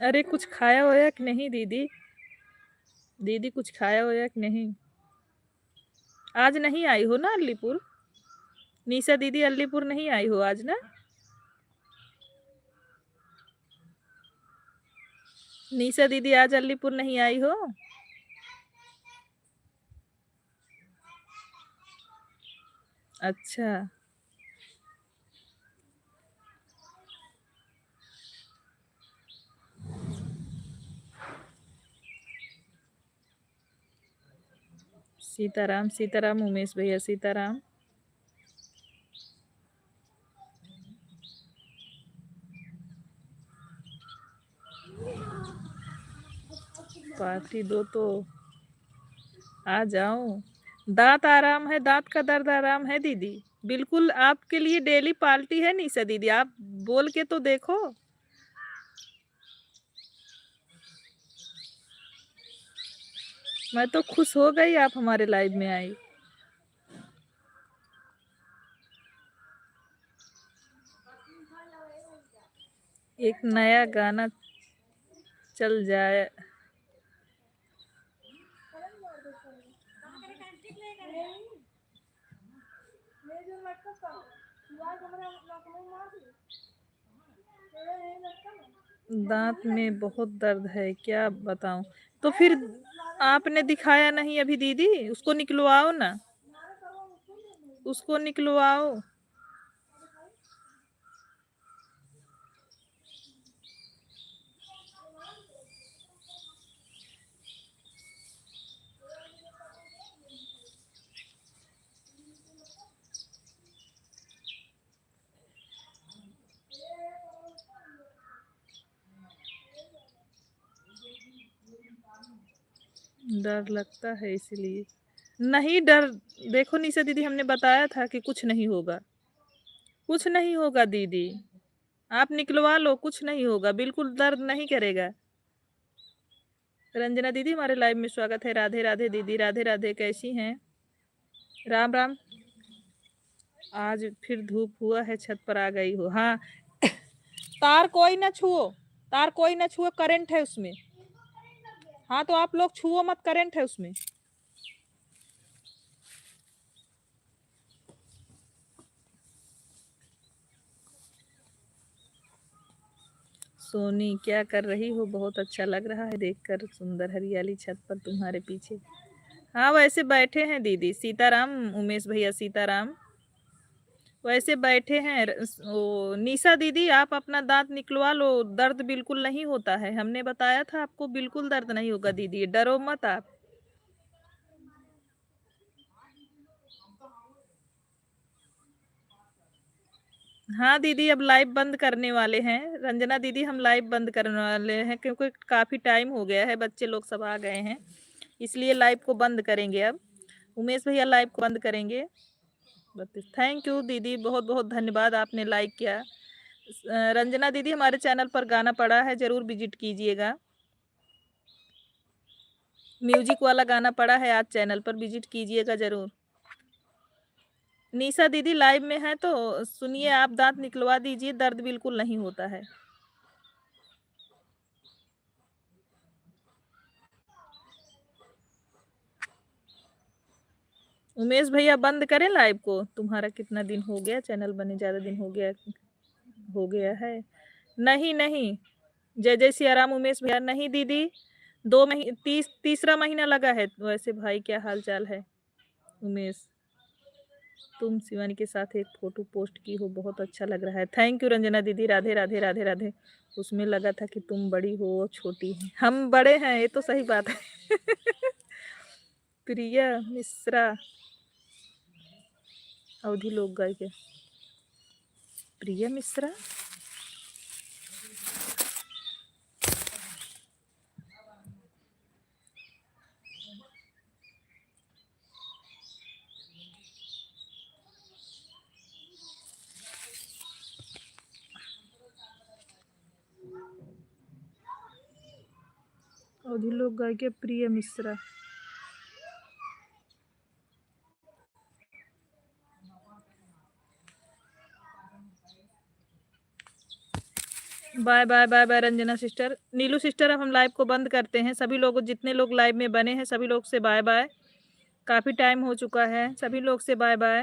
अरे कुछ खाया होया कि नहीं दीदी? दीदी कुछ खाया होया कि नहीं? आज नहीं आई हो ना अलीपुर? निशा दीदी अलीपुर नहीं आई हो आज ना? निशा दीदी आज अलीपुर नहीं आई हो? अच्छा सीताराम सीताराम उमेश भैया सीताराम। पार्टी दो तो आ जाऊं। दांत आराम है, दांत का दर्द आराम है दीदी। बिल्कुल आपके लिए डेली पार्टी है निशा दीदी, आप बोल के तो देखो। मैं तो खुश हो गई आप हमारे लाइव में आई। एक नया गाना चल जाए। दांत में बहुत दर्द है क्या बताऊं? तो फिर आपने दिखाया नहीं अभी दीदी, उसको निकलवाओ ना, उसको निकलवाओ। डर लगता है इसलिए। नहीं डर, देखो निशा दीदी हमने बताया था कि कुछ नहीं होगा। कुछ नहीं होगा दीदी, आप निकलवा लो, कुछ नहीं होगा, बिल्कुल दर्द नहीं करेगा। रंजना दीदी हमारे लाइव में स्वागत है। राधे राधे दीदी, राधे राधे, कैसी हैं? राम राम। आज फिर धूप हुआ है, छत पर आ गई हो। हाँ तार कोई ना छुओ, तार कोई ना छुओ, करंट है उसमें। हाँ तो आप लोग छुओ मत, करंट है उसमें। सोनी क्या कर रही हो? बहुत अच्छा लग रहा है देखकर, सुंदर हरियाली छत पर तुम्हारे पीछे। हाँ वैसे बैठे हैं दीदी, सीताराम उमेश भैया सीताराम। वैसे बैठे हैं। ओ निशा दीदी आप अपना दांत निकलवा लो, दर्द बिल्कुल नहीं होता है, हमने बताया था आपको, बिल्कुल दर्द नहीं होगा दीदी, डरो मत आप। हाँ दीदी अब लाइव बंद करने वाले हैं। रंजना दीदी हम लाइव बंद करने वाले हैं क्योंकि काफी टाइम हो गया है, बच्चे लोग सब आ गए हैं, इसलिए लाइव को बंद करेंगे अब। उमेश भैया लाइव को बंद करेंगे। थैंक यू दीदी, बहुत बहुत धन्यवाद, आपने लाइक किया। रंजना दीदी हमारे चैनल पर गाना पड़ा है, जरूर विजिट कीजिएगा। म्यूजिक वाला गाना पड़ा है, आज चैनल पर विजिट कीजिएगा जरूर। निशा दीदी लाइव में है तो सुनिए, आप दांत निकलवा दीजिए, दर्द बिल्कुल नहीं होता है। उमेश भैया बंद करें लाइव को? तुम्हारा कितना दिन हो गया चैनल बने? ज़्यादा दिन हो गया है। नहीं नहीं, जय जय सिया राम उमेश भैया। नहीं दीदी, 2 महीने तीसरा महीना लगा है। वैसे भाई क्या हाल चाल है उमेश? तुम शिवानी के साथ एक फोटो पोस्ट की हो, बहुत अच्छा लग रहा है। थैंक यू रंजना दीदी। राधे राधे राधे राधे। उसमें लगा था कि तुम बड़ी हो और छोटी है। हम बड़े हैं, ये तो सही बात है। प्रिया मिश्रा, अवधि लोक गायिका प्रिया मिश्रा। अवधि लोक गायिका Priya Mishra. Bye bye bye bye Ranjana sister. Neelu sister, अब हम लाइव को बंद करते हैं। सभी लोग, जितने लोग लाइव में बने हैं, सभी लोग से बाय बाय। काफ़ी टाइम हो चुका है। सभी लोग से बाय बाय।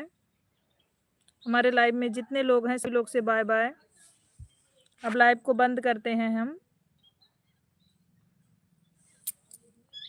हमारे लाइव में जितने लोग हैं, सभी लोग से बाय बाय। अब लाइव को बंद करते हैं हम।